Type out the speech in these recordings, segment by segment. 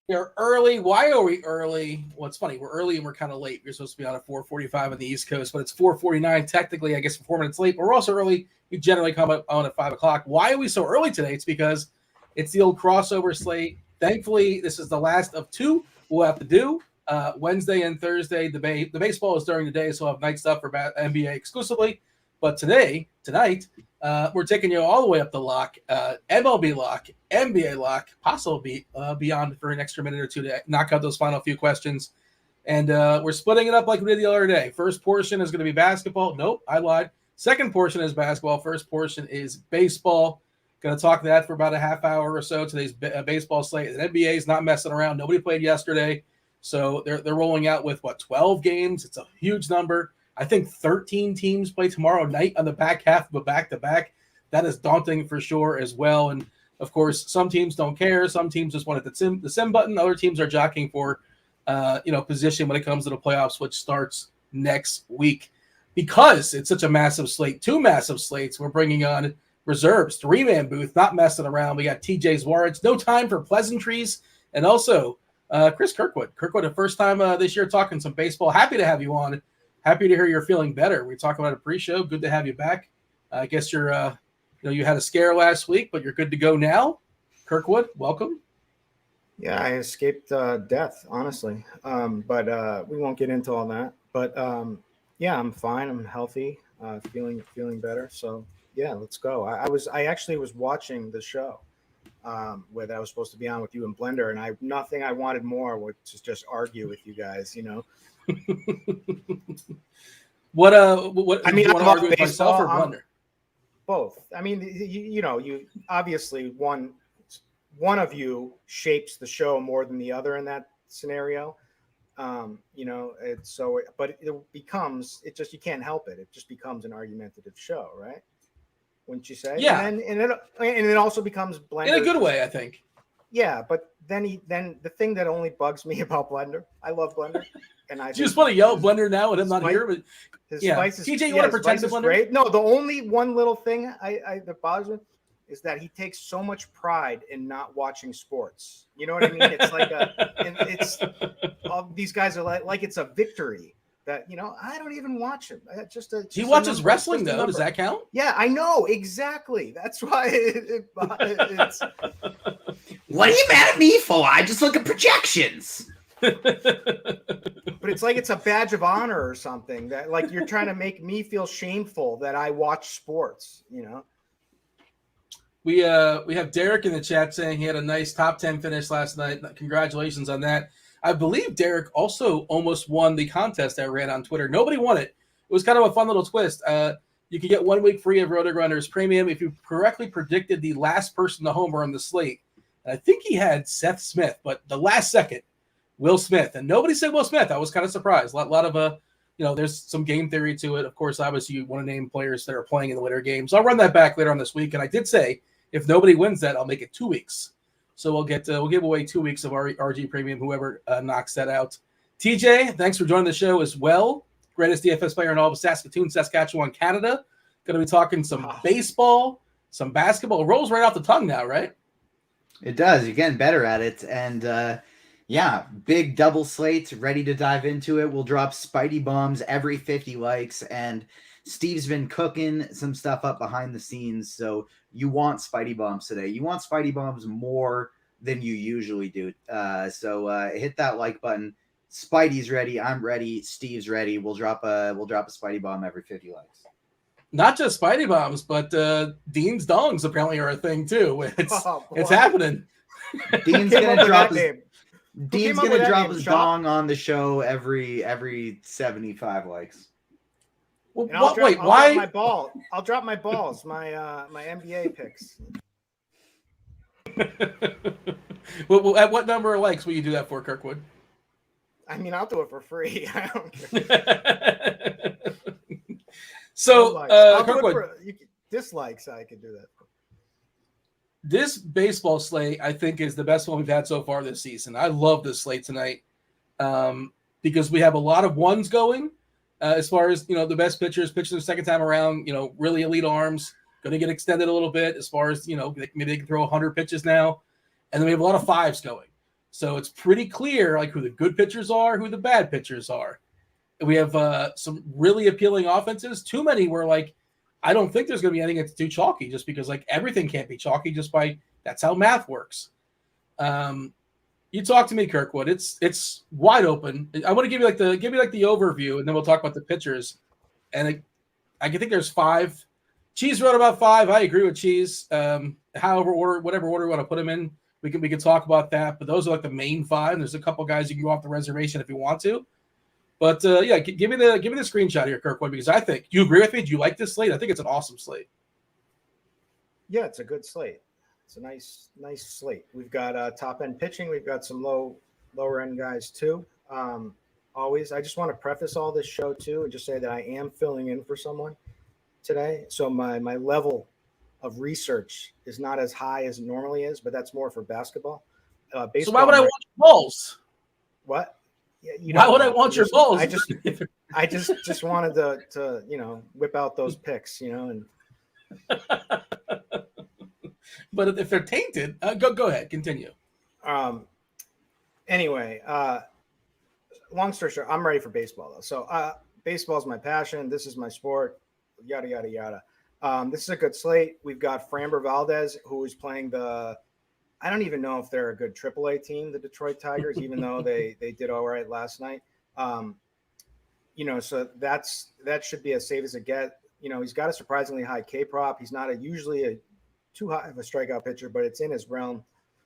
We're early. Why are we early? Well, it's funny. We're early and we're kind of late. We're supposed to be on at 4:45 on the East Coast, but it's 4:49 technically. I guess 4 minutes late. But we're also early. We generally come up on at 5 o'clock. Why are we so early today? It's because it's the old crossover slate. Thankfully, this is the last of two we'll have to do. Wednesday and Thursday. The baseball is during the day, so we'll have night stuff for NBA exclusively. But tonight, we're taking you all the way up the lock, MLB lock, NBA lock, possibly beyond for an extra minute or two to knock out those final few questions. And we're splitting it up like we did the other day. First portion is going to be basketball. Nope, I lied. Second portion is basketball. First portion is baseball. Going to talk that for about a half hour or so. Today's baseball slate. The NBA is not messing around. Nobody played yesterday. So they're rolling out with, 12 games? It's a huge number. I think 13 teams play tomorrow night on the back half of a back-to-back. That is daunting for sure as well. And, of course, some teams don't care. Some teams just want the sim button. Other teams are jockeying for, position when it comes to the playoffs, which starts next week. Because it's such a massive slate, two massive slates, we're bringing on reserves, three-man booth, not messing around. We got TJ Zwarich, no time for pleasantries, and also Chris Kirkwood. Kirkwood, the first time this year talking some baseball. Happy to have you on. Happy to hear you're feeling better. We talked about a pre-show. Good to have you back. I guess you're, you had a scare last week, but you're good to go now. Kirkwood, welcome. Yeah, I escaped death, honestly. But we won't get into all that. But yeah, I'm fine. I'm healthy. Feeling better. So yeah, let's go. I actually was watching the show where that I was supposed to be on with you and Blender, and nothing I wanted more was to just argue with you guys. What I mean, you want to argue with myself or Blender? Both. I mean, you obviously one of you shapes the show more than the other in that scenario. But you can't help it. It just becomes an argumentative show, right? Wouldn't you say? Yeah. And it also becomes Blender in a good way, I think. Yeah, but then the thing that only bugs me about Blender, I love Blender, and I just want to yell Blender now and I'm not here. But his spice is, TJ, you want to protect the Blender? Great. No, the only one little thing that bothers me is that he takes so much pride in not watching sports. You know what I mean? It's like it's all these guys are like it's a victory that I don't even watch him. He watches wrestling though. Does that count? Yeah, I know exactly. That's why it's. What are you mad at me for? I just look at projections. But it's like it's a badge of honor or something that like you're trying to make me feel shameful that I watch sports. We have Derek in the chat saying he had a nice top 10 finish last night. Congratulations on that. I believe Derek also almost won the contest I ran on Twitter. Nobody won it. It was kind of a fun little twist. You can get 1 week free of RotoGrinders Premium if you correctly predicted the last person to homer on the slate. And I think he had Seth Smith, but the last second, Will Smith. And nobody said Will Smith. I was kind of surprised. A lot of, there's some game theory to it. Of course, obviously, you want to name players that are playing in the later games. I'll run that back later on this week. And I did say, if nobody wins that, I'll make it 2 weeks. So we'll give away 2 weeks of RG Premium, whoever knocks that out. TJ, thanks for joining the show as well. Greatest DFS player in all of Saskatoon, Saskatchewan, Canada. Going to be talking some baseball, some basketball. It rolls right off the tongue now, right? It does. You're getting better at it. And big double slates, ready to dive into it. We'll drop Spidey bombs every 50 likes. And Steve's been cooking some stuff up behind the scenes. So you want Spidey bombs today. You want Spidey bombs more than you usually do. So hit that like button. Spidey's ready. I'm ready. Steve's ready. We'll drop a Spidey bomb every 50 likes. Not just Spidey bombs, but Dean's dongs apparently are a thing too. It's happening. Dean's gonna drop his dong on the show every 75 likes. Well, why? I'll drop my balls. My NBA picks. Well, at what number of likes will you do that for, Kirkwood? I mean, I'll do it for free. I don't care. So, Kirkwood, dislikes, I could do that. This baseball slate, I think, is the best one we've had so far this season. I love this slate tonight because we have a lot of ones going. As far as, the best pitchers pitching the second time around, really elite arms, going to get extended a little bit as far as, maybe they can throw 100 pitches now. And then we have a lot of fives going. So it's pretty clear like who the good pitchers are, who the bad pitchers are. We have some really appealing offenses. Too many where like I don't think there's going to be anything that's too chalky, just because like everything can't be chalky. Just by that's how math works. You talk to me, Kirkwood. It's wide open. I want to give you like the overview, and then we'll talk about the pitchers. And I think there's 5. Cheese wrote about 5. I agree with Cheese. Whatever order we want to put them in, we can talk about that. But those are like the main 5. There's a couple guys you can go off the reservation if you want to. But yeah, give me the screenshot here, Kirkwood, because I think you agree with me. Do you like this slate? I think it's an awesome slate. Yeah, it's a good slate. It's a nice slate. We've got top end pitching. We've got some lower end guys too. Always, I just want to preface all this show too and just say that I am filling in for someone today. So my level of research is not as high as it normally is, but that's more for basketball. Baseball, so why would I want your balls? What? Yeah, why would I want your balls? I just wanted to whip out those picks, and. But if they're tainted, go ahead, continue. Anyway, long story short, I'm ready for baseball though. So baseball is my passion. This is my sport. Yada yada yada. This is a good slate. We've got Framber Valdez, who is playing I don't even know if they're a good AAA team, the Detroit Tigers, even though they did all right last night. So that should be as safe as it gets. He's got a surprisingly high K prop. He's not usually too high of a strikeout pitcher, but it's in his realm.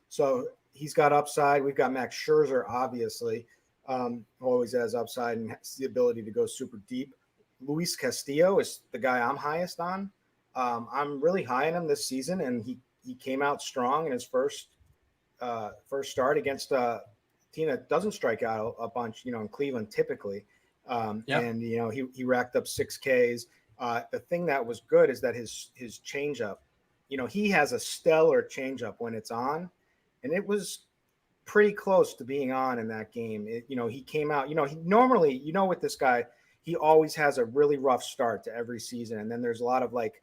So he's got upside. We've got Max Scherzer, obviously, who always has upside and has the ability to go super deep. Luis Castillo is the guy I'm highest on. I'm really high on him this season, and he came out strong in his first start against a team that doesn't strike out a bunch, in Cleveland typically. And he racked up 6 Ks. The thing that was good is that his changeup, he has a stellar changeup when it's on, and it was pretty close to being on in that game. He came out, he normally, with this guy, he always has a really rough start to every season. And then there's a lot of like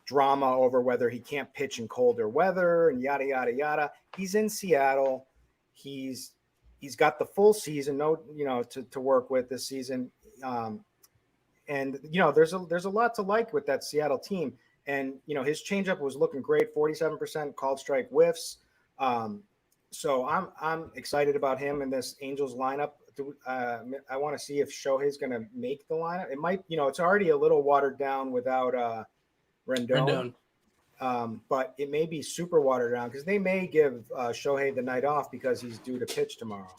drama over whether he can't pitch in colder weather and yada, yada, yada. He's in Seattle. He's got the full season, to work with this season. And there's a lot to like with that Seattle team. And, his changeup was looking great, 47% called strike whiffs. So I'm excited about him in this Angels lineup. I want to see if Shohei's going to make the lineup. It might, it's already a little watered down without Rendon. But it may be super watered down because they may give Shohei the night off because he's due to pitch tomorrow.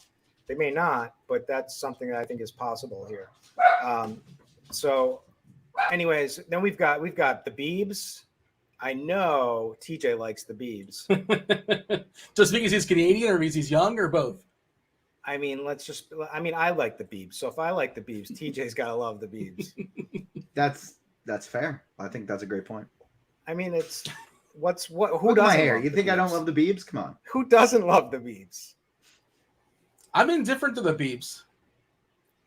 They may not, but that's something that I think is possible here. So anyways, then we've got the Biebs. I know TJ likes the Biebs. Just because he's Canadian or because he's young or both? I mean, I like the Biebs. So if I like the Biebs, TJ's got to love the Biebs. That's fair. I think that's a great point. I mean, who Look doesn't my hair. love You the think I don't Biebs? love the Biebs? Come on. Who doesn't love the Biebs? I'm indifferent to the Biebs.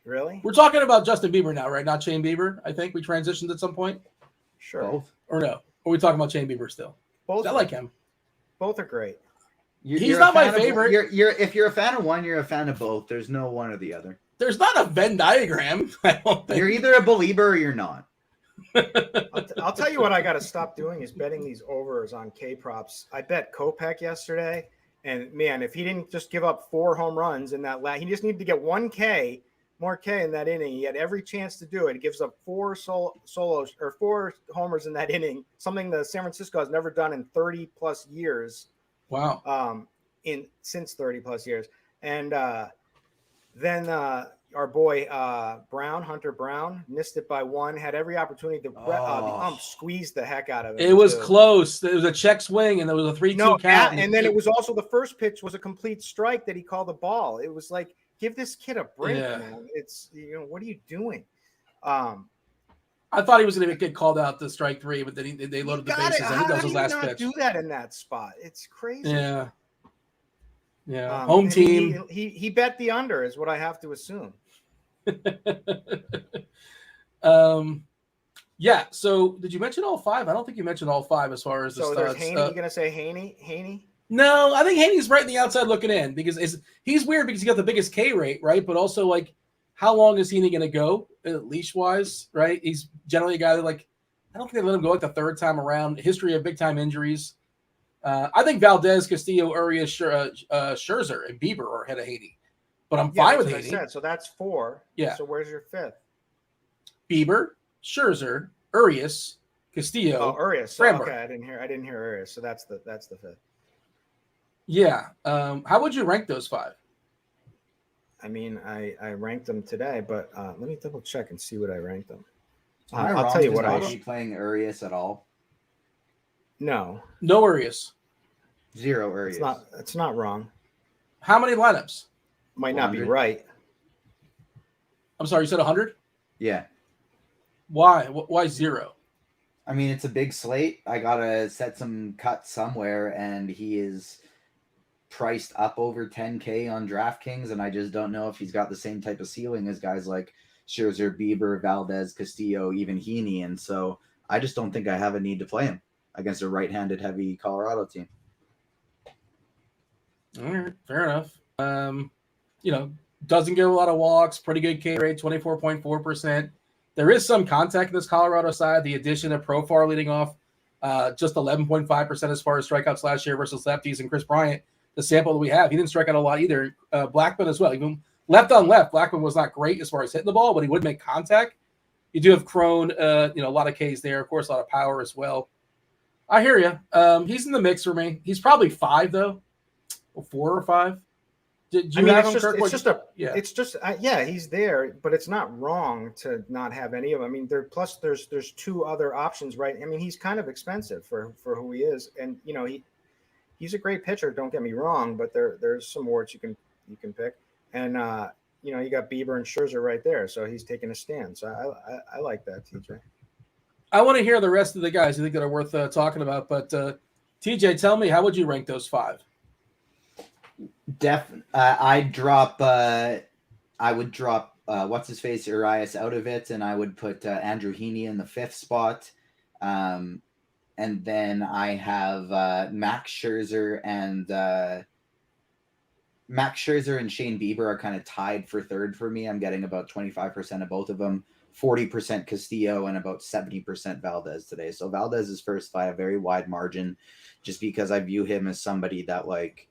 Really? We're talking about Justin Bieber now, right? Not Shane Bieber. I think we transitioned at some point. Sure. Both. Or no? Or are we talking about Shane Bieber still? Both. I like him. Both are great. He's not my favorite. If you're a fan of one, you're a fan of both. There's no one or the other. There's not a Venn diagram. I don't think. You're either a believer or you're not. I'll tell you what I got to stop doing is betting these overs on K props. I bet Kopech yesterday, and man, if he didn't just give up 4 home runs in that he just needed to get 1 K, more K in that inning. He had every chance to do it. He gives up 4 solos or 4 homers in that inning, something that San Francisco has never done in 30 plus years. Wow. Since 30 plus years. And then our boy Hunter Brown, missed it by 1, had every opportunity. The ump squeezed the heck out of it. It was close. It was a check swing, and there was a 3-2 count. And then it was also the first pitch was a complete strike that he called the ball. It was like, give this kid a break, man. It's, what are you doing? I thought he was going to get called out to strike 3, but then they loaded the bases. I think that was his last pitch. Do that in that spot. It's crazy. Yeah. Yeah. Home team. He bet the under is what I have to assume. Yeah. So did you mention all 5? I don't think you mentioned all 5 as far as the so studs. there's Haney. You going to say Haney? No, I think Haney's right on the outside looking in because he's weird because he got the biggest K rate, right? But also, like, how long is Haney going to go leash wise, right? He's generally a guy that, like, I don't think they let him go like the third time around. History of big time injuries. I think Valdez, Castillo, Urias, Scherzer, and Bieber are ahead of Haney. But I'm fine with Haney. So that's 4. Yeah. So where's your 5th? Bieber, Scherzer, Urias, Castillo. Oh, Urias. So, okay, I didn't hear Urias. So that's the 5th. Yeah. How would you rank those 5? I mean, I ranked them today, but let me double check and see what I ranked them. I'll tell you what I be playing Urias at all. No Urias. 0 Urias. It's not wrong. How many lineups? Might not be right. I'm sorry, you said 100? Yeah. Why? Why 0? I mean, it's a big slate. I gotta set some cuts somewhere, and he is priced up over 10K on DraftKings, and I just don't know if he's got the same type of ceiling as guys like Scherzer, Bieber, Valdez, Castillo, even Heaney, and so I just don't think I have a need to play him against a right-handed heavy Colorado team. All right, fair enough. Doesn't get a lot of walks, pretty good K rate, 24.4%. There is some contact in this Colorado side. The addition of Profar leading off, just 11.5% as far as strikeouts last year versus lefties, and Chris Bryant, the sample that we have, he didn't strike out a lot either. Blackman as well. Even left on left, Blackman was not great as far as hitting the ball, but he would make contact. You do have Crone, a lot of Ks there, of course, a lot of power as well. I hear you. He's in the mix for me. He's probably 5 though, or 4 or 5. Did you have him, Kirk? He's there, but it's not wrong to not have any of them. I mean, there's 2 other options, right? I mean, he's kind of expensive for who he is, and he's a great pitcher. Don't get me wrong, but there's some warts you can pick, and you got Bieber and Scherzer right there, so he's taking a stand. So I like that, TJ. I want to hear the rest of the guys I think that are worth talking about, but TJ, tell me, how would you rank those 5? I would drop what's his face Urias out of it, and I would put Andrew Heaney in the 5th spot, and then I have Max Scherzer and Shane Bieber are kind of tied for 3rd for me. I'm getting about 25% of both of them, 40% Castillo, and about 70% Valdez today. So Valdez is first by a very wide margin, just because I view him as somebody that, like,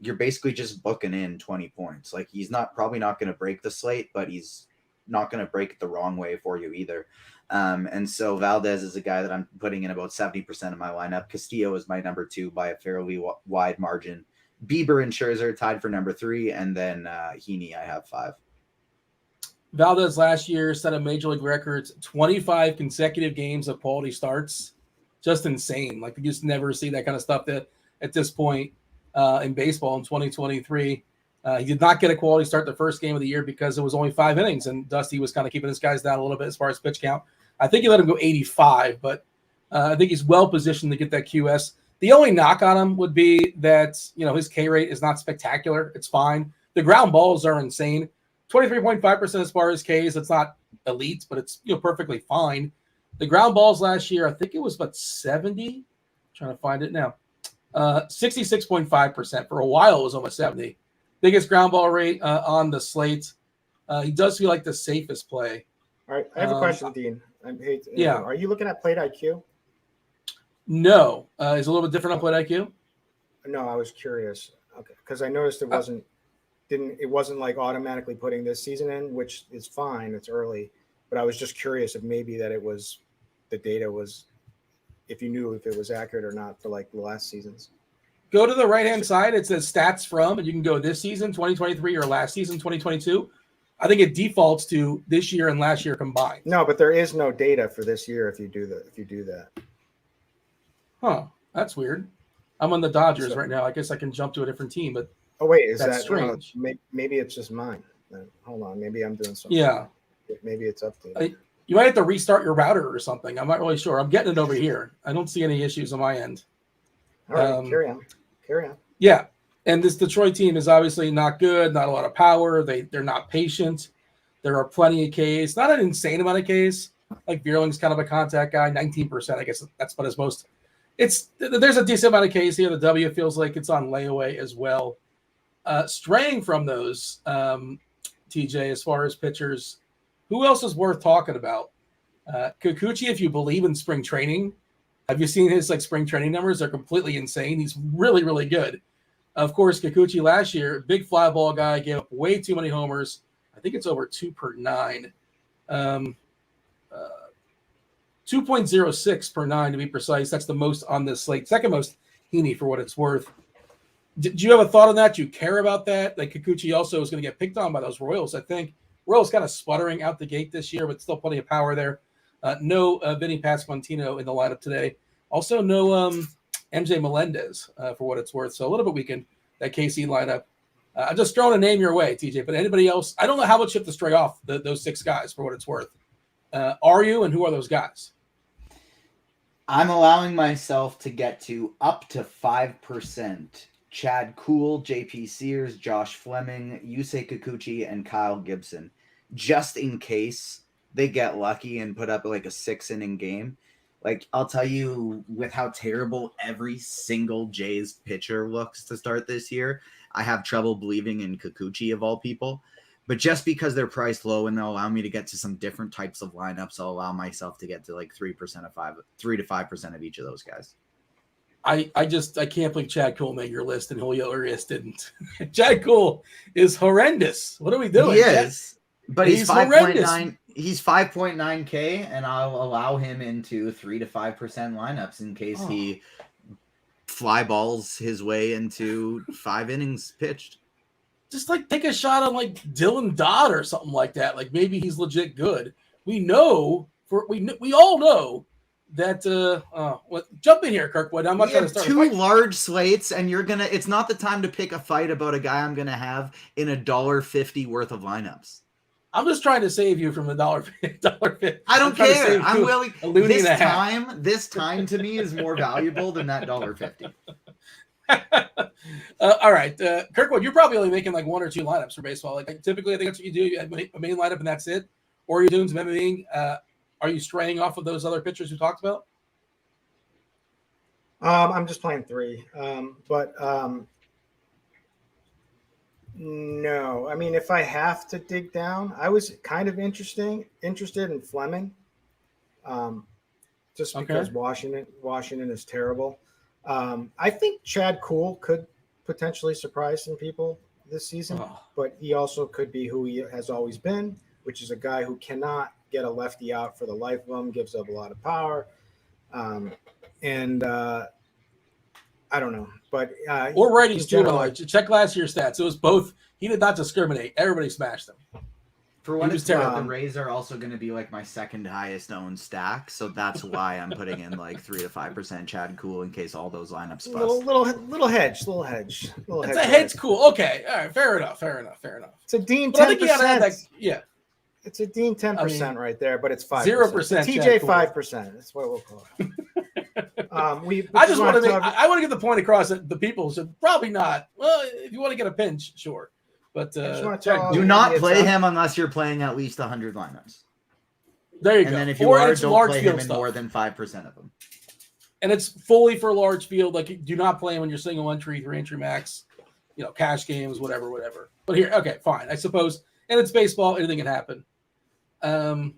you're basically just booking in 20 points. Like, he's probably not going to break the slate, but he's not going to break it the wrong way for you either. And so Valdez is a guy that I'm putting in about 70% of my lineup. Castillo is my number 2 by a fairly wide margin. Bieber and Scherzer tied for number 3, and then Heaney I have 5. Valdez last year set a major league records, 25 consecutive games of quality starts. Just insane. Like, you just never see that kind of stuff at this point in baseball in 2023. He did not get a quality start the first game of the year because it was only 5 innings, and Dusty was kind of keeping his guys down a little bit as far as pitch count. I think he let him go 85, but I think he's well positioned to get that QS. The only knock on him would be that, his K rate is not spectacular. It's fine. The ground balls are insane. 23.5% as far as Ks. It's not elite, but it's perfectly fine. The ground balls last year, I think it was about 70. I'm trying to find it now. 66.5%. For a while, it was almost 70. Biggest ground ball rate on the slate. He does feel like the safest play. All right, I have a question, Dean. Are you looking at Plate IQ? No. Is it a little bit different on Plate IQ? No, I was curious. Okay, because I noticed it wasn't like automatically putting this season in, which is fine. It's early, but I was just curious if maybe that the data was, if you knew if it was accurate or not for like the last seasons. Go to the right-hand side. It says stats from, and you can go this season, 2023, or last season, 2022. I think it defaults to this year and last year combined. No, but there is no data for this year if you do that. Huh. That's weird. I'm on the Dodgers right now. I guess I can jump to a different team, but is that's that strange? Maybe it's just mine. Hold on. Maybe I'm doing something. Yeah. Maybe it's updated. You might have to restart your router or something. I'm not really sure. I'm getting it over here. I don't see any issues on my end. All right, carry on. Yeah, and this Detroit team is obviously not good. Not a lot of power. They're not patient. There are plenty of Ks. Not an insane amount of Ks. Like Bierling's kind of a contact guy, 19%. I guess that's about his most There's a decent amount of Ks here. The W feels like it's on layaway as well. Straying from those, TJ, as far as pitchers, who else is worth talking about? Kikuchi, if you believe in spring training, have you seen his spring training numbers? They're completely insane. He's really, really good. Of course, Kikuchi last year, big fly ball guy, gave up way too many homers. I think it's over 2 per 9. 2.06 per 9 to be precise. That's the most on this slate. Second most Heaney for what it's worth. Do you have a thought on that? Do you care about that? Like Kikuchi also is going to get picked on by those Royals. I think Royals kind of sputtering out the gate this year, but still plenty of power there. No Vinny Pasquantino in the lineup today. Also no MJ Melendez for what it's worth. So a little bit weakened, that KC lineup. I'm just throwing a name your way, TJ, but anybody else? I don't know how much you have to stray off those 6 guys for what it's worth. Are you, and who are those guys? I'm allowing myself to get to up to 5%. Chad Kuhl, JP Sears, Josh Fleming, Yusei Kikuchi, and Kyle Gibson, just in case they get lucky and put up like a 6-inning game. Like, I'll tell you, with how terrible every single Jays pitcher looks to start this year, I have trouble believing in Kikuchi of all people. But just because they're priced low and they'll allow me to get to some different types of lineups, I'll allow myself to get to like 3 to 5% of each of those guys. I can't believe Chad Kuhl made your list and Julio Urias didn't. Chad Kuhl is horrendous. What are we doing? He is, but he's 5.9. He's 5.9K, and I'll allow him into 3 to 5% lineups in case he fly balls his way into 5 innings pitched. Just take a shot on Dylan Dodd or something like that. Like maybe he's legit good. We all know that jump in here, Kirkwood. I'm not trying to start 2 large slates, and it's not the time to pick a fight about a guy I'm gonna have in $1.50 worth of lineups. I'm just trying to save you from $1.50. I don't care. I'm willing. This time to me is more valuable than that $1.50. All right, Kirkwood, you're probably only making 1 or 2 lineups for baseball. Typically, I think that's what you do. You have a main lineup and that's it. Or you're doing some MMEing. Are you straying off of those other pitchers we talked about? I'm just playing 3. No. I mean, if I have to dig down, I was kind of interested in Fleming. Just because Washington is terrible. I think Chad Kuhl could potentially surprise some people this season, but he also could be who he has always been, which is a guy who cannot get a lefty out for the life of him, gives up a lot of power. I don't know, but or righties too. Check last year's stats. It was both. He did not discriminate. Everybody smashed him. For what it's worth, the Rays are also going to be my second highest owned stack, so that's why I'm putting in 3 to 5% Chad Kuhl in case all those lineups bust. Little hedge. It's a hedge. Cool. Okay. All right. Fair enough. It's a Dean 10%. I think you gotta add It's a Dean 10% right there, but it's 5%. 0%. TJ 5%. That's what we'll call it. I want to get the point across that the people should probably not. Well, if you want to get a pinch, sure. But do not play him unless you're playing at least 100 lineups. There you go. And then if you don't play him in more than 5% of them. And it's fully for large field. Do not play him when you're single entry, 3-entry max, cash games, whatever. But here, okay, fine. I suppose, and it's baseball. Anything can happen. I'd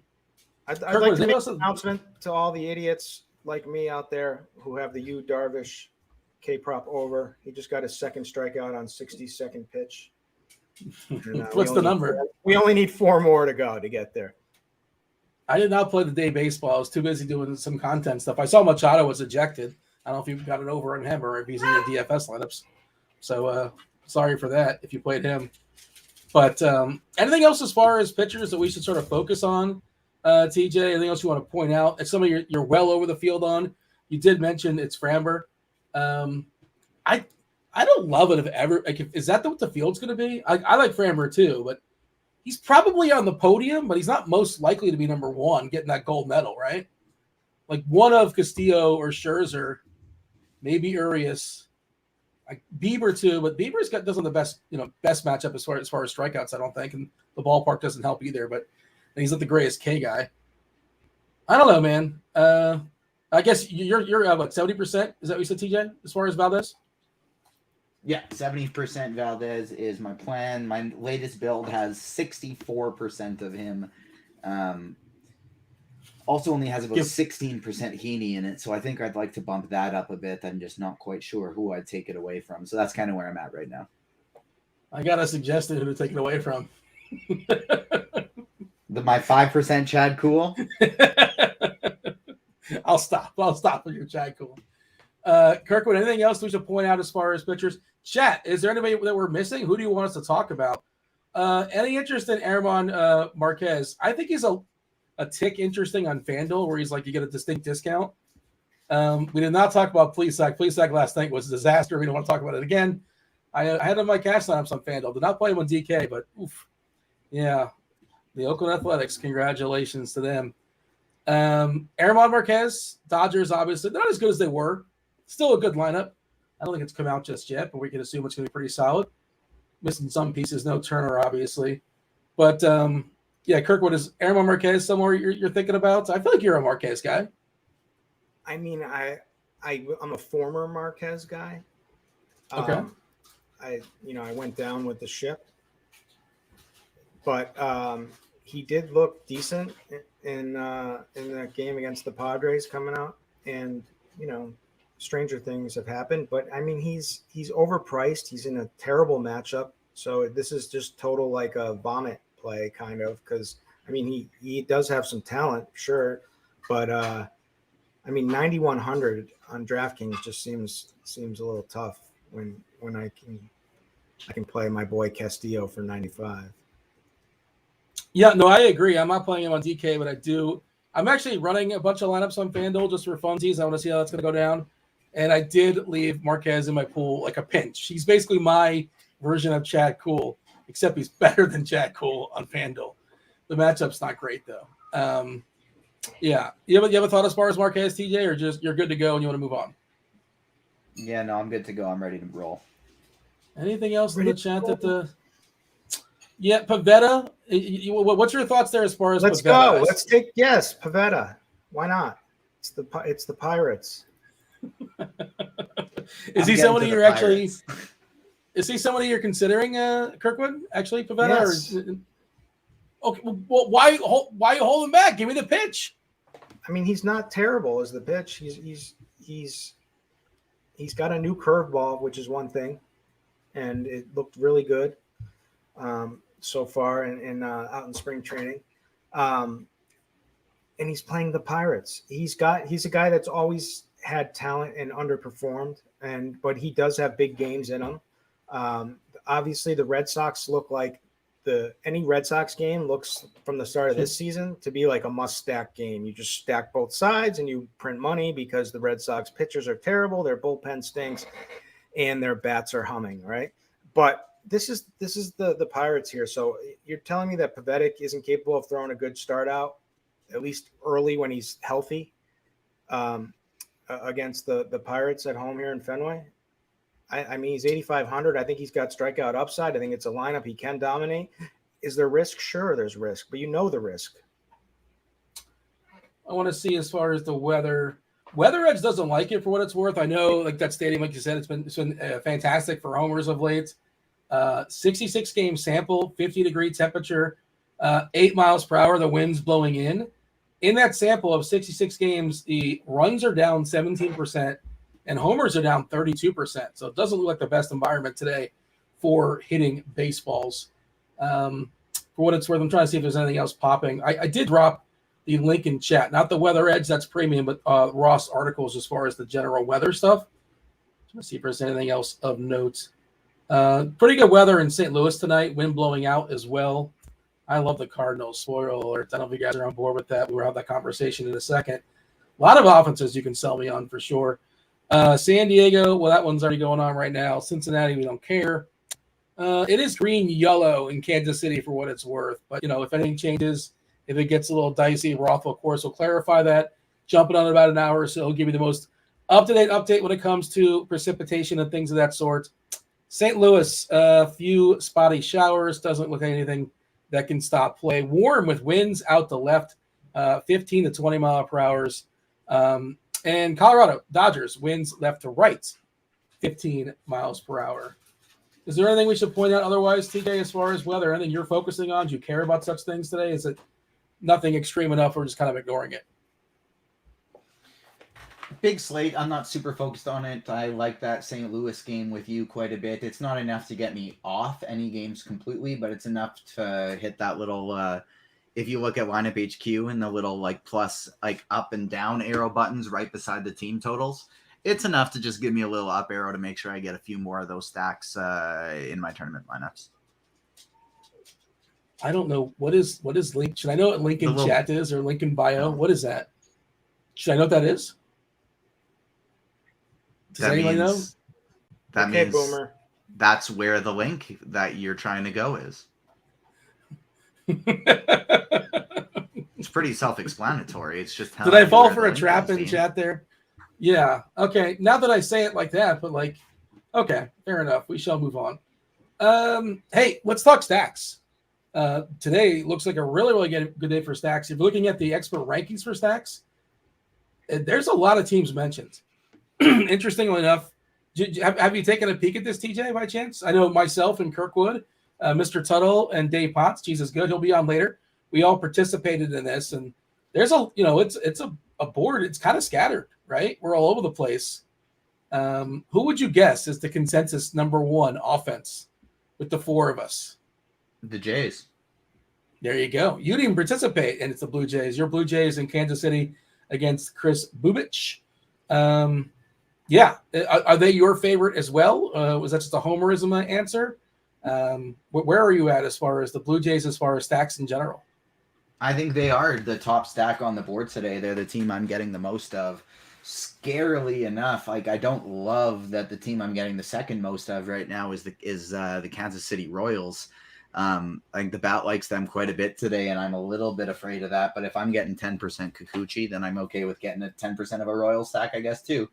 like to make an announcement to all the idiots like me out there who have the Yu Darvish K-prop over. He just got his second strikeout on 62nd pitch. And, what's the number? We only need 4 more to go to get there. I did not play the day baseball. I was too busy doing some content stuff. I saw Machado was ejected. I don't know if you got it over on him or if he's in your DFS lineups. So sorry for that if you played him. But anything else as far as pitchers that we should sort of focus on, TJ? Anything else you want to point out? It's somebody you're well over the field on. You did mention it's Framber. I don't love it if ever. Is that what the field's going to be? I like Framber too, but he's probably on the podium, but he's not most likely to be number 1, getting that gold medal, right? One of Castillo or Scherzer, maybe Urias. Bieber too, but Bieber's doesn't have the best matchup as far as strikeouts, I don't think, and the ballpark doesn't help either. But he's not the greatest K guy. I don't know, man. I I guess you're what, 70%? Is that what you said, TJ? As far as Valdez? Yeah, 70% Valdez is my plan. My latest build has 64% of him. Also only has about 16% Heaney in it, so I think I'd like to bump that up a bit. I'm just not quite sure who I'd take it away from. So that's kind of where I'm at right now. I got a suggestion who to take it away from. My 5% Chad Cool. I'll stop with your Chad Cool. Kirkwood, anything else we should point out as far as pitchers? Chat, is there anybody that we're missing? Who do you want us to talk about? Any interest in German Marquez? I think he's a tick interesting on Fanduel, where he's like, you get a distinct discount. We did not talk about Plesac. Plesac last night was a disaster. We don't want to talk about it again. I had him on my cash lineups on Fanduel. Did not play him on DK, but oof. Yeah. The Oakland Athletics, congratulations to them. German Marquez, Dodgers, obviously, not as good as they were. Still a good lineup. I don't think it's come out just yet, but we can assume it's going to be pretty solid. Missing some pieces, no Turner, obviously. But, yeah, Kirkwood, is German Marquez somewhere you're thinking about? I feel like you're a Marquez guy. I mean, I'm a former Marquez guy. Okay. I went down with the ship, but he did look decent in that game against the Padres coming out, and stranger things have happened. But I mean, he's overpriced. He's in a terrible matchup, so this is just total like a vomit play kind of, because I mean he does have some talent, sure, but I mean 9,100 on DraftKings just seems a little tough when I can play my boy Castillo for 95. Yeah, no, I agree. I'm not playing him on DK, but I do. I'm actually running a bunch of lineups on FanDuel just for funsies. I want to see how that's going to go down. And I did leave Marquez in my pool like a pinch. He's basically my version of Chad Cool, except he's better than Chad Cool on FanDuel. The matchup's not great, though. Yeah. You have a thought as far as Marquez, TJ, or just you're good to go and you want to move on? Yeah, no, I'm good to go. I'm ready to roll. Anything else in the chat that the... Yeah, Pavetta. What's your thoughts there as far as Let's Pavetta? go. Let's take Pavetta. Why not? It's the Pirates. Is he somebody you're actually? Is he somebody you're considering, Kirkwood? Actually, Pavetta. Yes. Okay. Well, why you holding back? Give me the pitch. I mean, he's not terrible as the pitch. He's got a new curveball, which is one thing, and it looked really good so far in out in spring training. And he's playing the Pirates. He's a guy that's always had talent and underperformed, but he does have big games in him. Obviously, the Red Sox look like any Red Sox game looks from the start of this season to be like a must-stack game. You just stack both sides and you print money because the Red Sox pitchers are terrible, their bullpen stinks, and their bats are humming, right? But this is the Pirates here. So you're telling me that Pavetta isn't capable of throwing a good start out, at least early when he's healthy, against the Pirates at home here in Fenway? I mean, he's 8,500. I think he's got strikeout upside. I think it's a lineup he can dominate. Is there risk? Sure, there's risk, but you know the risk. I want to see as far as the weather. Weather Edge doesn't like it for what it's worth. I know, like that stadium, like you said, it's been fantastic for homers of late. 66 game sample, 50-degree temperature, 8 miles per hour. The wind's blowing in. In that sample of 66 games, the runs are down 17%. And homers are down 32%. So it doesn't look like the best environment today for hitting baseballs. For what it's worth, I'm trying to see if there's anything else popping. I did drop the link in chat, not the Weather Edge, that's premium, but Ross articles as far as the general weather stuff. Trying to see if there's anything else of note. Pretty good weather in St. Louis tonight, wind blowing out as well. I love the Cardinals. Spoiler alert. I don't know if you guys are on board with that. We'll have that conversation in a second. A lot of offenses you can sell me on for sure. San Diego, well, that one's already going on right now. Cincinnati, we don't care. It is green yellow in Kansas City for what it's worth. But, if anything changes, if it gets a little dicey, Roth, of course, will clarify that. Jumping on about an hour or so, he'll give you the most up-to-date update when it comes to precipitation and things of that sort. St. Louis, a few spotty showers. Doesn't look like anything that can stop play. Warm with winds out to left, 15 to 20 mile per hour. And Colorado Dodgers wins left to right, 15 miles per hour. Is there anything we should point out otherwise, TJ, as far as weather? Anything you're focusing on? Do you care about such things today? Is it nothing extreme enough or just kind of ignoring it? Big slate. I'm not super focused on it. I like that St. Louis game with you quite a bit. It's not enough to get me off any games completely, but it's enough to hit that little if you look at lineup HQ and the little like plus like up and down arrow buttons right beside the team totals, it's enough to just give me a little up arrow to make sure I get a few more of those stacks in my tournament lineups. I don't know. What is link? Should I know what link in chat is or link in bio? What is that? Should I know what that is? Does anybody know? That okay, means Boomer. That's where the link that you're trying to go is. It's pretty self-explanatory. It's just did I fall for a trap in chat there? Yeah. Okay. Now that I say it like that, but like, okay, fair enough. We shall move on. Hey, let's talk stacks. Today looks like a really good day for stacks. If you're looking at the expert rankings for stacks, there's a lot of teams mentioned. Interestingly enough, have you taken a peek at this, TJ, by chance? I know myself and Kirkwood, Mr. Tuttle, and Dave Potts. Cheeseisgood, he'll be on later. We all participated in this, and there's it's a board. It's kind of scattered, right? We're all over the place. Who would you guess is the consensus number one offense with the four of us? The Jays. There you go. You didn't even participate, and it's the Blue Jays. Your Blue Jays in Kansas City against Chris Bubich. Yeah. Are they your favorite as well? Was that just a homerism answer? Where are you at as far as the Blue Jays, as far as stacks in general? I think they are the top stack on the board today. They're the team I'm getting the most of. Scarily enough, like I don't love that the team I'm getting the second most of right now is the Kansas City Royals. I think the bat likes them quite a bit today, and I'm a little bit afraid of that. But if I'm getting 10% Kikuchi, then I'm okay with getting a 10% of a Royal stack, I guess, too.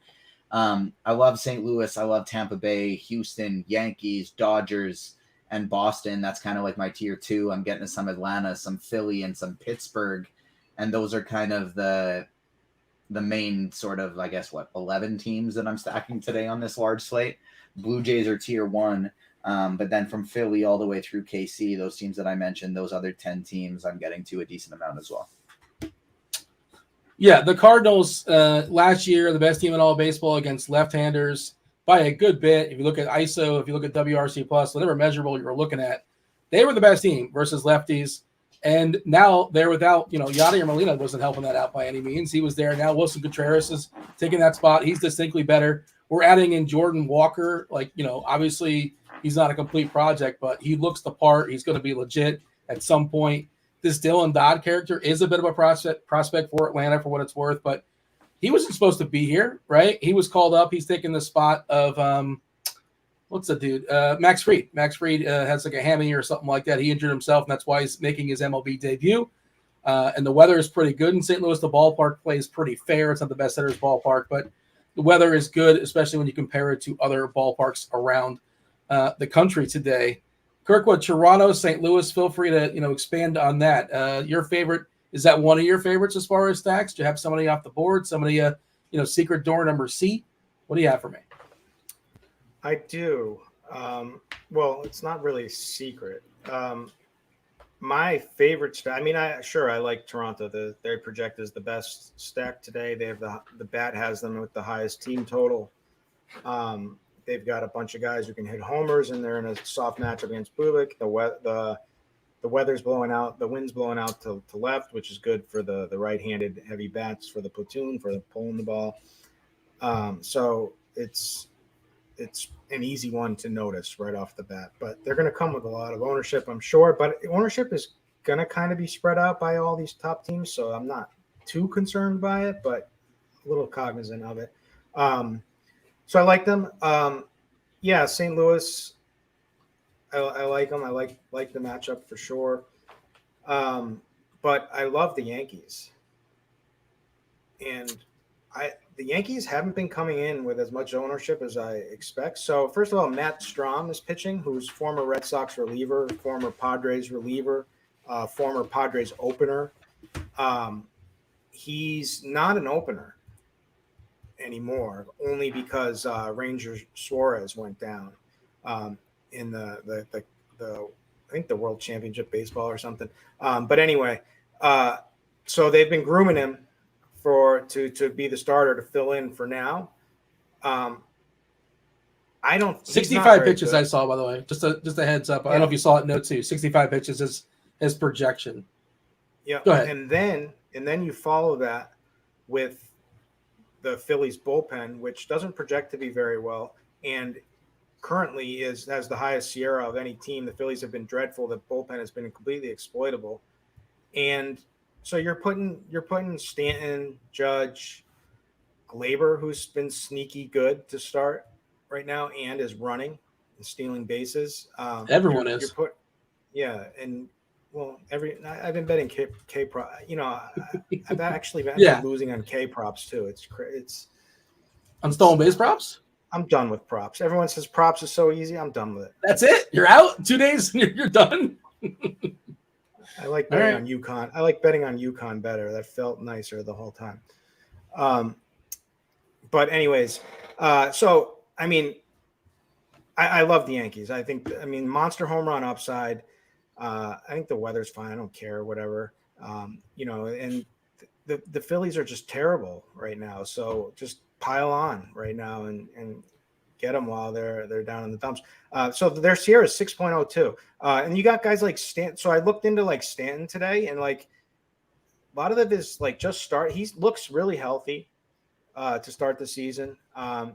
I love St. Louis. I love Tampa Bay, Houston, Yankees, Dodgers, and Boston. That's kind of like my tier two. I'm getting some Atlanta, some Philly, and some Pittsburgh. And those are kind of the main sort of, I guess, 11 teams that I'm stacking today on this large slate. Blue Jays are tier one. But then from Philly all the way through KC, those teams that I mentioned, those other 10 teams, I'm getting to a decent amount as well. Yeah, the Cardinals last year, the best team in all of baseball against left-handers by a good bit. If you look at ISO, if you look at WRC+, whatever measurable you were looking at, they were the best team versus lefties. And now they're without, Yadier Molina wasn't helping that out by any means. He was there. Now Wilson Contreras is taking that spot. He's distinctly better. We're adding in Jordan Walker. Obviously he's not a complete project, but he looks the part. He's going to be legit at some point. This Dylan Dodd character is a bit of a prospect for Atlanta for what it's worth, but he wasn't supposed to be here, right? He was called up. He's taking the spot of, what's the dude? Max Fried. Max Fried has like a hammy or something like that. He injured himself, and that's why he's making his MLB debut. And the weather is pretty good in St. Louis. The ballpark plays pretty fair. It's not the best hitter's ballpark, but the weather is good, especially when you compare it to other ballparks around the country today. Kirkwood, Toronto, St. Louis, feel free to expand on that. Your favorite, is that one of your favorites as far as stacks? Do you have somebody off the board, somebody secret door number C? What do you have for me? I do. Well, it's not really secret. My favorite stack, I like Toronto. They project as the best stack today. They have the bat has them with the highest team total. They've got a bunch of guys who can hit homers, and they're in a soft matchup against Bubik. The weather's blowing out, the wind's blowing out to left, which is good for the right-handed heavy bats for the platoon, for pulling the ball. So it's an easy one to notice right off the bat. But they're going to come with a lot of ownership, I'm sure. But ownership is going to kind of be spread out by all these top teams, so I'm not too concerned by it, but a little cognizant of it. So I like them. St. Louis, I like them. I like the matchup for sure. But I love the Yankees. And the Yankees haven't been coming in with as much ownership as I expect. So first of all, Matt Strom is pitching, who's former Red Sox reliever, former Padres reliever, former Padres opener. He's not an opener. anymore, only because Ranger Suarez went down in the I think the World Championship Baseball or something. But anyway, so they've been grooming him to be the starter to fill in for now. I don't. 65 pitches I saw, by the way. Just a heads up. I don't know if you saw it. Note too. 65 pitches is his projection. Yeah. Go ahead. And then you follow that with the Phillies bullpen, which doesn't project to be very well, and currently has the highest Sierra of any team. The Phillies have been dreadful. The bullpen has been completely exploitable, and so you're putting Stanton, Judge, Glaber, who's been sneaky good to start right now and is running and stealing bases. Everyone is. And well, I've been betting K prop. I've actually been losing on K props too. It's on stolen base props. I'm done with props. Everyone says props is so easy. I'm done with it. That's it. You're out. 2 days. You're done. I like betting on UConn. I like betting on UConn better. That felt nicer the whole time. But anyways, so I mean, I love the Yankees. Monster home run upside. I think the weather's fine. I don't care, whatever. And the Phillies are just terrible right now. So just pile on right now and get them while they're down in the dumps. So their Sierra is 6.02. And you got guys like Stanton. So I looked into like Stanton today, and like a lot of it is like just start. He looks really healthy to start the season.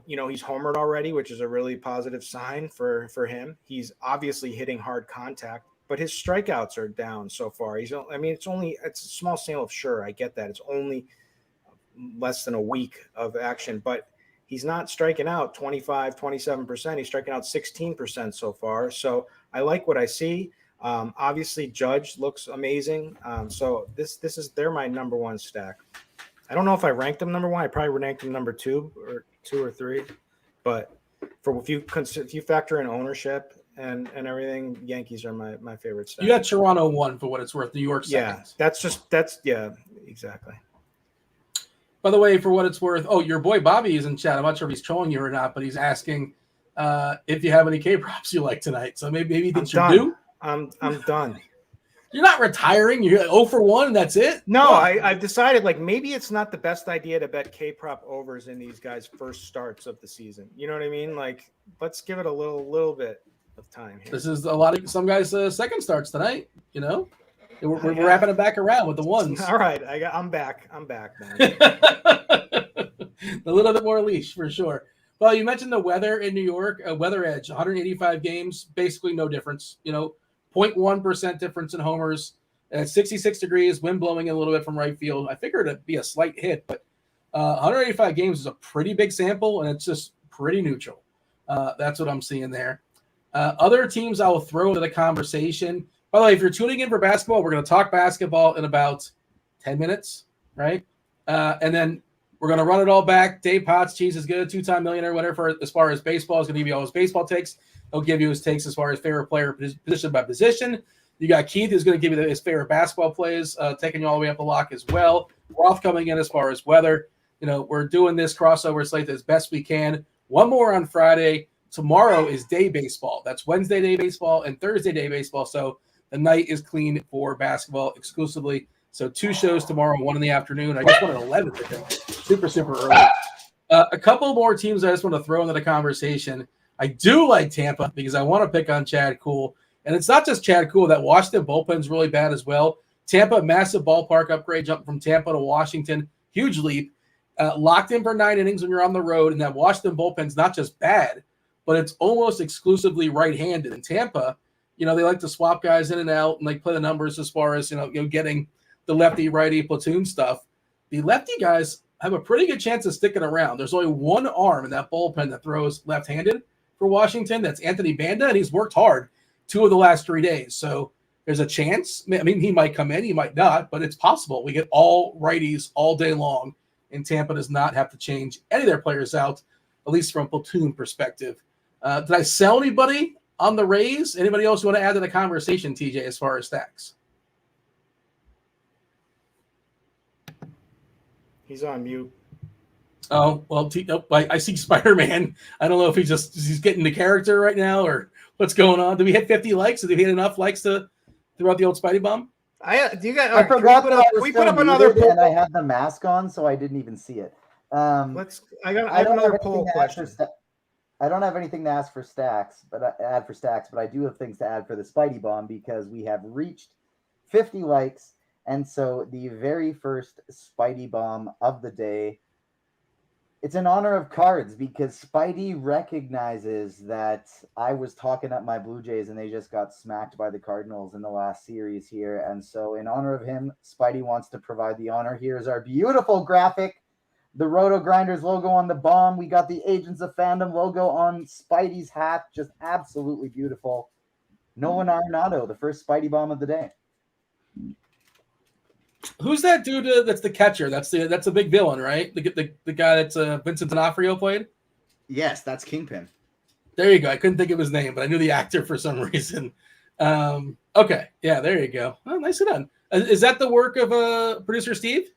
He's homered already, which is a really positive sign for him. He's obviously hitting hard contact, but his strikeouts are down so far. It's a small sample, sure, I get that. It's only less than a week of action, but he's not striking out 25, 27%. He's striking out 16% so far. So I like what I see. Obviously Judge looks amazing. So they're my number one stack. I don't know if I ranked them number one. I probably ranked them number two or three, but if you factor in ownership and everything, Yankees are my favorite stack. You got Toronto 1 for what it's worth. New York second. Yeah, exactly. By the way, for what it's worth, your boy Bobby is in chat. I'm not sure if he's trolling you or not, but he's asking if you have any K props you like tonight. So maybe you think you're due. I'm done. You're not retiring. You're 0 for 1 and that's it? No, I've decided like maybe it's not the best idea to bet K prop overs in these guys' first starts of the season. You know what I mean? Like, let's give it a little bit of time here. This is a lot of some guys' second starts tonight. We're wrapping it back around with the ones. All right, I'm back, man. A little bit more leash for sure. Well, you mentioned the weather in New York. Weather edge, 185 games, basically no difference. 0.1% difference in homers. At 66 degrees, wind blowing a little bit from right field. I figured it'd be a slight hit, but 185 games is a pretty big sample, and it's just pretty neutral. That's what I'm seeing there. Other teams I will throw into the conversation. By the way, if you're tuning in for basketball, we're going to talk basketball in about 10 minutes, right? And then we're going to run it all back. Dave Potts, Cheeseisgood, two-time millionaire, whatever, as far as baseball, is going to give you all his baseball takes. He'll give you his takes as far as favorite player position by position. You got Keith, who's going to give you his favorite basketball plays, taking you all the way up the lock as well. Roth coming in as far as weather. We're doing this crossover slate as best we can. One more on Friday. Tomorrow is day baseball. That's Wednesday day baseball and Thursday day baseball. So the night is clean for basketball exclusively. So 2 shows tomorrow, 1 in the afternoon. I guess 1 at 11, I think. Super, super early. A couple more teams I just want to throw into the conversation. I do like Tampa because I want to pick on Chad Kuhl. And it's not just Chad Kuhl. That Washington bullpen's really bad as well. Tampa, massive ballpark upgrade, jumping from Tampa to Washington. Huge leap. Locked in for 9 innings when you're on the road. And that Washington bullpen's not just bad, but it's almost exclusively right-handed. In Tampa, they like to swap guys in and out and like play the numbers as far as, getting the lefty-righty platoon stuff. The lefty guys have a pretty good chance of sticking around. There's only one arm in that bullpen that throws left-handed for Washington. That's Anthony Banda, and he's worked hard 2 of the last 3 days. So there's a chance. I mean, he might come in, he might not, but it's possible. We get all righties all day long, and Tampa does not have to change any of their players out, at least from a platoon perspective. Did I sell anybody on the Rays? Anybody else want to add to the conversation, TJ, as far as stacks? He's on mute. Oh, well, I see Spider-Man. I don't know if he's getting the character right now or what's going on. Did we hit 50 likes? Did we hit enough likes to throw out the old Spidey bomb? Do you guys? I forgot that I was we still put up another muted poll. and I had the mask on, so I didn't even see it. I have another poll question. I don't have anything to ask for stacks, but I do have things to add for the Spidey bomb because we have reached 50 likes, and so the very first Spidey bomb of the day. It's in honor of cards because Spidey recognizes that I was talking up my Blue Jays and they just got smacked by the Cardinals in the last series here. And so in honor of him, Spidey wants to provide the honor. Here's our beautiful graphic. The RotoGrinders logo on the bomb. We got the Agents of Fandom logo on Spidey's hat. Just absolutely beautiful. Nolan Arenado, the first Spidey bomb of the day. Who's that dude that's the catcher? That's a big villain, right? The guy that's Vincent D'Onofrio played? Yes, that's Kingpin. There you go. I couldn't think of his name, but I knew the actor for some reason. Okay. Yeah, there you go. Oh, nicely done. Is that the work of producer Steve?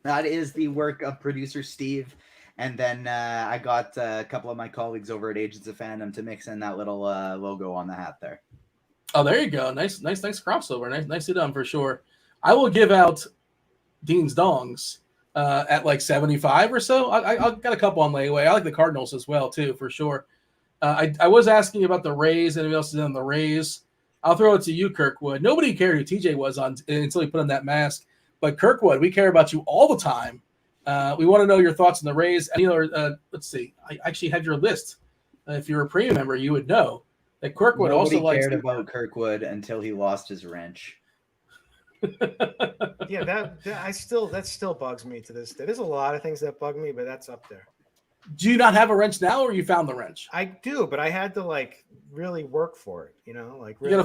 That is the work of producer Steve. And then I got a couple of my colleagues over at Agents of Fandom to mix in that little logo on the hat there. Oh, there you go. Nice crossover. Nicely done for sure. I will give out Dean's Dongs at like 75 or so. I got a couple on layaway. I like the Cardinals as well, too, for sure. I was asking about the Rays. Anybody else is on the Rays? I'll throw it to you, Kirkwood. Nobody cared who TJ was on until he put on that mask. But Kirkwood, we care about you all the time. We want to know your thoughts on the Rays. Any other, let's see. I actually have your list. If you're a premium member, you would know that Kirkwood also likes. Nobody cared about Kirkwood until he lost his wrench. Yeah, that still bugs me to this day. There's a lot of things that bug me, but that's up there. Do you not have a wrench now, or you found the wrench? I do, but I had to like really work for it. You know, like really.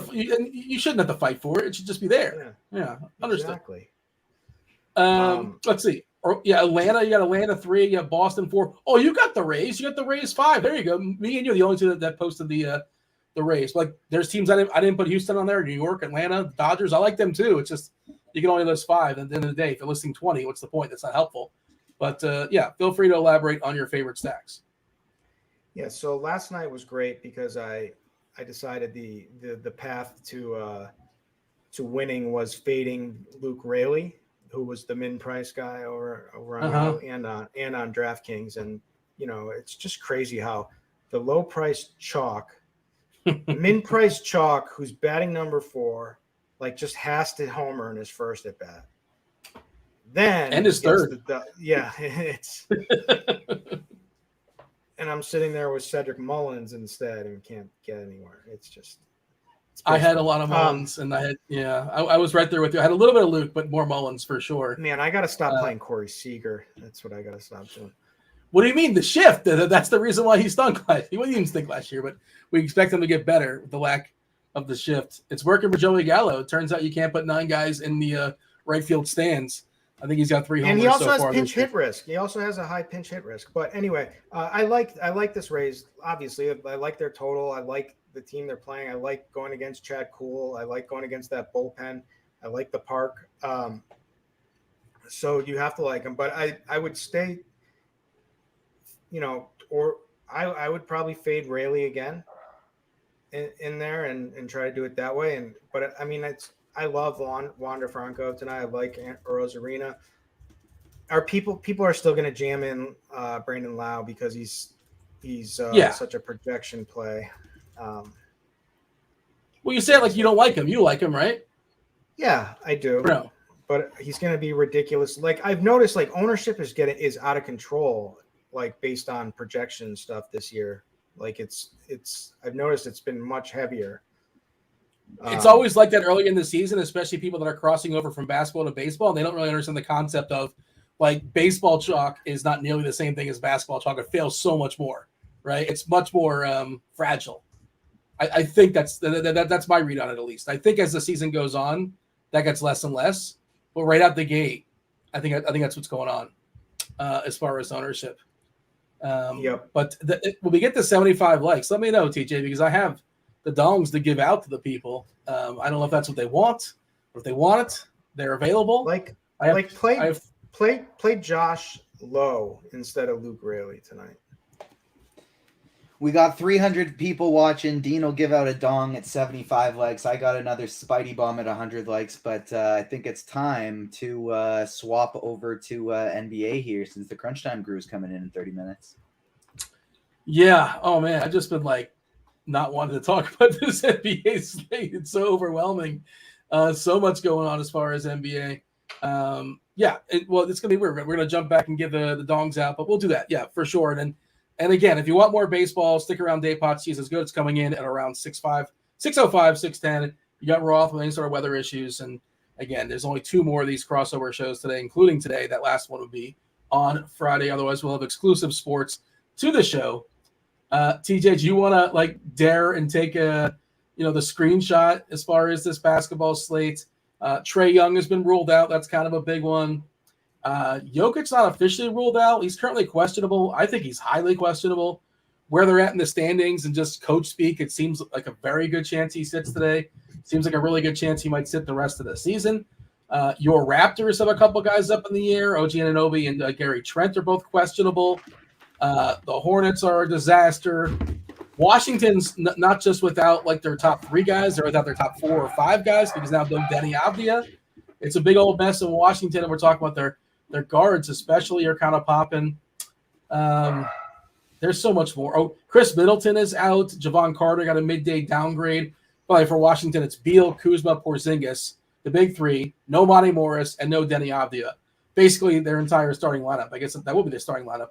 You shouldn't have to fight for it. It should just be there. Yeah, understood. Exactly. Let's see. Atlanta. You got Atlanta 3. You got Boston 4. Oh, you got the Rays. You got the Rays 5. There you go. Me and you are the only two that posted the Rays. Like, there's teams I didn't put Houston on there. New York, Atlanta, Dodgers. I like them too. It's just you can only list 5. At the end of the day, if you're listing 20, what's the point? That's not helpful. But feel free to elaborate on your favorite stacks. Yeah. So last night was great because I decided the path to winning was fading Luke Raley, who was the min price guy over on and on DraftKings. And, you know, it's just crazy how the low price chalk, min price chalk, who's batting number 4, like just has to homer in his first at bat. Then and his third. It's and I'm sitting there with Cedric Mullins instead and can't get anywhere. I had a lot of Mullins, and I was right there with you. I had a little bit of Luke, but more Mullins for sure. Man, I got to stop playing Corey Seager. That's what I got to stop doing. What do you mean the shift? That's the reason why he stunk last. He wouldn't even stink last year, but we expect him to get better with the lack of the shift. It's working for Joey Gallo. It turns out you can't put 9 guys in the right field stands. I think he's got 3 homers. And he also so far has pinch hit risk. He also has a high pinch hit risk. But anyway, I like this Rays. Obviously, I like their total. I like the team they're playing. I like going against Chad Kuhl. I like going against that bullpen. I like the park. So you have to like them. But I would stay, you know, or I would probably fade Raley again in there and try to do it that way. But I mean, I love Wander Franco tonight. I like Rosarina. People are still going to jam in Brandon Lau because he's such a projection play. Well, you said like you don't like him. You like him, right? Yeah, I do. No. But he's going to be ridiculous. Like I've noticed, like ownership is out of control. Like based on projection stuff this year. Like I've noticed it's been much heavier. It's always like that early in the season, especially people that are crossing over from basketball to baseball. And they don't really understand the concept of like baseball chalk is not nearly the same thing as basketball chalk. It fails so much more, right? It's much more fragile. I think that's my read on it, at least. I think as the season goes on, that gets less and less. But right out the gate, I think that's what's going on as far as ownership. Yep. But when we get to 75 likes, let me know, TJ, because I have the dongs to give out to the people. I don't know if that's what they want, or if they want it, they're available. Play Josh Lowe instead of Luke Raley tonight. We got 300 people watching. Dean will give out a dong at 75 likes. I got another Spidey bomb at 100 likes, but I think it's time to swap over to NBA here since the crunch time crew is coming in 30 minutes. Yeah. Oh man, I've just been like not wanting to talk about this NBA slate. It's so overwhelming. So much going on as far as NBA. It's gonna be weird. We're gonna jump back and give the dongs out, but we'll do that. Yeah, for sure. And again, if you want more baseball, stick around. Day Pot Cheeseisgood. It's coming in at around 6:05, 6:10. You got Roth with any sort of weather issues. And again, there's only 2 more of these crossover shows today, including today. That last one would be on Friday. Otherwise, we'll have exclusive sports to the show. TJ, do you want to like dare and take the screenshot as far as this basketball slate? Trae Young has been ruled out. That's kind of a big one. Jokic's not officially ruled out. He's currently questionable. I think he's highly questionable. Where they're at in the standings and just coach speak, it seems like a very good chance he sits today. Seems like a really good chance he might sit the rest of the season. Your Raptors have a couple guys up in the air. OG Anunoby and Gary Trent are both questionable. The Hornets are a disaster. Washington's not just without like their top 3 guys, they're without their top 4 or 5 guys because now no Denny Avdia. It's a big old mess in Washington, and we're talking about their guards especially are kind of popping. There's so much more. Oh, Chris Middleton is out. Javon Carter got a midday downgrade. Probably for Washington, it's Beal, Kuzma, Porzingis, the big 3, no Monty Morris, and no Denny Avdia. Basically, their entire starting lineup. I guess that will be their starting lineup.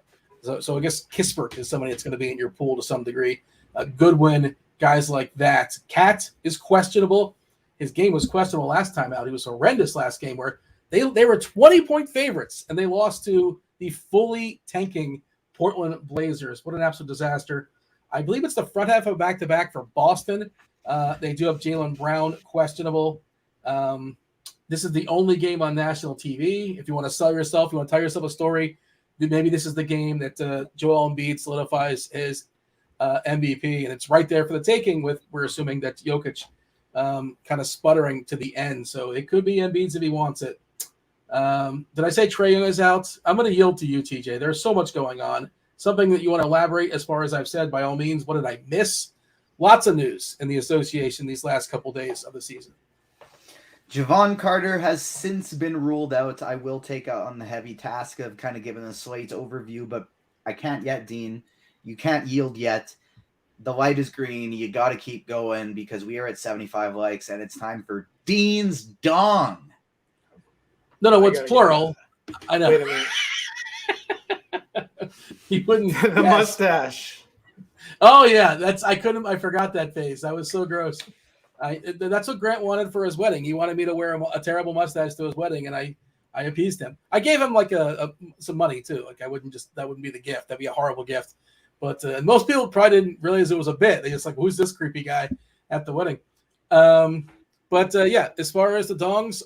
So I guess Kispert is somebody that's going to be in your pool to some degree. Goodwin, guys like that. Cat is questionable. His game was questionable last time out. He was horrendous last game where they were 20-point favorites, and they lost to the fully tanking Portland Blazers. What an absolute disaster. I believe it's the front half of back-to-back for Boston. They do have Jaylen Brown questionable. This is the only game on national TV. If you want to sell yourself, you want to tell yourself a story, maybe this is the game that Joel Embiid solidifies his MVP, and it's right there for the taking with, we're assuming that Jokic kind of sputtering to the end. So it could be Embiid's if he wants it. Did I say Trae Young is out? I'm going to yield to you, TJ. There's so much going on. Something that you want to elaborate as far as I've said, by all means. What did I miss? Lots of news in the association these last couple days of the season. Javon Carter has since been ruled out. I will take on the heavy task of kind of giving the slate overview, but I can't yet, Dean. You can't yield yet. The light is green. You got to keep going because we are at 75 likes, and it's time for Dean's Dong. No, it's plural. I know. Wait a minute. He wouldn't. The mustache. Oh yeah, I forgot that face. That was so gross. That's what Grant wanted for his wedding. He wanted me to wear a terrible mustache to his wedding, and I appeased him. I gave him like some money too. Like that wouldn't be the gift. That'd be a horrible gift. But most people probably didn't realize it was a bit. They just like, who's this creepy guy at the wedding? As far as the dongs,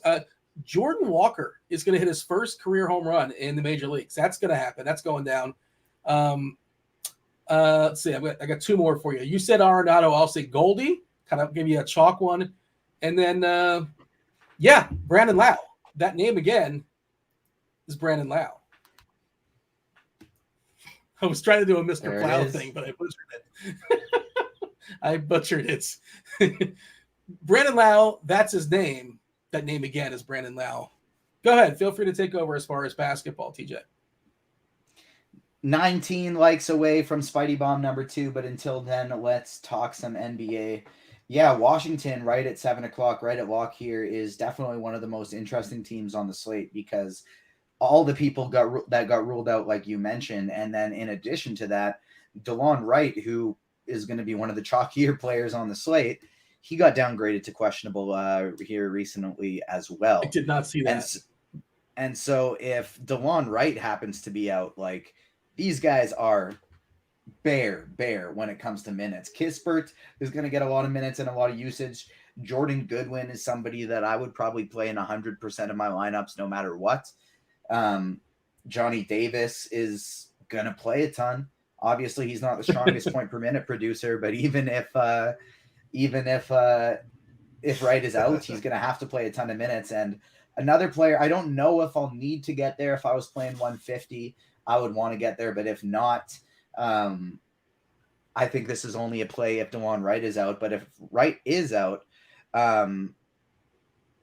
Jordan Walker is going to hit his first career home run in the major leagues. That's going to happen. That's going down. Let's see. I got 2 more for you. You said Arenado. I'll say Goldie. Kind of give you a chalk one. And then, Brandon Lau. That name again is Brandon Lau. I was trying to do a Mr. Plow thing, but I butchered it. Brandon Lau, that's his name. That name again is Brandon Lau. Go ahead. Feel free to take over as far as basketball, TJ. 19 likes away from Spidey Bomb number 2, but until then, let's talk some NBA. Yeah, Washington right at 7 o'clock, right at lock here, is definitely one of the most interesting teams on the slate because all the people that got ruled out, like you mentioned, and then in addition to that, DeLon Wright, who is going to be one of the chalkier players on the slate, he got downgraded to questionable here recently as well. I did not see that. And so if DeLon Wright happens to be out, like these guys are bare when it comes to minutes. Kispert is going to get a lot of minutes and a lot of usage. Jordan Goodwin is somebody that I would probably play in 100% of my lineups no matter what. Johnny Davis is going to play a ton. Obviously, he's not the strongest point per minute producer, but even if Wright is out, he's going to have to play a ton of minutes. And another player, I don't know if I'll need to get there if I was playing 150, I would want to get there. But if not, I think this is only a play if DeLon Wright is out. But if Wright is out, then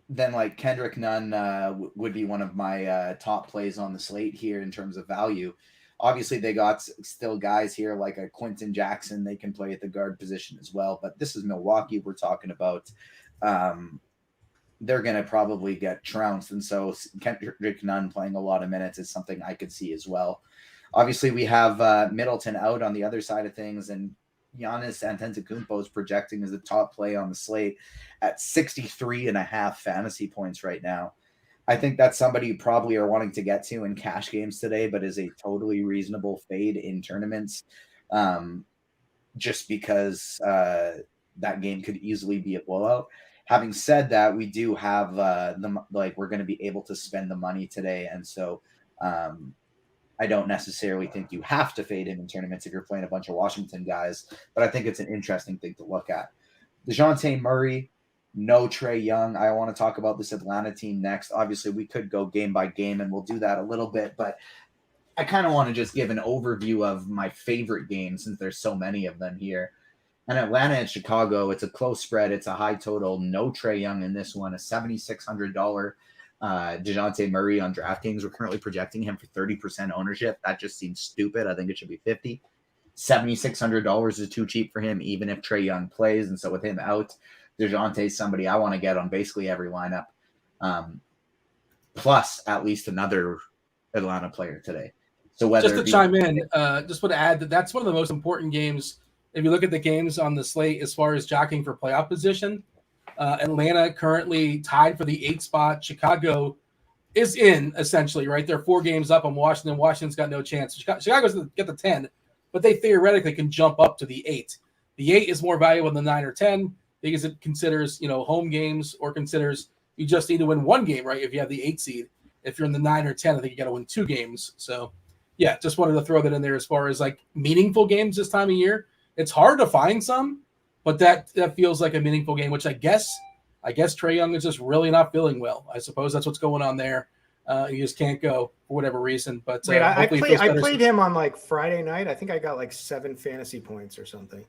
like Kendrick Nunn would be one of my top plays on the slate here in terms of value. Obviously, they got still guys here like a Quentin Jackson. They can play at the guard position as well. But this is Milwaukee we're talking about. They're going to probably get trounced. And so Kendrick Nunn playing a lot of minutes is something I could see as well. Obviously, we have Middleton out on the other side of things. And Giannis Antetokounmpo is projecting as the top play on the slate at 63.5 fantasy points right now. I think that's somebody you probably are wanting to get to in cash games today, but is a totally reasonable fade in tournaments, just because that game could easily be a blowout. Having said that, we do have we're going to be able to spend the money today, and so I don't necessarily think you have to fade him in tournaments if you're playing a bunch of Washington guys, but I think it's an interesting thing to look at. DeJounte Murray. No Trae Young. I want to talk about this Atlanta team next. Obviously, we could go game by game, and we'll do that a little bit, but I kind of want to just give an overview of my favorite games since there's so many of them here. And Atlanta and Chicago, it's a close spread. It's a high total. No Trae Young in this one. A $7,600 DeJounte Murray on DraftKings. We're currently projecting him for 30% ownership. That just seems stupid. I think it should be 50. $7,600 is too cheap for him, even if Trae Young plays. And so with him out, DeJounte's somebody I want to get on basically every lineup, plus at least another Atlanta player today. So whether just to chime in, just want to add that that's one of the most important games. If you look at the games on the slate as far as jockeying for playoff position, Atlanta currently tied for the 8th spot. Chicago is in essentially, right? They're 4 games up on Washington. Washington's got no chance. Chicago's going to get the 10, but they theoretically can jump up to the 8. The 8 is more valuable than 9 or 10. Because it considers, home games or considers you just need to win 1 game, right? If you have the 8 seed, if you're in the 9 or 10, I think you got to win 2 games. So, yeah, just wanted to throw that in there as far as like meaningful games this time of year. It's hard to find some, but that feels like a meaningful game, which I guess Trae Young is just really not feeling well. I suppose that's what's going on there. He just can't go for whatever reason. But wait, I played him on like Friday night. I think I got like 7 fantasy points or something.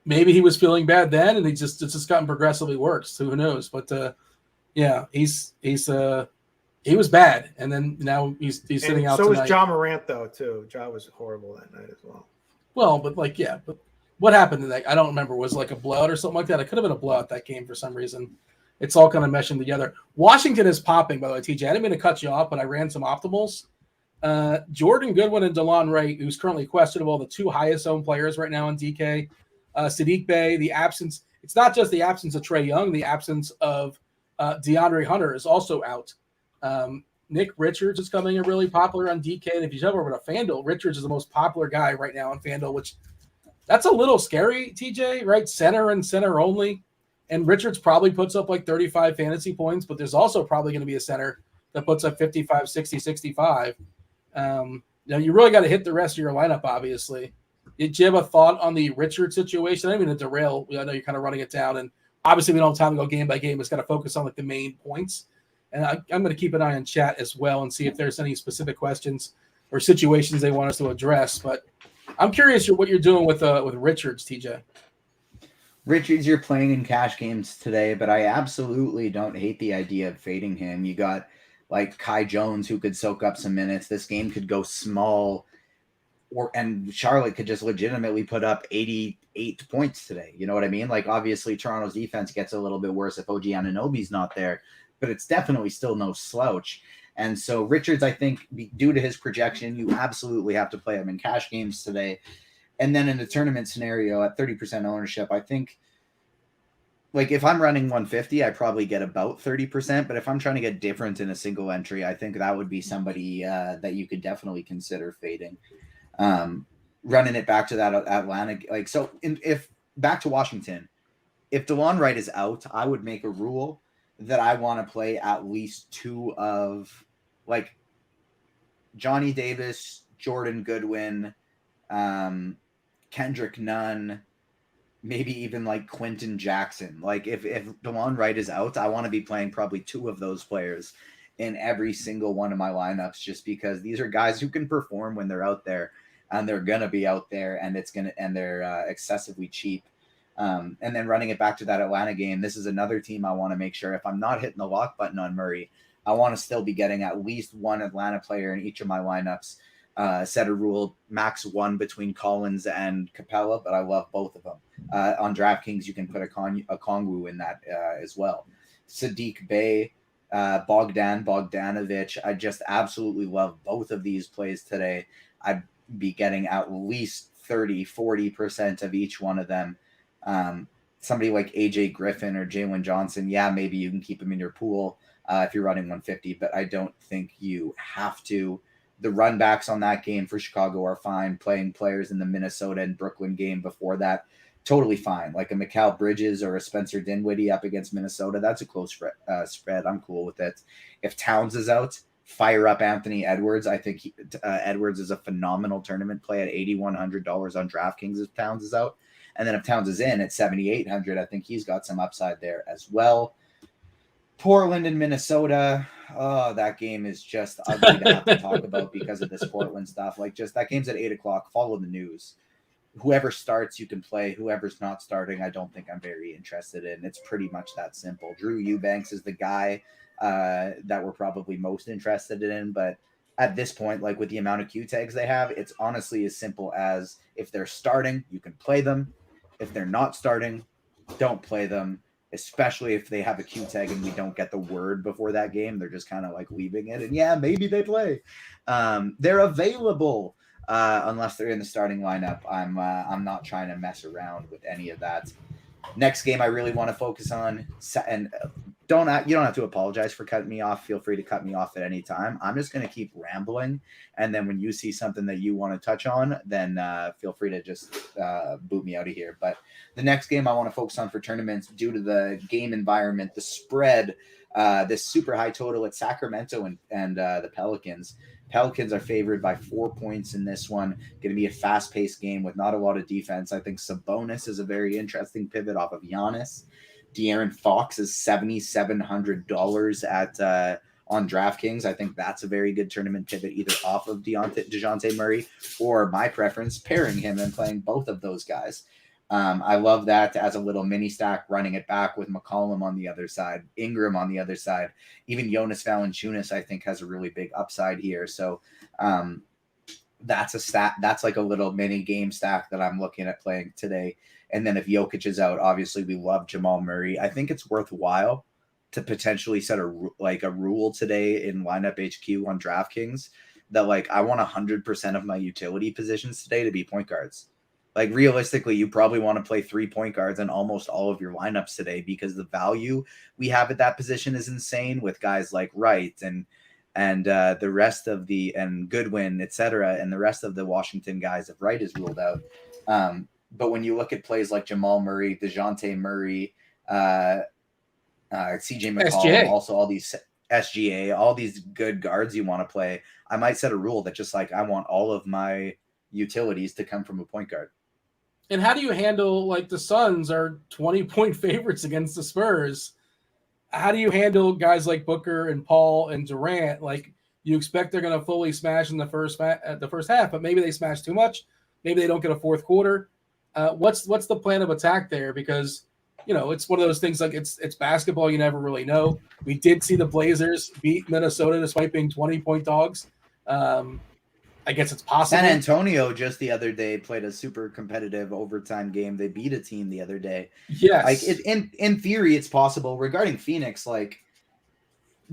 Maybe he was feeling bad then, and it's just gotten progressively worse. So who knows? But yeah, he was bad, and then now he's sitting out. So tonight. was Ja Morant though too. Ja was horrible that night as well. Well, but but what happened to that? I don't remember. Was it like a blowout or something like that? It could have been a blowout that game for some reason. It's all kind of meshing together. Washington is popping, by the way, TJ. I didn't mean to cut you off, but I ran some optimals. Jordan Goodwin and DeLon Wright, who's currently questionable, the 2 highest owned players right now in DK. Sadiq Bey, the absence. It's not just the absence of Trae Young. The absence of DeAndre Hunter is also out. Nick Richards is coming in really popular on DK. And if you jump over to Fanduel, Richards is the most popular guy right now on Fanduel, which that's a little scary, TJ, right? Center and center only. And Richards probably puts up like 35 fantasy points, but there's also probably going to be a center that puts up 55, 60, 65. You really got to hit the rest of your lineup, obviously. Did you have a thought on the Richard situation? I didn't mean to derail. I know you're kind of running it down, and obviously we don't have time to go game by game. It's got to focus on like the main points. And I'm going to keep an eye on chat as well and see if there's any specific questions or situations they want us to address. But I'm curious what you're doing with Richards, TJ. Richards, you're playing in cash games today, but I absolutely don't hate the idea of fading him. You got like Kai Jones who could soak up some minutes. This game could go small. And Charlotte could just legitimately put up 88 points today. You know what I mean? Like, obviously, Toronto's defense gets a little bit worse if OG Anunoby's not there, but it's definitely still no slouch. And so Richards, I think, due to his projection, you absolutely have to play him in cash games today. And then in a tournament scenario at 30% ownership, I think, like, if I'm running 150, I probably get about 30%. But if I'm trying to get different in a single entry, I think that would be somebody that you could definitely consider fading. Running it back to that Atlanta, if back to Washington, if DeLon Wright is out, I would make a rule that I want to play at least 2 of like Johnny Davis, Jordan Goodwin, Kendrick Nunn, maybe even like Quentin Jackson. Like if DeLon Wright is out, I want to be playing probably 2 of those players in every single one of my lineups, just because these are guys who can perform when they're out there, and they're going to be out there, and they're excessively cheap. And then running it back to that Atlanta game, this is another team I want to make sure if I'm not hitting the lock button on Murray, I want to still be getting at least one Atlanta player in each of my lineups. Set a rule, max one between Collins and Capella, but I love both of them. On DraftKings, you can put a Kongwu in that as well. Sadiq Bey, Bogdanovic. I just absolutely love both of these plays today. I'd be getting at least 30-40% of each one of them. Somebody like AJ Griffin or Jalen Johnson, yeah, maybe you can keep them in your pool if you're running 150, but I don't think you have to. The run backs on that game for Chicago are fine. Playing players in the Minnesota and Brooklyn game before that, totally fine. Like a Mikal Bridges or a Spencer Dinwiddie up against Minnesota, that's a close spread. I'm cool with it. If Towns is out, fire up Anthony Edwards. I think Edwards is a phenomenal tournament play at $8,100 on DraftKings if Towns is out. And then if Towns is in at $7,800, I think he's got some upside there as well. Portland and Minnesota. Oh, that game is just ugly to have to talk about because of this Portland stuff. Like, just that game's at 8:00. Follow the news. Whoever starts, you can play. Whoever's not starting, I don't think I'm very interested in. It's pretty much that simple. Drew Eubanks is the guy that we're probably most interested in. But at this point, like with the amount of Q tags they have, it's honestly as simple as if they're starting, you can play them. If they're not starting, don't play them. Especially if they have a Q tag and we don't get the word before that game. They're just kind of like leaving it. And yeah, maybe they play. They're available unless they're in the starting lineup. I'm not trying to mess around with any of that. Next game I really want to focus on, and you don't have to apologize for cutting me off. Feel free to cut me off at any time. I'm just going to keep rambling. And then when you see something that you want to touch on, then feel free to just boot me out of here. But the next game I want to focus on for tournaments, due to the game environment, the spread, this super high total at Sacramento and the Pelicans. Pelicans are favored by 4 points in this one. Going to be a fast-paced game with not a lot of defense. I think Sabonis is a very interesting pivot off of Giannis. De'Aaron Fox is $7,700 at on DraftKings. I think that's a very good tournament pivot, either off of DeJounte Murray or, my preference, pairing him and playing both of those guys. I love that as a little mini stack, running it back with McCollum on the other side, Ingram on the other side. Even Jonas Valanciunas, I think, has a really big upside here. So that's a stat. That's like a little mini game stack that I'm looking at playing today. And then if Jokic is out, obviously we love Jamal Murray. I think it's worthwhile to potentially set a rule today in lineup HQ on DraftKings that, like, I want 100% of my utility positions today to be point guards. Like, realistically, you probably want to play 3 point guards in almost all of your lineups today because the value we have at that position is insane with guys like Wright and the rest of and Goodwin, etc., and the rest of the Washington guys if Wright is ruled out. But when you look at plays like Jamal Murray, DeJounte Murray, CJ McCollum, SGA. Also all these SGA, all these good guards you want to play, I might set a rule that just like I want all of my utilities to come from a point guard. And how do you handle, like, the Suns are 20-point favorites against the Spurs? How do you handle guys like Booker and Paul and Durant? Like, you expect they're going to fully smash in the first half, but maybe they smash too much. Maybe they don't get a fourth quarter. What's the plan of attack there? Because, it's one of those things, like, it's basketball. You never really know. We did see the Blazers beat Minnesota despite being 20-point dogs. I guess it's possible. San Antonio just the other day played a super competitive overtime game. They beat a team the other day. Yes. Like, in theory, it's possible. Regarding Phoenix, like,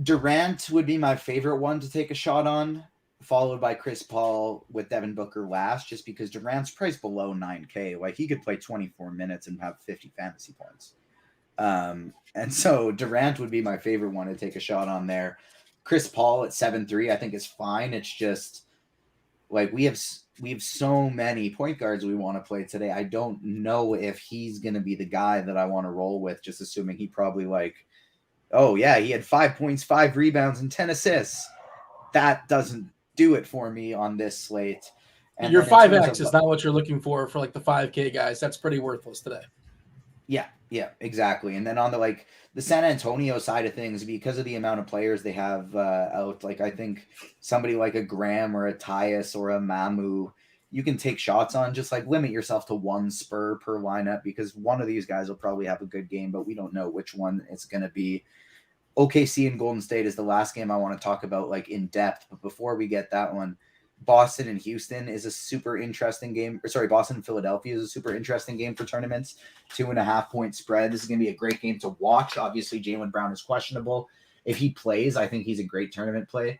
Durant would be my favorite one to take a shot on, followed by Chris Paul with Devin Booker last, just because Durant's priced below 9K. Like, he could play 24 minutes and have 50 fantasy points. And so Durant would be my favorite one to take a shot on there. Chris Paul at 7-3, I think is fine. It's just, like, we have so many point guards we want to play today. I don't know if he's going to be the guy that I want to roll with, just assuming he probably, like, oh, yeah, he had 5 points, 5 rebounds, and 10 assists. That doesn't do it for me on this slate. And your 5X is not what you're looking for like the 5K guys. That's pretty worthless today. Yeah, exactly. And then on the San Antonio side of things, because of the amount of players they have out, I think somebody like a Graham or a Tyus or a Mamu, you can take shots on. Just limit yourself to one spur per lineup, because one of these guys will probably have a good game, but we don't know which one it's going to be. OKC and Golden State is the last game I want to talk about in depth. But before we get that one, Boston and Houston is a super interesting game. Boston and Philadelphia is a super interesting game for tournaments. 2.5-point spread. This is going to be a great game to watch. Obviously, Jaylen Brown is questionable. If he plays, I think he's a great tournament play.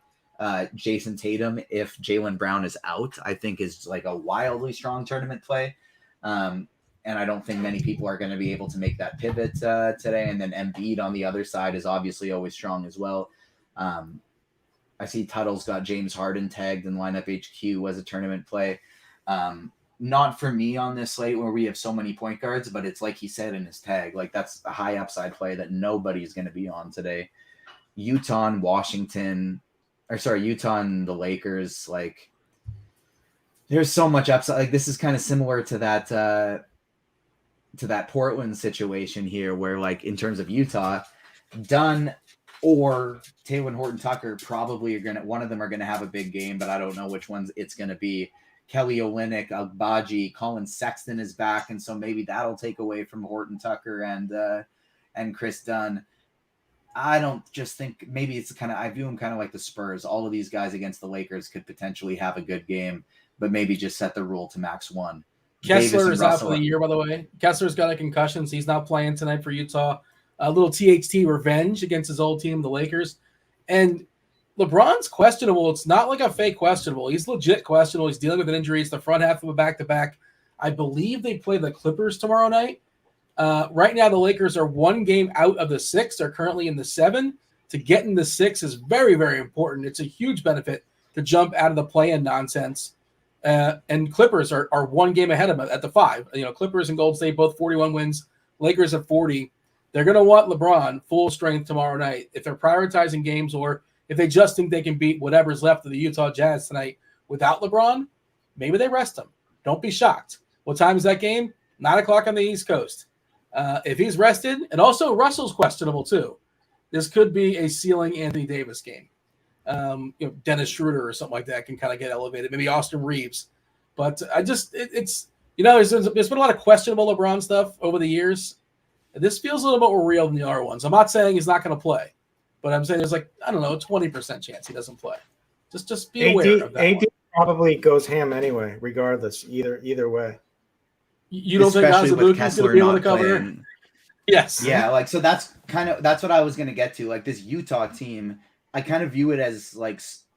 Jason Tatum, if Jaylen Brown is out, I think is a wildly strong tournament play. And I don't think many people are going to be able to make that pivot today. And then Embiid on the other side is obviously always strong as well. I see Tuttle's got James Harden tagged in lineup HQ as a tournament play. Not for me on this slate where we have so many point guards, but it's like he said in his tag, that's a high upside play that nobody's going to be on today. Utah and the Lakers. There's so much upside. This is kind of similar to that Portland situation here, where in terms of Utah, Dunn or Talen Horton-Tucker probably one of them are gonna have a big game, but I don't know which ones it's gonna be. Kelly Olynyk, Agbaji, Colin Sexton is back, and so maybe that'll take away from Horton-Tucker and Chris Dunn. I don't just think maybe it's I view them kind of like the Spurs. All of these guys against the Lakers could potentially have a good game, but maybe just set the rule to max one. Kessler is out for the year, by the way. Kessler's got a concussion, so he's not playing tonight for Utah. A little THT revenge against his old team, the Lakers. And LeBron's questionable. It's not like a fake questionable. He's legit questionable. He's dealing with an injury. It's the front half of a back-to-back. I believe they play the Clippers tomorrow night. Right now, the Lakers are one game out of the 6. They're currently in the 7. To get in the 6 is very, very important. It's a huge benefit to jump out of the play-in nonsense. And Clippers are one game ahead of them at the 5. Clippers and Golden State both 41 wins. Lakers at 40. They're going to want LeBron full strength tomorrow night. If they're prioritizing games, or if they just think they can beat whatever's left of the Utah Jazz tonight without LeBron, maybe they rest him. Don't be shocked. What time is that game? 9 o'clock on the East Coast. If he's rested, and also Russell's questionable too, this could be a ceiling Anthony Davis game. Dennis Schroeder or something like that can kind of get elevated. Maybe Austin Reeves. But there's been a lot of questionable LeBron stuff over the years. This feels a little bit more real than the other ones. I'm not saying he's not going to play, but I'm saying there's 20% chance he doesn't play. Just be aware of that. AD probably goes ham anyway, regardless, either way. You don't think Azubuike's going to be able to cover? Playing. Yes. Yeah, so that's what I was going to get to. This Utah team, I kind of view it as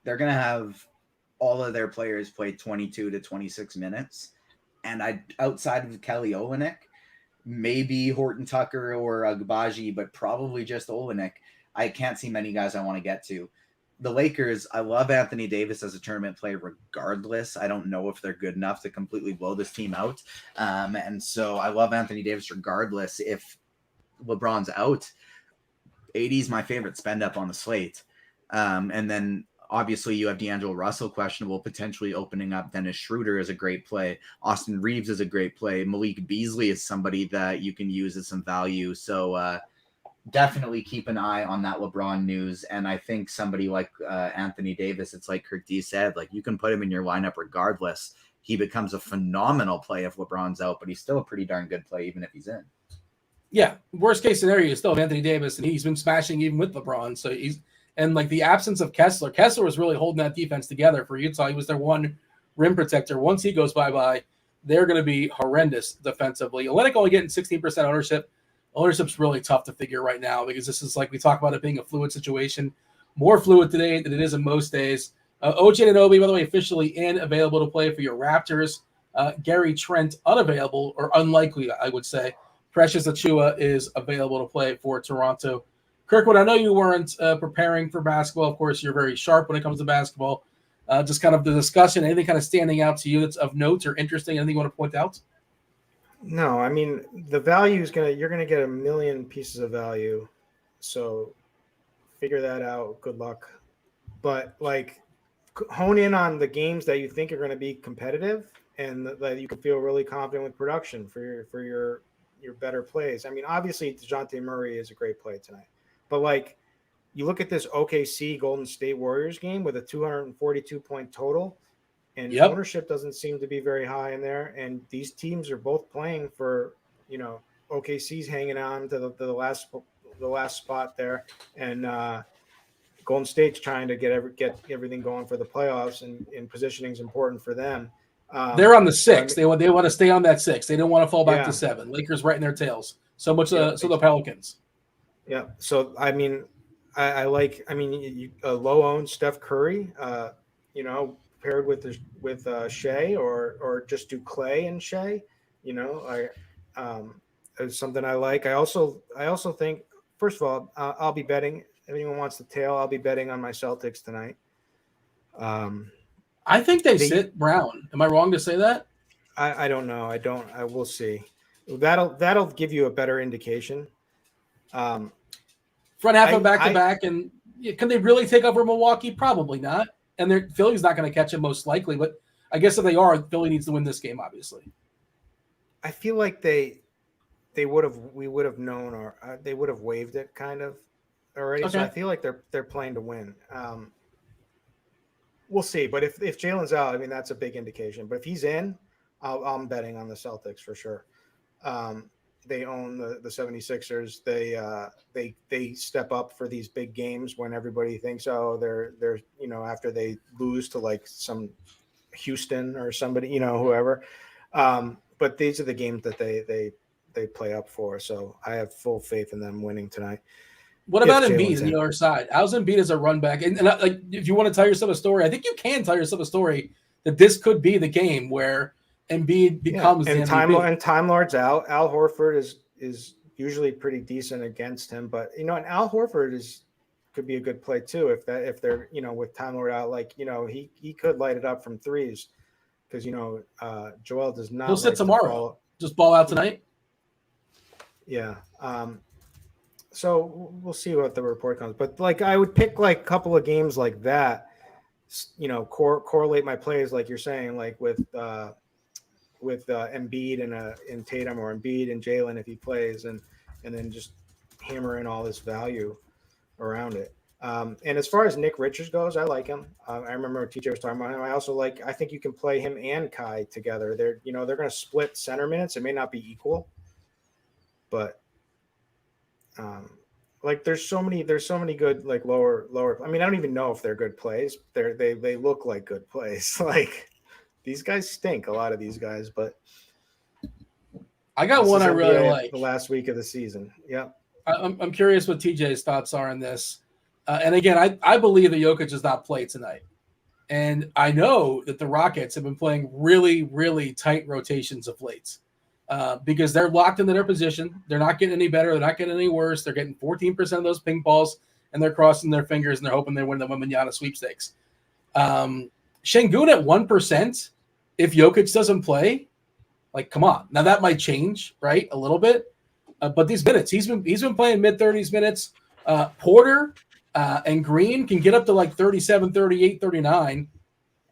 they're going to have all of their players play 22 to 26 minutes. And outside of Kelly Olynyk, maybe Horton-Tucker or Agbaji, but probably just Olynyk, I can't see many guys I want to get to. The Lakers, I love Anthony Davis as a tournament play regardless. I don't know if they're good enough to completely blow this team out. And so I love Anthony Davis regardless. If LeBron's out, AD is my favorite spend up on the slate. And then obviously you have D'Angelo Russell questionable, potentially opening up. Dennis Schroeder is a great play. Austin Reeves is a great play. Malik Beasley is somebody that you can use as some value. So definitely keep an eye on that LeBron news. And I think somebody like Anthony Davis, it's like Kirk D said, you can put him in your lineup regardless. He becomes a phenomenal play if LeBron's out, but he's still a pretty darn good play even if he's in. Yeah, worst case scenario is still Anthony Davis, and he's been smashing even with LeBron. So the absence of Kessler was really holding that defense together for Utah. He was their one rim protector. Once he goes bye-bye, they're going to be horrendous defensively. Olynyk only getting 16% ownership. Ownership's really tough to figure right now because this is we talk about it being a fluid situation. More fluid today than it is in most days. OJ Anunoby, by the way, officially in, available to play for your Raptors. Gary Trent, unavailable or unlikely, I would say. Precious Achiuwa is available to play for Toronto. Kirkwood, I know you weren't preparing for basketball. Of course, you're very sharp when it comes to basketball. Just kind of the discussion, anything kind of standing out to you that's of note or interesting, anything you want to point out? No, I mean, the value is you're going to get a million pieces of value. So figure that out. Good luck. But hone in on the games that you think are going to be competitive and that you can feel really confident with production for your your better plays. I mean, obviously DeJounte Murray is a great play tonight, but like you look at this OKC Golden State Warriors game with a 242 point total, and Yep. ownership doesn't seem to be very high in there. And these teams are both playing for, OKC's hanging on to the last spot there, and Golden State's trying to get everything going for the playoffs, and positioning is important for them. They're on the 6. They want to stay on that 6. They don't want to fall back Yeah. to 7. Lakers right in their tails. So much Yeah. so the Pelicans. Yeah. So I mean, I like. I mean, low owned Steph Curry. Paired with Shea, or just do Clay and Shea. Is something I like. I also think, first of all, I'll be betting. If anyone wants to tail, I'll be betting on my Celtics tonight. I think they sit Brown. Am I wrong to say that? I don't know. I will see. That'll give you a better indication. Front half of back to back, and can they really take over Milwaukee? Probably not. And Philly's not going to catch him most likely. But I guess if they are, Philly needs to win this game. Obviously, I feel like we would have known, or they would have waived it kind of already. Okay. So I feel like they're playing to win. We'll see. But if Jalen's out, I mean, that's a big indication. But if he's in, I'm betting on the Celtics for sure. They own the 76ers. They step up for these big games when everybody thinks, they're after they lose to like some Houston or somebody, whoever. But these are the games that they play up for. So I have full faith in them winning tonight. What about Embiid on the other side? How's Embiid as a run back? And like, if you want to tell yourself a story, I think you can tell yourself a story that this could be the game where Embiid becomes the MVP. And Time Lord's out. Al Horford is usually pretty decent against him, but and Al Horford could be a good play too if they're with Time Lord out, like he could light it up from threes because Joel does not. He'll sit tomorrow. Just ball out tonight. Yeah. So we'll see what the report comes, but like I would pick like a couple of games like that, correlate my plays like you're saying, like with Embiid and Tatum, or Embiid and Jalen if he plays, and then just hammer in all this value around it. And as far as Nick Richards goes, I like him. I remember TJ was talking about him. I think you can play him and Kai together. They're going to split center minutes. It may not be equal, but there's so many good like lower. I mean, I don't even know if they're good plays. They look like good plays. Like these guys stink, a lot of these guys, but I got one I really like. The last week of the season. Yeah. I'm curious what TJ's thoughts are on this. And again, I believe that Jokic does not play tonight. And I know that the Rockets have been playing really, really tight rotations of late because they're locked into their position. They're not getting any better. They're not getting any worse. They're getting 14% of those ping balls, and they're crossing their fingers, and they're hoping they win the Wembanyama sweepstakes. Şengün at 1%, if Jokic doesn't play, like, come on. Now, that might change, right, a little bit. But these minutes, he's been playing mid-30s minutes. Porter and Green can get up to like 37, 38, 39.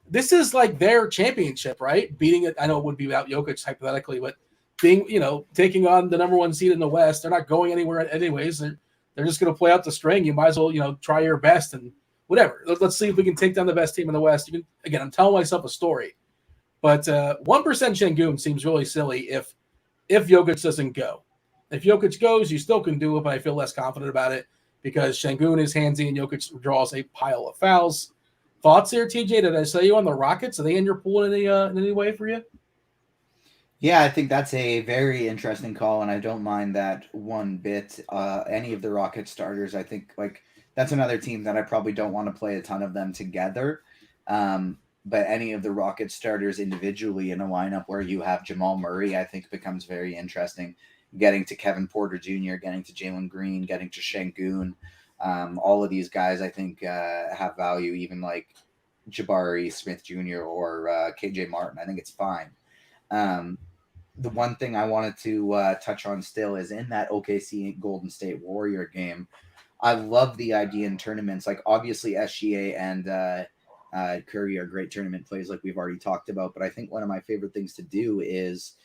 This is like their championship, right? Beating it. I know it would be without Jokic hypothetically, but being, taking on the number one seed in the West, they're not going anywhere anyways. They're just going to play out the string. You might as well, try your best and whatever. Let's see if we can take down the best team in the West. Again, I'm telling myself a story, but 1% Şengün seems really silly if Jokic doesn't go. If Jokic goes, you still can do it, but I feel less confident about it because Şengün is handsy and Jokic draws a pile of fouls. Thoughts here, TJ? Did I say you on the Rockets? Are they in your pool in any way for you? Yeah, I think that's a very interesting call, and I don't mind that one bit. Any of the Rockets starters, I think, like that's another team that I probably don't want to play a ton of them together. But any of the Rockets starters individually in a lineup where you have Jamal Murray, I think becomes very interesting. Getting to Kevin Porter Jr., getting to Jalen Green, getting to Şengün. All of these guys, I think, have value, even like Jabari Smith Jr. or KJ Martin. I think it's fine. The one thing I wanted to touch on still is in that OKC Golden State Warrior game, I love the idea in tournaments. Like, obviously, SGA and Curry are great tournament plays like we've already talked about. But I think one of my favorite things to do is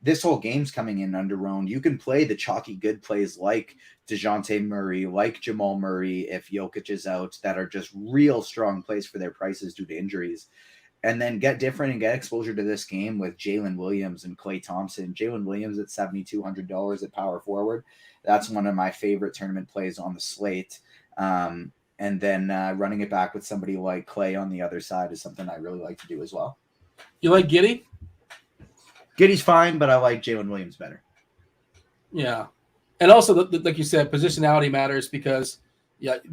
this whole game's coming in under-owned. You can play the chalky good plays like DeJounte Murray, like Jamal Murray, if Jokic is out, that are just real strong plays for their prices due to injuries. And then get different and get exposure to this game with Jalen Williams and Klay Thompson. Jalen Williams at $7,200 at power forward. That's one of my favorite tournament plays on the slate. And then running it back with somebody like Klay on the other side is something I really like to do as well. You like Giddey? Giddey's fine, but I like Jalen Williams better. Yeah. And also, like you said, positionality matters because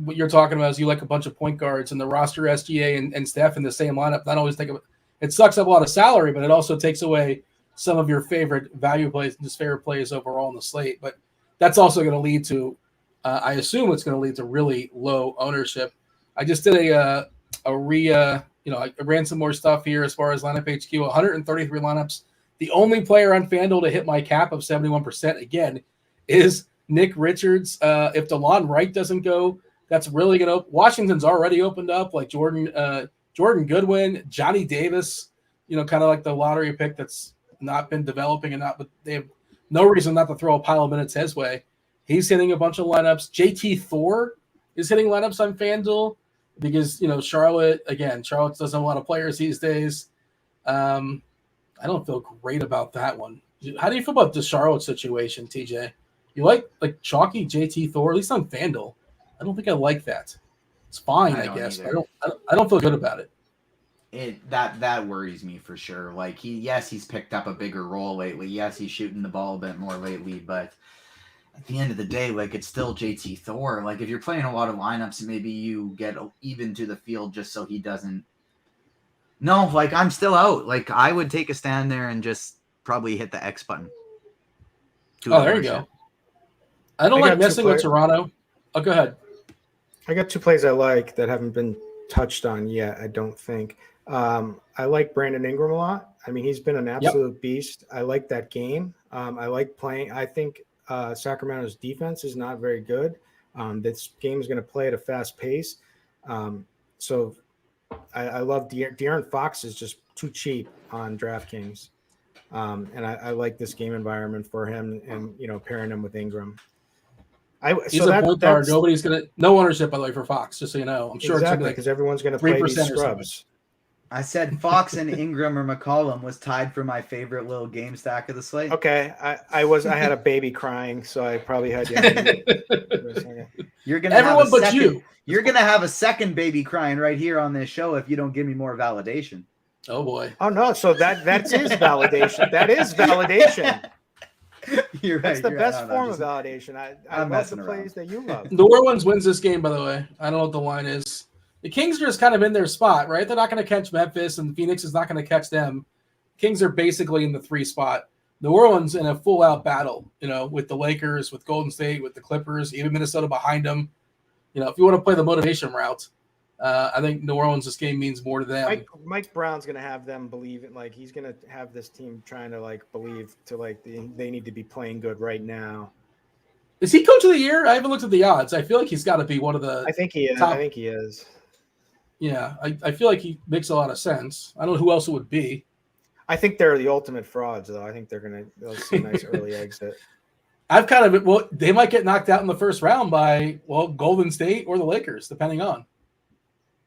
what you're talking about is you like a bunch of point guards and the roster SGA and Steph in the same lineup. Not always think of it sucks up a lot of salary, but it also takes away some of your favorite value plays and just favorite plays overall in the slate. But that's also going to lead to, I assume it's going to lead to really low ownership. I just did I ran some more stuff here as far as lineup HQ, 133 lineups. The only player on Fanduel to hit my cap of 71% again is Nick Richards. If DeLon Wright doesn't go, that's really going to – Washington's already opened up, like Jordan Goodwin, Johnny Davis, kind of like the lottery pick that's not been developing but they have no reason not to throw a pile of minutes his way. He's hitting a bunch of lineups. JT Thor is hitting lineups on Fanduel because, Charlotte doesn't have a lot of players these days. I don't feel great about that one. How do you feel about the Charlotte situation, TJ? You like chalky JT Thor, at least on Fanduel? I don't think I like that. It's fine, I guess. But I don't feel good about it. That worries me for sure. Like he's picked up a bigger role lately. Yes, he's shooting the ball a bit more lately, but at the end of the day, it's still JT Thor. Like if you're playing a lot of lineups, maybe you get even to the field just so he doesn't. No, I'm still out. I would take a stand there and just probably hit the X button. There you go. I don't like messing with Toronto. Oh, go ahead. I got two plays I like that haven't been touched on yet, I don't think. I like Brandon Ingram a lot. I mean, he's been an absolute beast. I like that game. I like playing. I think Sacramento's defense is not very good. This game is going to play at a fast pace. So I love De'Aaron Fox is just too cheap on DraftKings. And I like this game environment for him and, pairing him with Ingram. He's a point guard. Nobody's going to – no ownership, by the way, for Fox, just so you know. I'm sure exactly, because everyone's going to play these scrubs. I said Fox and Ingram or McCollum was tied for my favorite little game stack of the slate. Okay. I had a baby crying, so I probably had you. You're going to You're going to have a second baby crying right here on this show if you don't give me more validation. Oh, boy. Oh, no. So that is validation. That is validation. You're right. That's the best form of validation. I love the plays that you love. New Orleans wins this game, by the way. I don't know what the line is. The Kings are just kind of in their spot, right? They're not going to catch Memphis, and Phoenix is not going to catch them. Kings are basically in the 3 spot. New Orleans in a full-out battle, with the Lakers, with Golden State, with the Clippers, even Minnesota behind them. If you want to play the motivation route, I think New Orleans, this game means more to them. Mike Brown's going to have them believe it. He's going to have this team trying to believe to they need to be playing good right now. Is he coach of the year? I haven't looked at the odds. I feel like he's got to be one of the. I think he is. I think he is. Yeah, I feel like he makes a lot of sense. I don't know who else it would be. I think they're the ultimate frauds, though. I think they'll see a nice early exit. I've they might get knocked out in the first round by Golden State or the Lakers, depending on.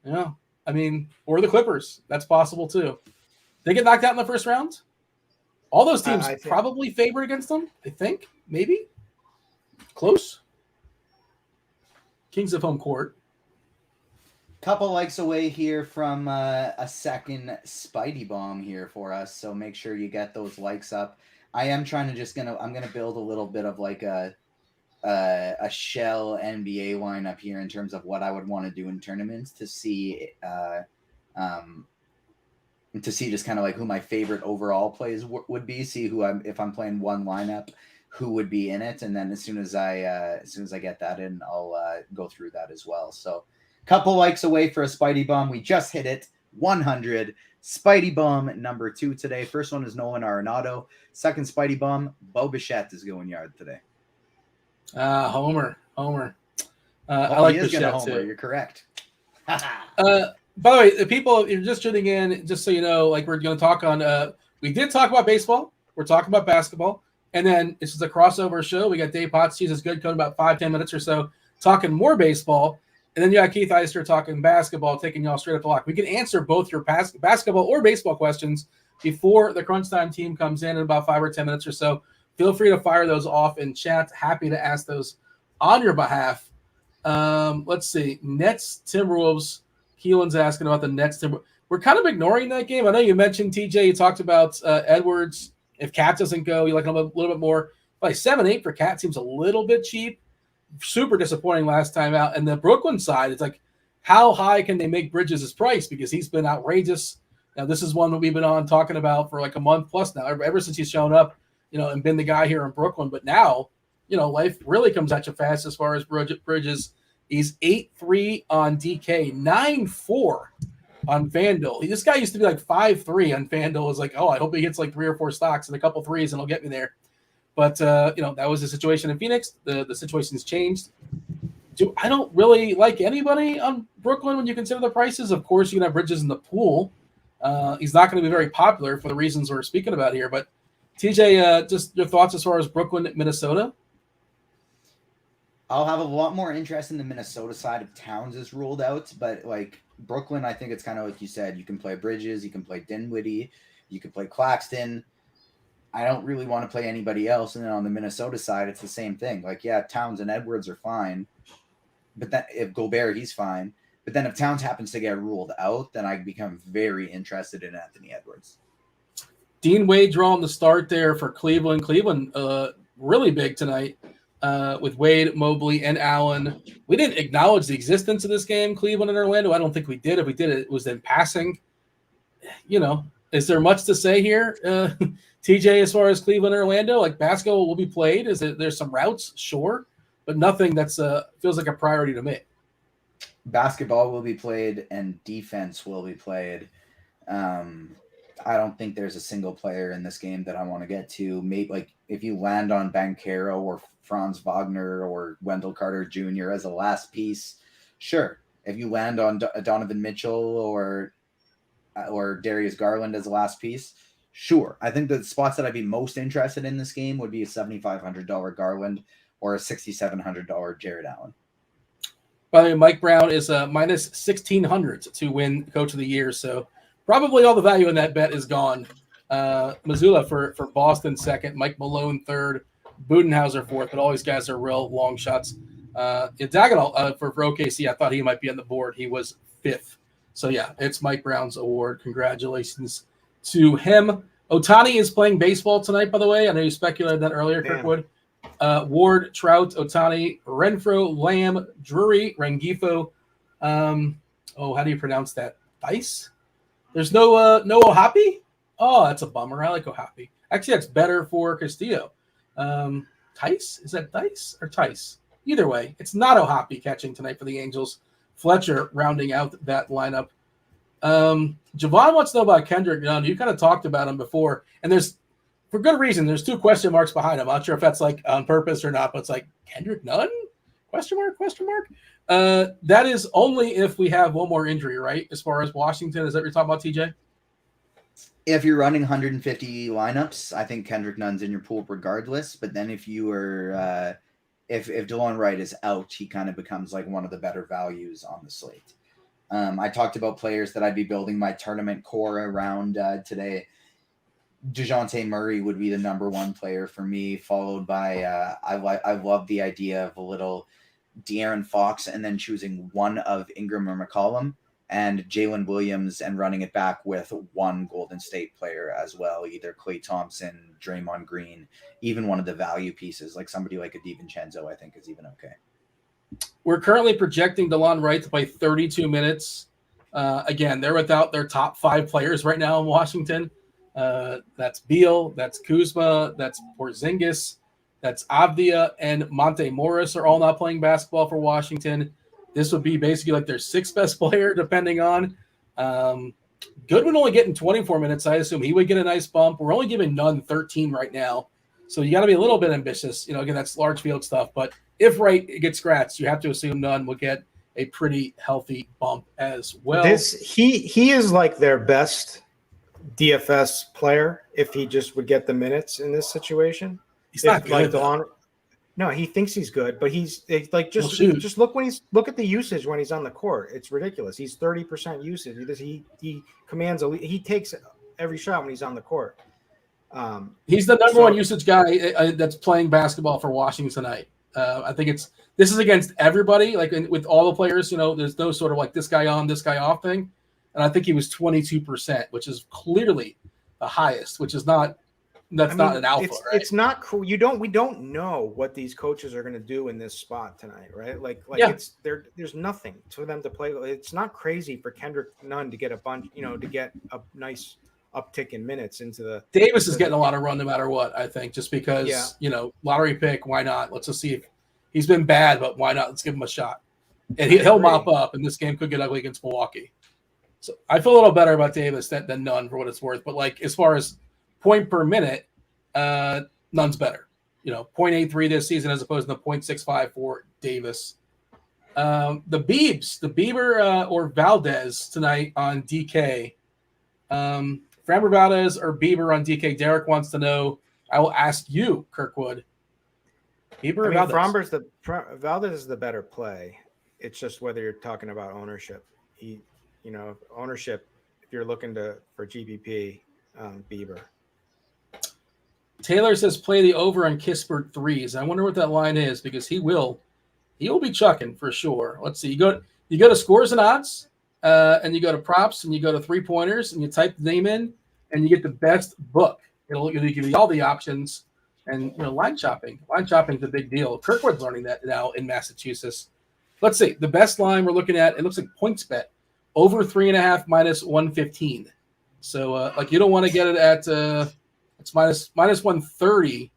Or the Clippers. That's possible too. They get knocked out in the first round. All those teams probably favor against them. I think maybe close. Kings of home court. Couple likes away here from a second Spidey bomb here for us. So make sure you get those likes up. I am trying to I'm gonna build a little bit of a shell NBA lineup here in terms of what I would want to do in tournaments to see just kind of who my favorite overall plays would be. See if I'm playing one lineup, who would be in it, and then as soon as I get that in, I'll go through that as well. So. Couple likes away for a Spidey bomb. We just hit it. 100. Spidey bomb number 2 today. First one is Nolan Arenado. Second Spidey bomb, Bo Bichette is going yard today. Homer. I like Bichette too. You're correct. By the way, the people, if you're just tuning in, just so you know, we're going to talk on. We did talk about baseball. We're talking about basketball. And then this is a crossover show. We got Dave Potts, Cheeseisgood, coming about 5-10 minutes or so, talking more baseball. And then you got Keith Eyster talking basketball, taking y'all straight up the lock. We can answer both your basketball or baseball questions before the Crunch Time team comes in about 5 or 10 minutes or so. Feel free to fire those off in chat. Happy to ask those on your behalf. Let's see. Nets, Timberwolves. Keelan's asking about the Nets, Timberwolves. We're kind of ignoring that game. I know you mentioned, TJ, you talked about Edwards. If Cat doesn't go, you like him a little bit more. Like 7-8 for Cat seems a little bit cheap. Super disappointing last time out. And the Brooklyn side, it's like, how high can they make Bridges' price? Because he's been outrageous. Now, this is one that we've been on talking about for like a month plus now, ever since he's shown up, and been the guy here in Brooklyn. But now, life really comes at you fast as far as Bridges. He's 8-3 on DK, 9-4 on Fanduel. This guy used to be like 5-3 on Fanduel. Is like, oh, I hope he hits like 3 or 4 stocks and a couple threes and he'll get me there. But, that was the situation in Phoenix. The situation's changed. I don't really like anybody on Brooklyn when you consider the prices. Of course, you can have Bridges in the pool. He's not going to be very popular for the reasons we're speaking about here. But, TJ, just your thoughts as far as Brooklyn, Minnesota? I'll have a lot more interest in the Minnesota side if Towns is ruled out. But, like, Brooklyn, I think it's kind of like you said. You can play Bridges. You can play Dinwiddie. You can play Claxton. I don't really want to play anybody else. And then on the Minnesota side, it's the same thing. Like, yeah, Towns and Edwards are fine. But then if Gobert, he's fine. But then if Towns happens to get ruled out, then I become very interested in Anthony Edwards. Dean Wade drawing the start there for Cleveland. Cleveland really big tonight with Wade, Mobley, and Allen. We didn't acknowledge the existence of this game, Cleveland and Orlando. I don't think we did. If we did, it was in passing. Is there much to say here? TJ, as far as Cleveland and Orlando, like basketball will be played. There's some routes, sure, but nothing that's feels like a priority to me. Basketball will be played and defense will be played. I don't think there's a single player in this game that I want to get to. Maybe like if you land on Banchero or Franz Wagner or Wendell Carter Jr. as a last piece, sure. If you land on Donovan Mitchell or Darius Garland as a last piece, sure. I think the spots that I'd be most interested in this game would be a $7,500 Garland or a $6,700 Jared Allen. By the way, Mike Brown is minus 1,600 to win Coach of the Year, so probably all the value in that bet is gone. Missoula for Boston second, Mike Malone third, Budenhauser fourth, but all these guys are real long shots. Dagenhall for OKC, I thought he might be on the board. He was fifth. So, yeah, it's Mike Brown's award. Congratulations to him. Ohtani is playing baseball tonight, by the way. I know you speculated that earlier, Kirkwood. Ward, Trout, Ohtani, Renfro, Lamb, Drury, Rengifo. How do you pronounce that? Dice? There's no Ohapi? Oh, that's a bummer. I like Ohapi. Actually, that's better for Castillo. Tice? Is that Dice or Tice? Either way, it's not Ohapi catching tonight for the Angels. Fletcher rounding out that lineup. Javon wants to know about Kendrick Nunn. You kind of talked about him before, and there's, for good reason, there's 2 question marks behind him. I'm not sure if that's like on purpose or not, but it's like Kendrick Nunn? Question mark? That is only if we have one more injury, right? As far as Washington, is that what you're talking about, TJ? If you're running 150 lineups, I think Kendrick Nunn's in your pool regardless. But then if you are, if DeLon Wright is out, he kind of becomes like one of the better values on the slate. I talked about players that I'd be building my tournament core around today. DeJounte Murray would be the number 1 player for me, followed by I love the idea of a little De'Aaron Fox and then choosing one of Ingram or McCollum and Jalen Williams and running it back with one Golden State player as well, either Klay Thompson, Draymond Green, even one of the value pieces, like somebody like a DiVincenzo, I think is even okay. We're currently projecting DeLon Wright to play 32 minutes. Again, they're without their top 5 players right now in Washington. That's Beal, that's Kuzma, that's Porzingis, that's Avdia, and Monte Morris are all not playing basketball for Washington. This would be basically like their 6th best player, depending on. Goodwin only getting 24 minutes. I assume he would get a nice bump. We're only giving Nunn 13 right now. So you got to be a little bit ambitious. Again, that's large field stuff. But if Wright gets scratched, you have to assume Nunn will get a pretty healthy bump as well. He is like their best DFS player if he just would get the minutes in this situation. He's not good. No, he thinks he's good, but it's like just look at the usage when he's on the court. It's ridiculous. He's 30% usage. He commands he takes every shot when he's on the court. He's the number one usage guy that's playing basketball for Washington tonight. I think this is against everybody, like with all the players. There's no sort of like this guy on, this guy off thing. And I think he was 22%, which is clearly the highest, which is not. Not an alpha, right? It's not cool. We don't know what these coaches are going to do in this spot tonight, right? There's nothing for them to play. It's not crazy for Kendrick Nunn to get a bunch, to get a nice uptick in minutes into the. Davis is getting a lot of run no matter what. I think just because lottery pick. Why not? Let's just see if he's been bad, but why not? Let's give him a shot, and he'll mop up. And this game could get ugly against Milwaukee. So I feel a little better about Davis than Nunn for what it's worth. But like as far as point per minute, Nunn's better. 0.83 this season as opposed to the 0.65 for Davis. The Bieber or Valdez tonight on DK. Framber Valdez or Bieber on DK. Derek wants to know. I will ask you, Kirkwood. Bieber or Valdez? Valdez is the better play. It's just whether you're talking about ownership. Ownership. If you're looking for GPP, Bieber. Taylor says play the over on Kispert threes. I wonder what that line is because he will be chucking for sure. Let's see. You go to scores and odds, and you go to props, and you go to 3-pointers, and you type the name in, and you get the best book. It'll give you all the options, and line chopping. Line chopping is a big deal. Kirkwood's learning that now in Massachusetts. Let's see. The best line we're looking at. It looks like PointsBet over 3.5 minus 115. So you don't want to get it at. It's minus 130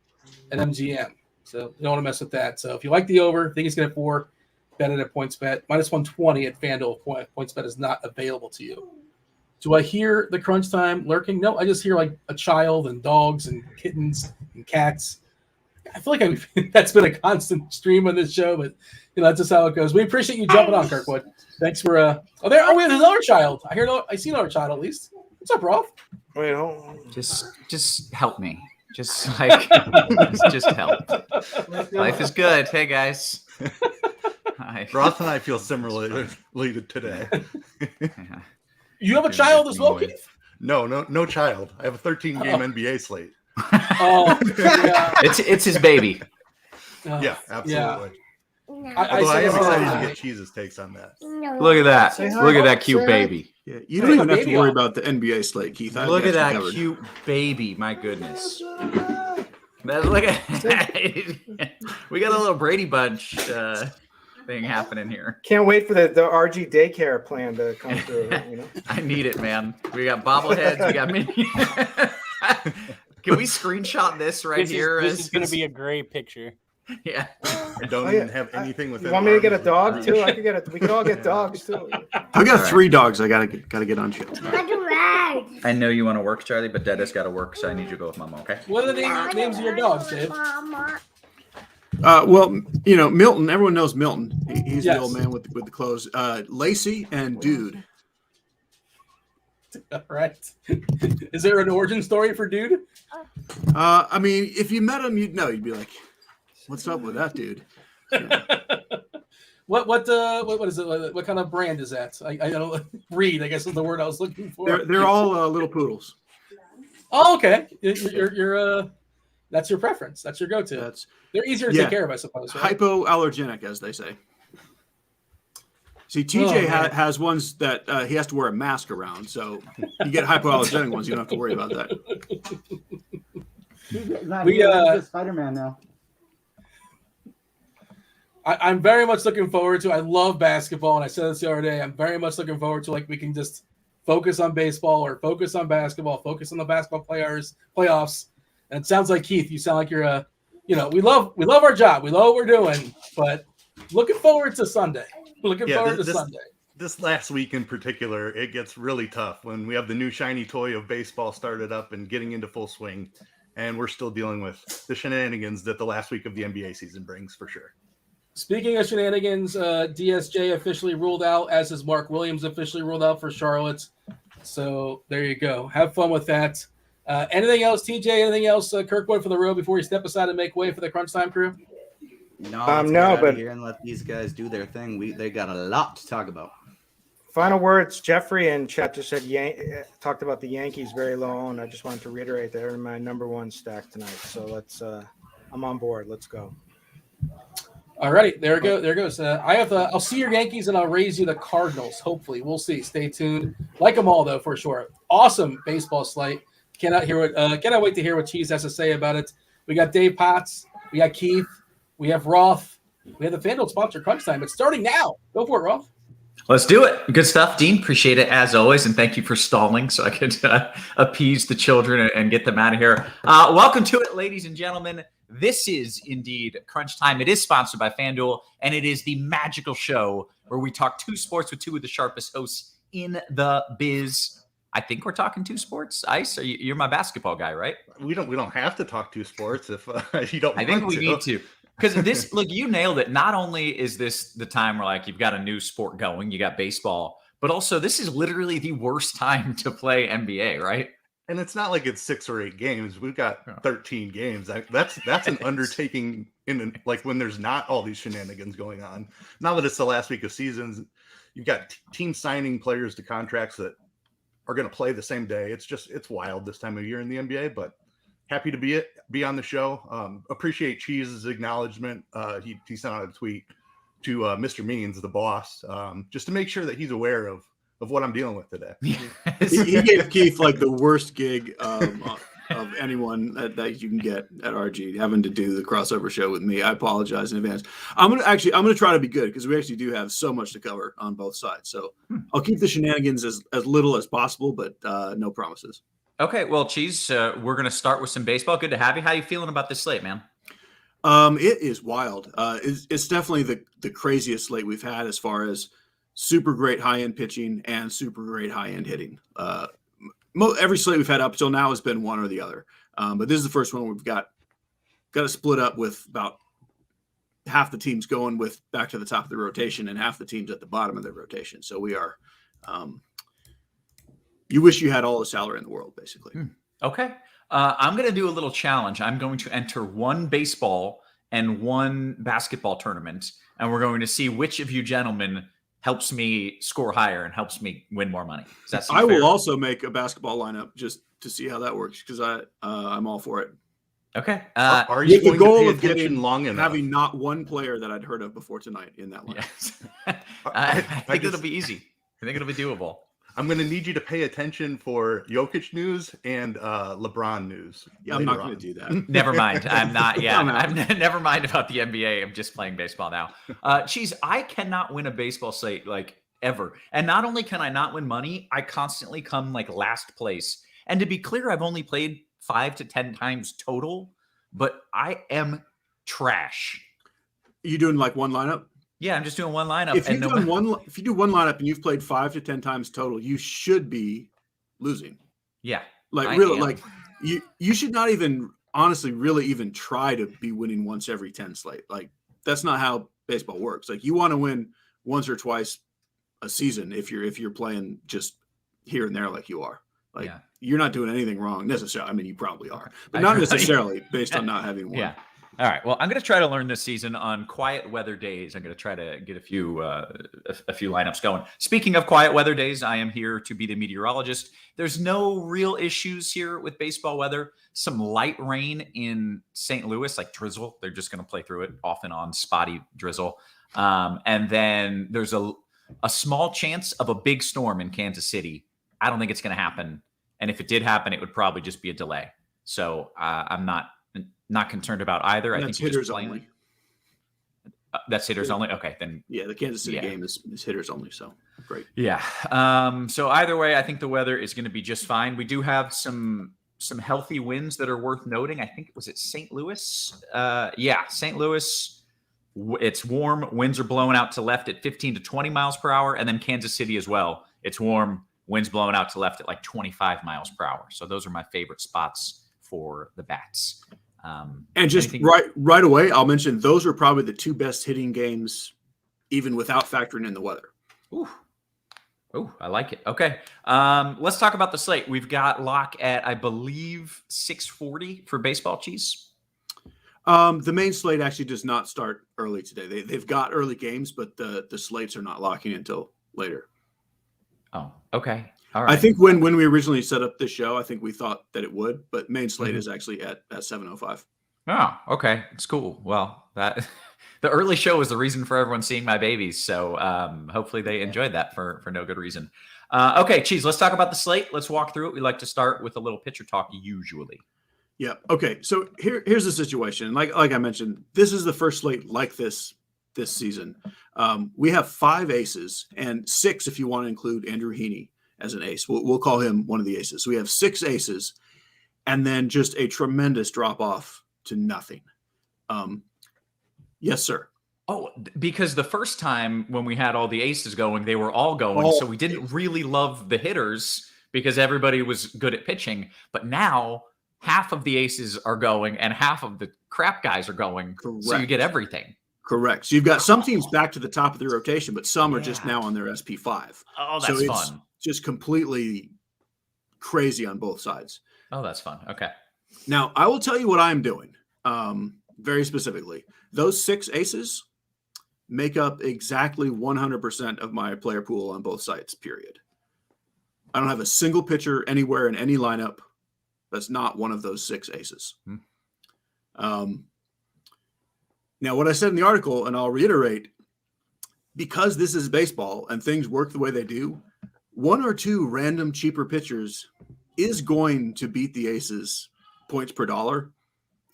at MGM. So you don't want to mess with that. So if you like the over, think he's going to 4, bet it at PointsBet. Minus 120 at FanDuel. PointsBet is not available to you. Do I hear the crunch time lurking? No, I just hear like a child and dogs and kittens and cats. I feel like that's been a constant stream on this show, but that's just how it goes. We appreciate you jumping on, Kirkwood. Thanks for there's another child. I see another child at least. What's up, Roth? Wait, hold on. Just help me. Just help. Life is good. Hey guys. Hi. Roth and I feel similarly today. You have a child as well, Keith? No child. I have a 13-game NBA slate. Oh, yeah. It's his baby. Yeah, absolutely. Yeah. I am excited to get Cheese's takes on that. Look at that. Look at that cute baby. Yeah, you don't even have to worry about the NBA slate, Keith. Look at that cute baby. My goodness. Look at we got a little Brady Bunch thing happening here. Can't wait for the RG daycare plan to come through. I need it, man. We got bobbleheads. We got mini. Can we screenshot this here? This is going to be a great picture. Yeah. I don't even have anything with it. You want me to get a dog too? I could get it. We could all get dogs too. I've got 3 dogs. I gotta get on to. I know you want to work, Charlie, but Dad has got to work, so I need you to go with Mama. Okay. What are the names of your dogs, Dave? Well, Milton. Everyone knows Milton. He's the old man with the clothes. Lacey and Dude. All right. Is there an origin story for Dude? I mean, if you met him, you'd know. You'd be like, "What's up with that dude?" What is it? What kind of brand is that? I don't breed. I guess is the word I was looking for. They're all little poodles. Oh, okay. You're that's your preference. That's your go-to. They're easier to take care of, I suppose. Right? Hypoallergenic, as they say. See, TJ has ones that he has to wear a mask around, so you get hypoallergenic ones. You don't have to worry about that. He's Spider-Man now. I'm very much looking forward to. I love basketball, and I said this the other day. I'm very much looking forward to we can just focus on baseball or focus on basketball, focus on the basketball playoffs. And it sounds like Keith, you sound like you're we love our job, we love what we're doing, but looking forward to Sunday. Sunday. This last week in particular, it gets really tough when we have the new shiny toy of baseball started up and getting into full swing, and we're still dealing with the shenanigans that the last week of the NBA season brings for sure. Speaking of shenanigans, DSJ officially ruled out, as is Mark Williams officially ruled out for Charlotte. So there you go. Have fun with that. Anything else, TJ? Anything else, Kirkwood, for the road before we step aside and make way for the Crunch Time crew? No, let's get out of here and let these guys do their thing. They got a lot to talk about. Final words. Jeffrey in chat just said talked about the Yankees very low, and I just wanted to reiterate they're in my number one stack tonight. So let's. I'm on board. Let's go. All right, there goes. I'll see your Yankees and I'll raise you the Cardinals. Hopefully, we'll see. Stay tuned. Like them all though, for sure. Awesome baseball slate. Cannot wait to hear what Cheese has to say about it. We got Dave Potts. We got Keith. We have Roth. We have the FanDuel sponsor Crunch Time. It's starting now. Go for it, Roth. Let's do it. Good stuff, Dean. Appreciate it as always, and thank you for stalling so I could appease the children and get them out of here. Welcome to it, ladies and gentlemen. This is indeed Crunch Time. It is sponsored by FanDuel, and it is the magical show where we talk two sports with two of the sharpest hosts in the biz. I think we're talking two sports. Ice, you're my basketball guy, right? We don't have to talk two sports if you don't. I think we need to. Because this, look, you nailed it. Not only is this the time where like you've got a new sport going, you got baseball, but also this is literally the worst time to play NBA, right? And it's not like it's 6 or 8 games. We've got 13 games. That's an undertaking like when there's not all these shenanigans going on. Now that it's the last week of seasons, you've got teams signing players to contracts that are going to play the same day. It's wild this time of year in the NBA, but happy to be on the show. Appreciate Cheese's acknowledgement. He sent out a tweet to Mr. Means, the boss, just to make sure that he's aware of what I'm dealing with today. He gave Keith like the worst gig of anyone that you can get at RG, having to do the crossover show with me. I apologize in advance. I'm gonna try to be good because we actually do have so much to cover on both sides. So I'll keep the shenanigans as little as possible, but no promises. Okay, well, Cheese, we're going to start with some baseball. Good to have you. How you feeling about this slate, man? It is wild. It's definitely the craziest slate we've had as far as super great high-end pitching and super great high-end hitting. Every slate we've had up until now has been one or the other. But this is the first one we've got to split up with about half the teams going with back to the top of the rotation and half the teams at the bottom of the rotation. So we are you wish you had all the salary in the world, basically. Okay. I'm going to do a little challenge. I'm going to enter one baseball and one basketball tournament, and we're going to see which of you gentlemen helps me score higher and helps me win more money. I will also make a basketball lineup just to see how that works because I'm all for it. Okay. Are you going to pay attention long enough? Having not one player that I'd heard of before tonight in that lineup. Yes. I think it'll be easy. I think it'll be doable. I'm going to need you to pay attention for Jokic news and LeBron news. I'm not going to do that. Never mind. I'm not. Yeah, I'm never mind about the NBA. I'm just playing baseball now. Cheese, I cannot win a baseball slate like ever. And not only can I not win money, I constantly come like last place. And to be clear, I've only played 5 to 10 times total, but I am trash. Are you doing like one lineup? Yeah, I'm just doing one lineup. If you do one lineup and you've played 5 to 10 times total, you should be losing. Yeah, like really, like you should not even honestly really even try to be winning once every 10 slate. Like that's not how baseball works. Like you want to win once or twice a season if you're playing just here and there like you are. Like you're not doing anything wrong necessarily. I mean, you probably are, but not necessarily based on not having one. Yeah. All right. Well, I'm going to try to learn this season on quiet weather days. I'm going to try to get a few lineups going. Speaking of quiet weather days, I am here to be the meteorologist. There's no real issues here with baseball weather. Some light rain in St. Louis, like drizzle. They're just going to play through it off and on, spotty drizzle. And then there's a small chance of a big storm in Kansas City. I don't think it's going to happen. And if it did happen, it would probably just be a delay. So I'm not concerned about either. I think hitters only. That's hitters only. Okay, then. Yeah, the Kansas City game is hitters only. So great. Yeah. So either way, I think the weather is going to be just fine. We do have some healthy winds that are worth noting. I think was it St. Louis? St. Louis. It's warm. Winds are blowing out to left at 15 to 20 miles per hour, and then Kansas City as well. It's warm. Winds blowing out to left at like 25 miles per hour. So those are my favorite spots for the bats. And just right away, I'll mention those are probably the 2 best hitting games, even without factoring in the weather. Ooh. Oh, I like it. Okay. Let's talk about the slate. We've got lock at, I believe, 6:40 for baseball, Cheese. The main slate actually does not start early today. They've got early games, but the slates are not locking until later. Oh, okay. All right. I think when we originally set up this show, I think we thought that it would, but main slate is actually at 7:05. Oh, okay. It's cool. Well, that the early show was the reason for everyone seeing my babies. So hopefully they enjoyed that for no good reason. Okay, Cheese, let's talk about the slate. Let's walk through it. We like to start with a little pitcher talk usually. Yeah. Okay. So here's the situation. Like I mentioned, this is the first slate like this season. We have 5 aces and 6 if you want to include Andrew Heaney as an ace. We'll call him one of the aces. So we have 6 aces, and then just a tremendous drop off to nothing. Yes, sir. Oh, because the first time when we had all the aces going, they were all going. So we didn't really love the hitters because everybody was good at pitching. But now half of the aces are going and half of the crap guys are going. Correct. So you get everything. Correct. So you've got some teams back to the top of the rotation, but some are just now on their SP5. Oh, that's it's fun. Just completely crazy on both sides. Oh, that's fun. Okay. Now, I will tell you what I'm doing very specifically. Those 6 aces make up exactly 100% of my player pool on both sides, period. I don't have a single pitcher anywhere in any lineup that's not one of those 6 aces. Now, what I said in the article, and I'll reiterate, because this is baseball and things work the way they do, 1 or 2 random cheaper pitchers is going to beat the aces points per dollar,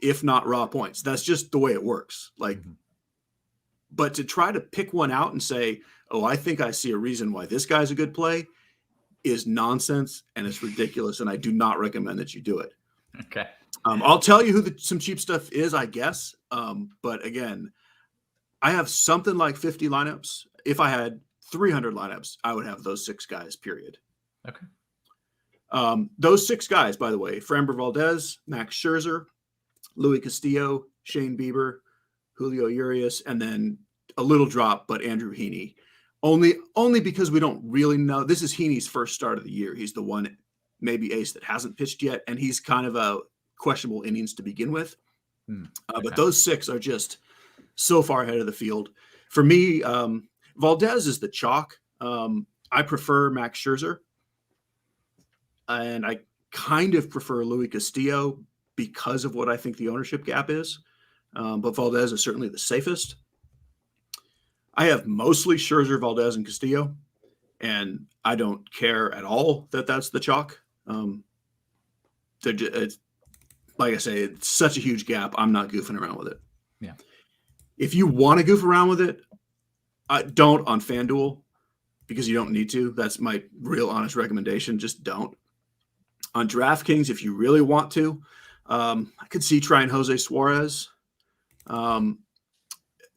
if not raw points. That's just the way it works. But to try to pick one out and say, oh, I think I see a reason why this guy's a good play is nonsense and it's ridiculous. And I do not recommend that you do it. Okay. I'll tell you who some cheap stuff is, I guess. But again, I have something like 50 lineups. If I had 300 lineups, I would have those 6 guys, period. Okay. Those 6 guys, by the way, Framber Valdez, Max Scherzer, Louis Castillo, Shane Bieber, Julio Urias, and then a little drop, but Andrew Heaney. Only because we don't really know. This is Heaney's first start of the year. He's the one, maybe ace, that hasn't pitched yet, and he's kind of a questionable innings to begin with. But those 6 are just so far ahead of the field. For me, Valdez is the chalk. I prefer Max Scherzer, and I kind of prefer Louis Castillo because of what I think the ownership gap is. But Valdez is certainly the safest. I have mostly Scherzer, Valdez, and Castillo, and I don't care at all that that's the chalk. It's, like I say, it's such a huge gap. I'm not goofing around with it. Yeah. If you want to goof around with it, don't on FanDuel because you don't need to. That's my real honest recommendation. Just don't. On DraftKings, if you really want to, I could see trying Jose Suarez.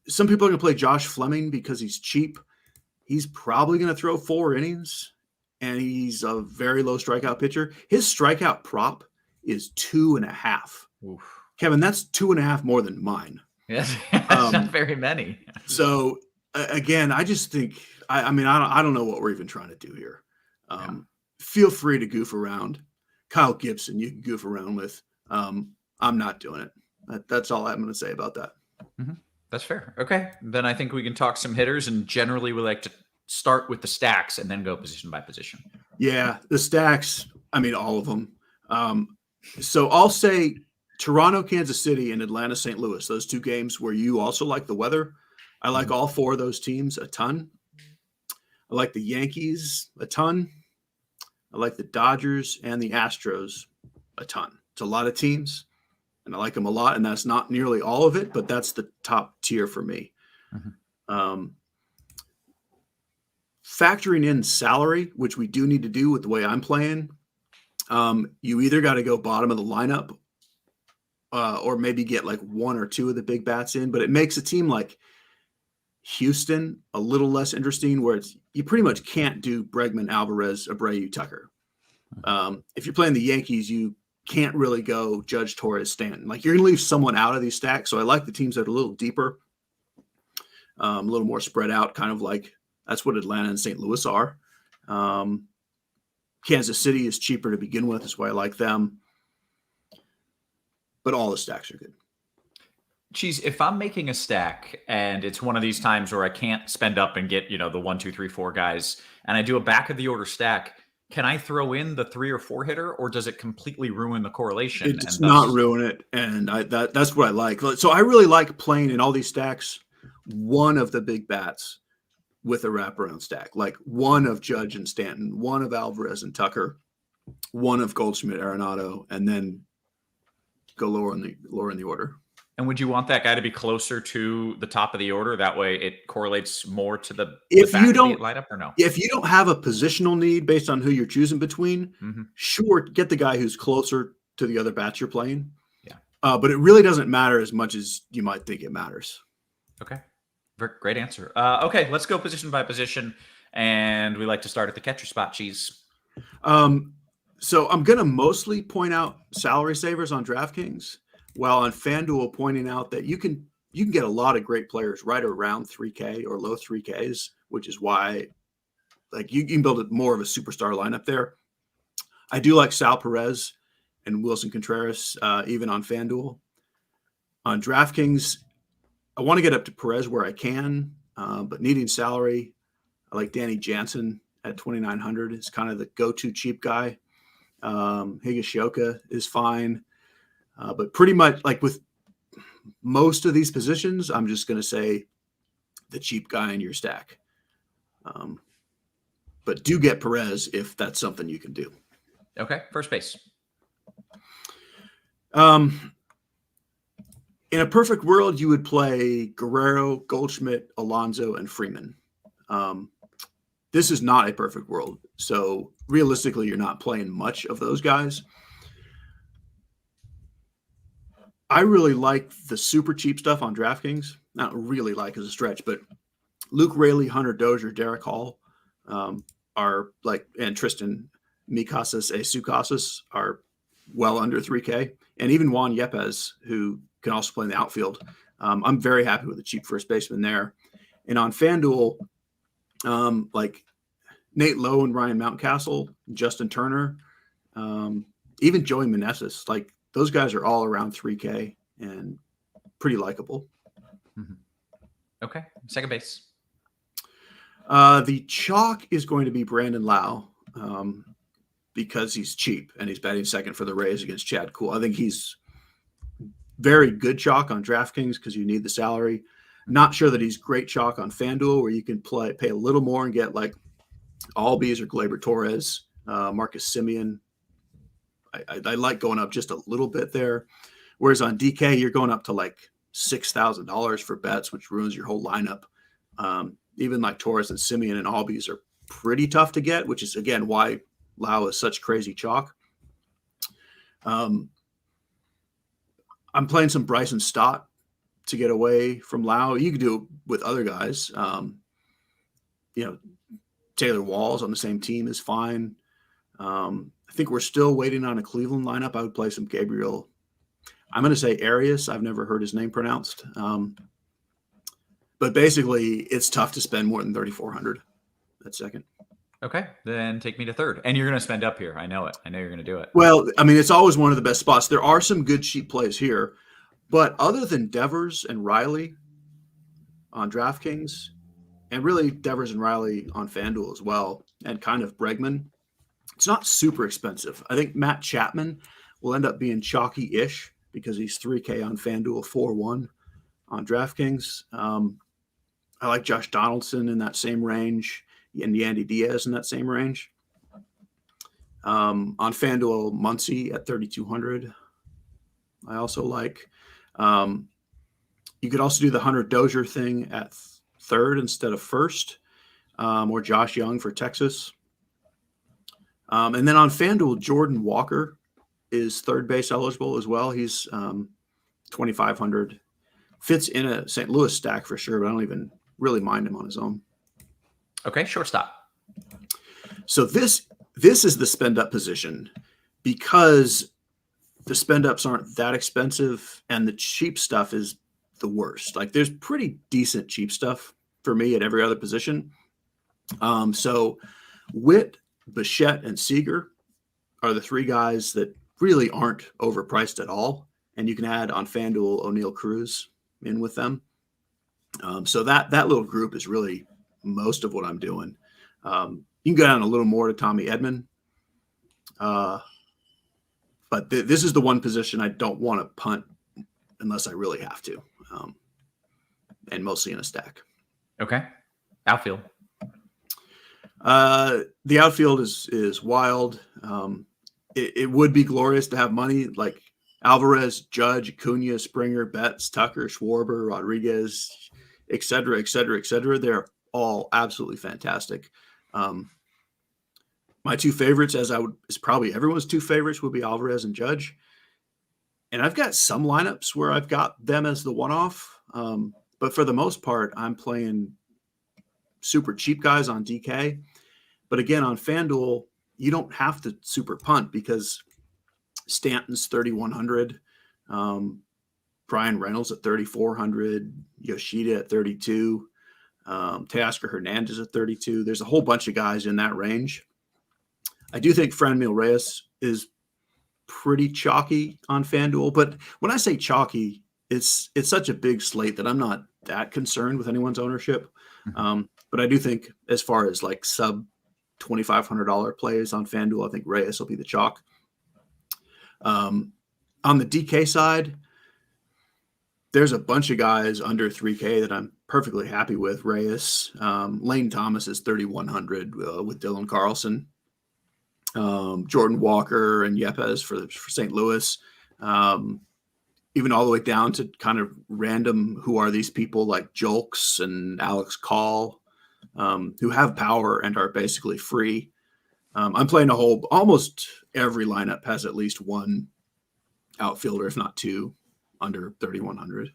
Some people are going to play Josh Fleming because he's cheap. He's probably going to throw 4 innings, and he's a very low strikeout pitcher. His strikeout prop is 2.5. Oof. Kevin, that's 2.5 more than mine. Yes, not very many. So again, I just think, I mean, I don't know what we're even trying to do here. Feel free to goof around. Kyle Gibson, you can goof around with. I'm not doing it. That's all I'm going to say about that. That's fair. Okay. Then I think we can talk some hitters, and generally we like to start with the stacks and then go position by position. Yeah, the stacks, I mean, all of them. So I'll say Toronto, Kansas City, and Atlanta, St. Louis, those 2 games where you also like the weather. I like all 4 of those teams a ton. I like the Yankees a ton. I like the Dodgers and the Astros a ton. It's a lot of teams, and I like them a lot, and that's not nearly all of it, but that's the top tier for me. Factoring in salary, which we do need to do with the way I'm playing, you either got to go bottom of the lineup or maybe get like 1 or 2 of the big bats in, but it makes a team like Houston a little less interesting, where you pretty much can't do Bregman, Alvarez, Abreu, Tucker. If you're playing the Yankees, you can't really go Judge, Torres, Stanton. Like, you're going to leave someone out of these stacks. So I like the teams that are a little deeper, a little more spread out, kind of like that's what Atlanta and St. Louis are. Kansas City is cheaper to begin with. That's why I like them. But all the stacks are good. Cheese, if I'm making a stack and it's one of these times where I can't spend up and get, the 1, 2, 3, 4 guys, and I do a back of the order stack, can I throw in the 3 or 4 hitter, or does it completely ruin the correlation? It does not ruin it. And that's what I like. So I really like playing in all these stacks one of the big bats with a wraparound stack, like one of Judge and Stanton, one of Alvarez and Tucker, one of Goldschmidt, Arenado, and then go lower in the order. And would you want that guy to be closer to the top of the order? That way it correlates more to the lineup, or no? If you don't have a positional need based on who you're choosing between, sure, get the guy who's closer to the other bats you're playing. Yeah. But it really doesn't matter as much as you might think it matters. Okay. Great answer. Okay, let's go position by position. And we like to start at the catcher spot, Cheese. So I'm going to mostly point out salary savers on DraftKings, while on FanDuel pointing out that you can get a lot of great players right around 3K or low 3Ks, which is why you can build more of a superstar lineup there. I do like Sal Perez and Wilson Contreras, even on FanDuel. On DraftKings, I want to get up to Perez where I can, but needing salary, I like Danny Jansen at 2,900. It's kind of the go-to cheap guy. Higashioka is fine. But pretty much like with most of these positions, I'm just going to say the cheap guy in your stack. But do get Perez if that's something you can do. Okay, first base. In a perfect world, you would play Guerrero, Goldschmidt, Alonso, and Freeman. This is not a perfect world. So realistically, you're not playing much of those guys. I really like the super cheap stuff on DraftKings. Not really like as a stretch, but Luke Raley, Hunter Dozier, Derek Hall are and Tristan Mikasas, Sukasas are well under 3K. And even Juan Yepes, who can also play in the outfield. I'm very happy with the cheap first baseman there. And on FanDuel, Nate Lowe and Ryan Mountcastle, Justin Turner, even Joey Meneses, those guys are all around 3K and pretty likable. Okay. Second base. The chalk is going to be Brandon Lau because he's cheap and he's batting second for the Rays against Chad Kuhl. I think he's very good chalk on DraftKings because you need the salary. Not sure that he's great chalk on FanDuel where you can pay a little more and get Albies or Gleyber Torres, Marcus Semien. I like going up just a little bit there. Whereas on DK, you're going up to $6,000 for bets, which ruins your whole lineup. Even Torres and Semien and Albies are pretty tough to get, which is, again, why Lau is such crazy chalk. I'm playing some Bryson Stott to get away from Lau. You could do it with other guys. Taylor Walls on the same team is fine. I think we're still waiting on a Cleveland lineup. I would play some Gabriel. I'm going to say Arias. I've never heard his name pronounced. But basically, it's tough to spend more than 3,400 at second. Okay, then take me to third. And you're going to spend up here. I know it. I know you're going to do it. Well, it's always one of the best spots. There are some good cheap plays here. But other than Devers and Riley on DraftKings, and really Devers and Riley on FanDuel as well, and kind of Bregman, it's not super expensive. I think Matt Chapman will end up being chalky-ish because he's 3K on FanDuel, 4-1 on DraftKings. I like Josh Donaldson in that same range and Yandy Diaz in that same range. On FanDuel, Muncy at 3,200. I also like. You could also do the Hunter Dozier thing at third instead of first, or Josh Young for Texas. And then on FanDuel, Jordan Walker is third base eligible as well. He's 2,500. Fits in a St. Louis stack for sure, but I don't even really mind him on his own. Okay, shortstop. So this is the spend up position because the spend ups aren't that expensive and the cheap stuff is the worst. There's pretty decent cheap stuff for me at every other position. So Witt, Bichette, and Seager are the three guys that really aren't overpriced at all. And you can add on FanDuel O'Neal Cruz in with them. So that little group is really most of what I'm doing. You can go down a little more to Tommy Edman. But this is the one position I don't want to punt unless I really have to. And mostly in a stack. Okay. Outfield. The outfield is wild. It would be glorious to have money like Alvarez, Judge, Acuna, Springer, Betts, Tucker, Schwarber, Rodriguez, et cetera, et cetera, et cetera. They're all absolutely fantastic. My two favorites, as probably everyone's two favorites, would be Alvarez and Judge. And I've got some lineups where I've got them as the one-off. But for the most part, I'm playing super cheap guys on DK. But again, on FanDuel, you don't have to super punt because Stanton's 3,100, Brian Reynolds at 3,400, Yoshida at 32, Teoscar Hernandez at 32. There's a whole bunch of guys in that range. I do think Franmil Reyes is pretty chalky on FanDuel, but when I say chalky, it's such a big slate that I'm not that concerned with anyone's ownership. But I do think as far as like sub $2,500 plays on FanDuel, I think Reyes will be the chalk. On the DK side, there's a bunch of guys under 3K that I'm perfectly happy with. Reyes, Lane Thomas is 3,100 with Dylan Carlson, Jordan Walker and Yepes for St. Louis. Even all the way down to kind of random, who are these people like Jolks and Alex Call, who have power and are basically free. I'm playing almost every lineup has at least one outfielder, if not two, under 3,100.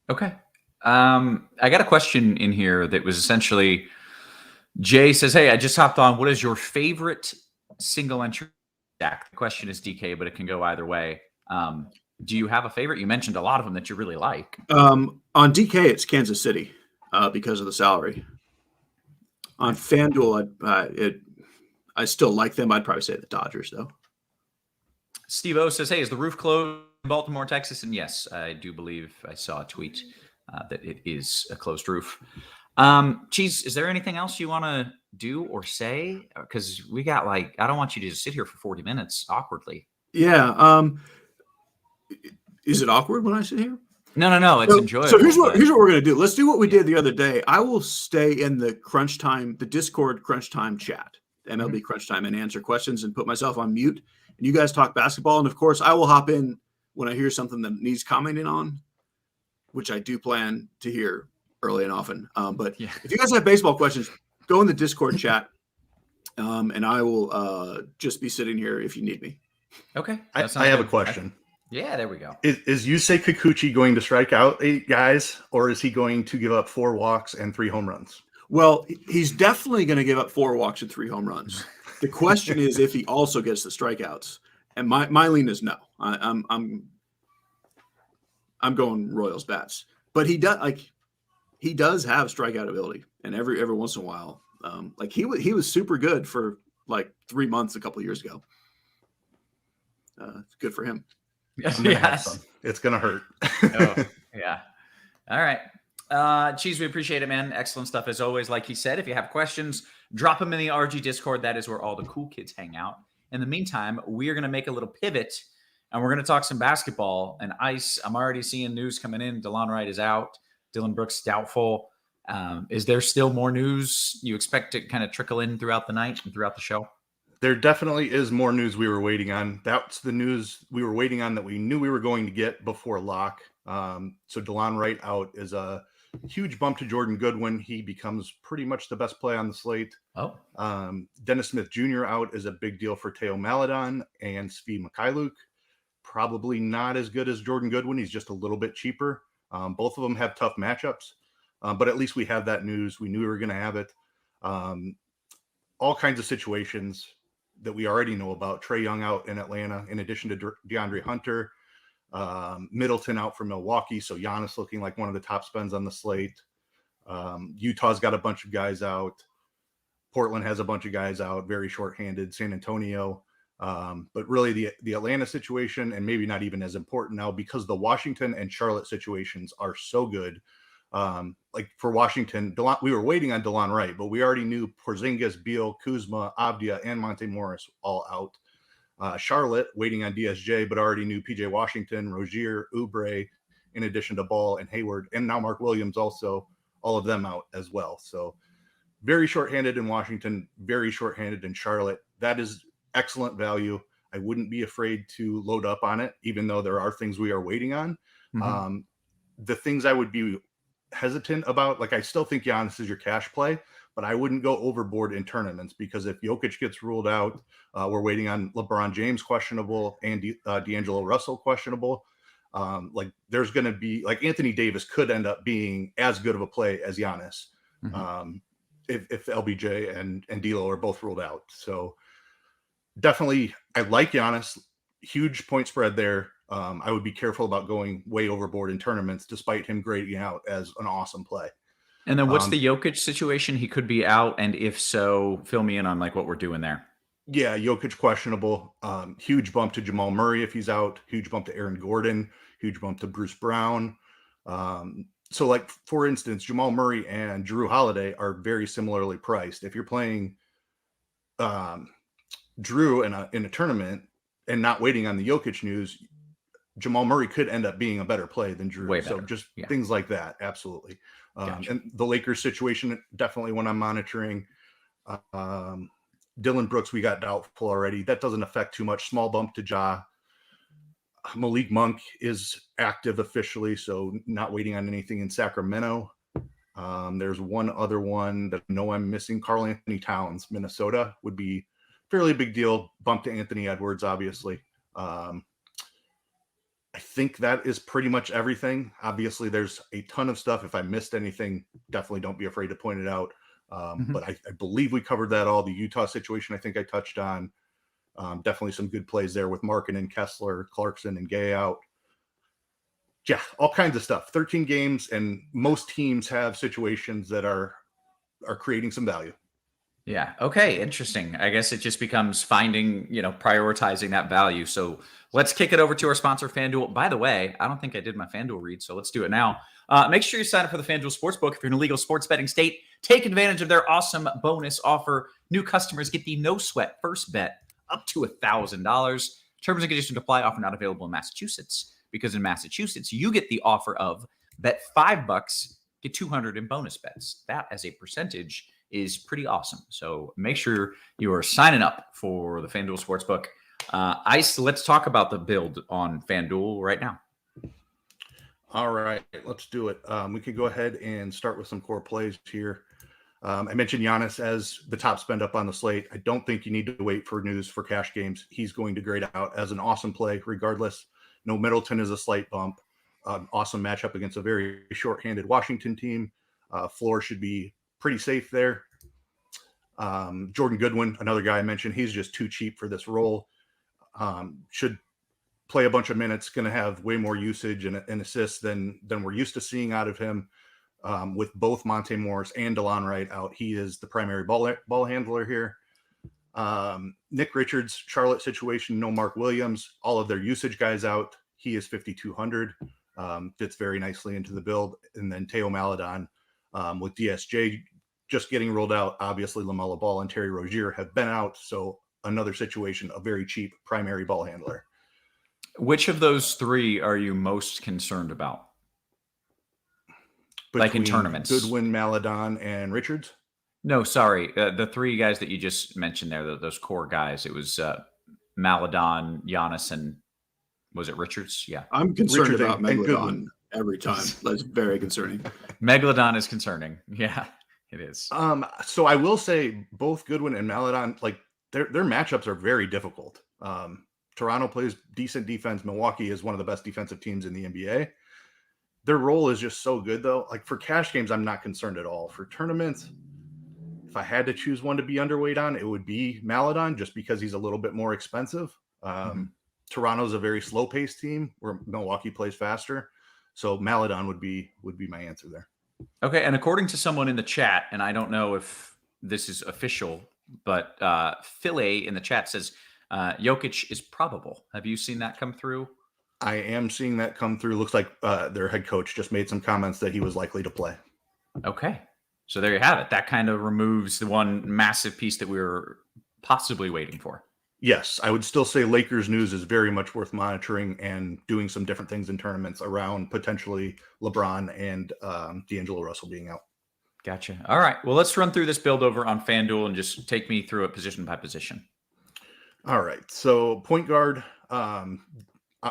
Okay. I got a question in here that was essentially, Jay says, hey, I just hopped on. What is your favorite single entry stack? The question is DK, but it can go either way. Do you have a favorite? You mentioned a lot of them that you really like. On DK, it's Kansas City because of the salary. On FanDuel, I still like them. I'd probably say the Dodgers, though. Steve O says, hey, is the roof closed in Baltimore, Texas? And yes, I do believe I saw a tweet that it is a closed roof. Cheese, is there anything else you want to do or say? Because we got I don't want you to just sit here for 40 minutes awkwardly. Yeah. Is it awkward when I sit here? No. It's enjoyable. So here's what we're going to do. Let's do what we did the other day. I will stay in the Crunch Time, the Discord Crunch Time chat, MLB Crunch Time, and answer questions and put myself on mute. And you guys talk basketball. And of course, I will hop in when I hear something that needs commenting on, which I do plan to hear early and often. But if you guys have baseball questions, go in the Discord chat, and I will just be sitting here if you need me. Okay. I have a question. Yeah, there we go. Is Yusei Kikuchi going to strike out 8 guys, or is he going to give up 4 walks and 3 home runs? Well, he's definitely going to give up 4 walks and 3 home runs. The question is if he also gets the strikeouts. And my lean is no. I'm going Royals bats. But he does have strikeout ability, and every once in a while, he was super good for 3 months a couple of years ago. It's good for him. Yes. It's going to hurt. Oh, yeah. All right. Cheese, we appreciate it, man. Excellent stuff as always. Like he said, if you have questions, drop them in the RG Discord. That is where all the cool kids hang out. In the meantime, we are going to make a little pivot, and we're going to talk some basketball and ice. I'm already seeing news coming in. DeLon Wright is out. Dylan Brooks doubtful. Is there still more news you expect to kind of trickle in throughout the night and throughout the show? There definitely is more news we were waiting on. That's the news we were waiting on that we knew we were going to get before lock. So DeLon Wright out is a huge bump to Jordan Goodwin. He becomes pretty much the best play on the slate. Oh, Dennis Smith Jr. out is a big deal for Teo Maledon and Svi Mikhailuk. Probably not as good as Jordan Goodwin. He's just a little bit cheaper. Both of them have tough matchups, but at least we have that news. We knew we were going to have it. All kinds of situations that we already know about. Trae Young out in Atlanta, in addition to DeAndre Hunter. Middleton out for Milwaukee, so Giannis looking like one of the top spends on the slate. Utah's got a bunch of guys out. Portland has a bunch of guys out, very shorthanded. San Antonio, but really the Atlanta situation, and maybe not even as important now because the Washington and Charlotte situations are so good. Like for Washington, we were waiting on DeLon Wright, but we already knew Porzingis, Beal, Kuzma, Avdia, and Monte Morris all out. Charlotte waiting on DSJ, but already knew PJ Washington, Rozier, Oubre, in addition to Ball and Hayward, and now Mark Williams also, all of them out as well. So very shorthanded in Washington, very shorthanded in Charlotte. That is excellent value. I wouldn't be afraid to load up on it, even though there are things we are waiting on. Mhm. The things I would be hesitant about, like I still think Giannis is your cash play, but I wouldn't go overboard in tournaments because if Jokic gets ruled out, we're waiting on LeBron James questionable and D'Angelo Russell questionable. Like there's going to be like Anthony Davis could end up being as good of a play as Giannis if LBJ and D'Lo are both ruled out. So definitely, I like Giannis. Huge point spread there. I would be careful about going way overboard in tournaments, despite him grading out as an awesome play. And then what's the Jokic situation? He could be out, and if so, fill me in on like what we're doing there. Yeah, Jokic questionable. Huge bump to Jamal Murray if he's out. Huge bump to Aaron Gordon. Huge bump to Bruce Brown. So, like for instance, Jamal Murray and Jrue Holiday are very similarly priced. If you're playing Jrue in a tournament and not waiting on the Jokic news, Jamal Murray could end up being a better play than Jrue. Way better. So just things like that. Absolutely. Gotcha. And the Lakers situation, definitely one I'm monitoring. Dylan Brooks, we got doubtful already. That doesn't affect too much. Small bump to Ja. Malik Monk is active officially, so not waiting on anything in Sacramento. There's one other one that I know I'm missing. Karl Anthony Towns, Minnesota, would be fairly big deal. Bump to Anthony Edwards, obviously. I think that is pretty much everything. Obviously, there's a ton of stuff. If I missed anything, definitely don't be afraid to point it out. But I believe we covered that all. The Utah situation, I think I touched on. Definitely some good plays there with Markkanen, Kessler, Clarkson, and Gay out. Yeah, all kinds of stuff. 13 games, and most teams have situations that are creating some value. Yeah. Okay. Interesting. I guess it just becomes finding, prioritizing that value. So let's kick it over to our sponsor, FanDuel. By the way, I don't think I did my FanDuel read, so let's do it now. Make sure you sign up for the FanDuel Sportsbook. If you're in a legal sports betting state, take advantage of their awesome bonus offer. New customers get the no sweat first bet up to $1,000. Terms and conditions apply. Offer not available in Massachusetts, because in Massachusetts, you get the offer of bet $5, get 200 in bonus bets. That as a percentage is pretty awesome. So make sure you are signing up for the FanDuel Sportsbook. Ice, let's talk about the build on FanDuel right now. All right, let's do it. We could go ahead and start with some core plays here. I mentioned Giannis as the top spend up on the slate. I don't think you need to wait for news for cash games. He's going to grade out as an awesome play regardless. No, Middleton is a slight bump. Awesome matchup against a very short-handed Washington team. Floor should be pretty safe there. Jordan Goodwin, another guy I mentioned, he's just too cheap for this role. Should play a bunch of minutes, going to have way more usage and assists than we're used to seeing out of him. With both Monte Morris and DeLon Wright out, he is the primary ball handler here. Nick Richards, Charlotte situation, no Mark Williams, all of their usage guys out. He is 5,200. Fits very nicely into the build. And then Teo Maledon with DSJ just getting rolled out. Obviously, LaMelo Ball and Terry Rozier have been out. So another situation, a very cheap primary ball handler. Which of those three are you most concerned about? Like in tournaments? Goodwin, Maledon, and Richards? No, sorry. The three guys that you just mentioned there, those core guys, it was Maledon, Giannis, and was it Richards? Yeah. I'm concerned Richards about and Megalodon Goodwin. every time. That's very concerning. Megalodon is concerning. Yeah, it is. So I will say both Goodwin and Maledon, like their matchups are very difficult. Toronto plays decent defense. Milwaukee is one of the best defensive teams in the NBA. Their role is just so good, though. Like for cash games, I'm not concerned at all. For tournaments, if I had to choose one to be underweight on, it would be Maledon, just because he's a little bit more expensive. Toronto's a very slow-paced team where Milwaukee plays faster. So Maledon would be my answer there. Okay, and according to someone in the chat, and I don't know if this is official, but Philly in the chat says Jokic is probable. Have you seen that come through? I am seeing that come through. Looks like their head coach just made some comments that he was likely to play. Okay. So there you have it. That kind of removes the one massive piece that we were possibly waiting for. Yes, I would still say Lakers news is very much worth monitoring and doing some different things in tournaments around potentially LeBron and D'Angelo Russell being out. Gotcha. All right. Well, let's run through this build over on FanDuel and just take me through it position by position. All right. So point guard,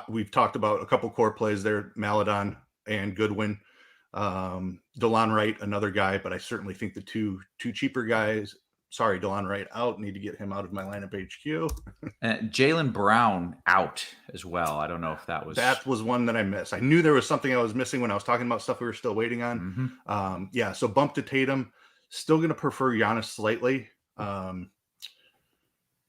we've talked about a couple core plays there, Maladon and Goodwin. DeLon Wright, another guy, but I certainly think the two cheaper guys. Sorry, DeLon Wright out. Need to get him out of my lineup HQ. Jaylen Brown out as well. I don't know if that was one that I missed. I knew there was something I was missing when I was talking about stuff we were still waiting on. Mm-hmm. So bump to Tatum. Still going to prefer Giannis slightly.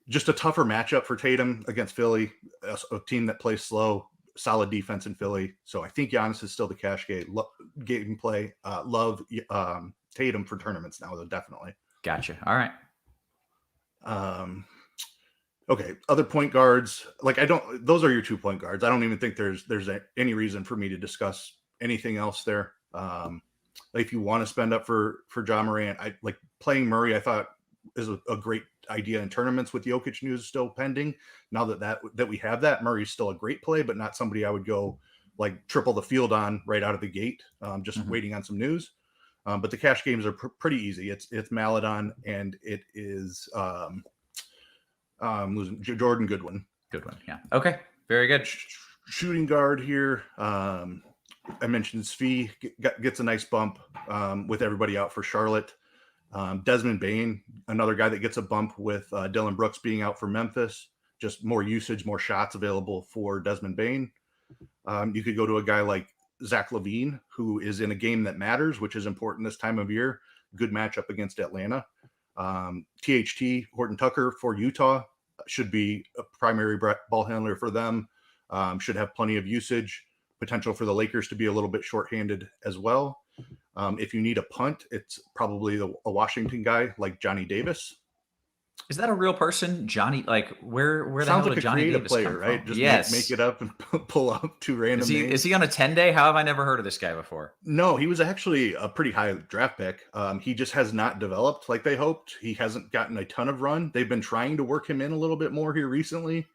Just a tougher matchup for Tatum against Philly, a team that plays slow, solid defense in Philly. So I think Giannis is still the cash game play. Love Tatum for tournaments now, though, definitely. Gotcha. All right. Okay. Other point guards, those are your 2 point guards. I don't even think there's any reason for me to discuss anything else there. If you want to spend up for Ja Morant, I like playing Murray. I thought is a great idea in tournaments with Jokic news still pending. Now that we have that, Murray's still a great play, but not somebody I would go like triple the field on right out of the gate. Just waiting on some news. But the cash games are pretty easy. It's Maladon and it is Jordan Goodwin. Yeah. Okay. Very good. Shooting guard here. I mentioned Svi gets a nice bump with everybody out for Charlotte. Desmond Bane, another guy that gets a bump with Dylan Brooks being out for Memphis. Just more usage, more shots available for Desmond Bane. You could go to a guy like Zach LaVine, who is in a game that matters, which is important this time of year. Good matchup against Atlanta. THT, Horton Tucker for Utah, should be a primary ball handler for them. Should have plenty of usage. Potential for the Lakers to be a little bit shorthanded as well. If you need a punt, it's probably a Washington guy like Johnny Davis. Is that a real person, Johnny? Like where the Sounds hell like did a Johnny creative Davis player, come right? from? Just yes. make it up and pull out 2 random names. Is he on a 10-day? How have I never heard of this guy before? No, he was actually a pretty high draft pick. He just has not developed like they hoped. He hasn't gotten a ton of run. They've been trying to work him in a little bit more here recently,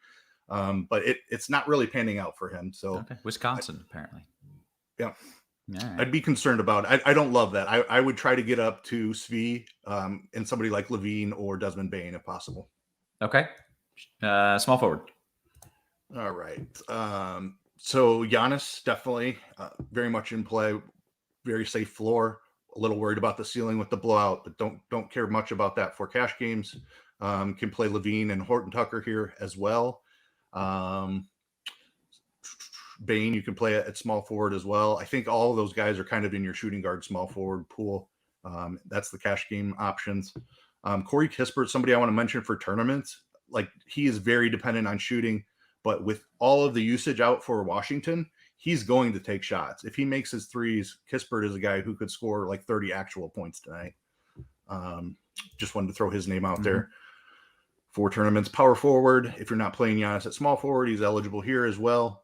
but it's not really panning out for him. So okay. Wisconsin, apparently. Yeah. Right. I'd be concerned about it. I don't love that. I would try to get up to Svi and somebody like Levine or Desmond Bane if possible. Okay. Small forward. All right. So Giannis definitely very much in play, very safe floor. A little worried about the ceiling with the blowout, but don't care much about that for cash games. Can play Levine and Horton Tucker here as well. Bane, you can play at small forward as well. I think all of those guys are kind of in your shooting guard small forward pool. That's the cash game options. Corey Kispert, somebody I want to mention for tournaments. Like he is very dependent on shooting, but with all of the usage out for Washington, he's going to take shots. If he makes his threes, Kispert is a guy who could score like 30 actual points tonight. Just wanted to throw his name out there for tournaments. Power forward, if you're not playing Giannis at small forward, he's eligible here as well.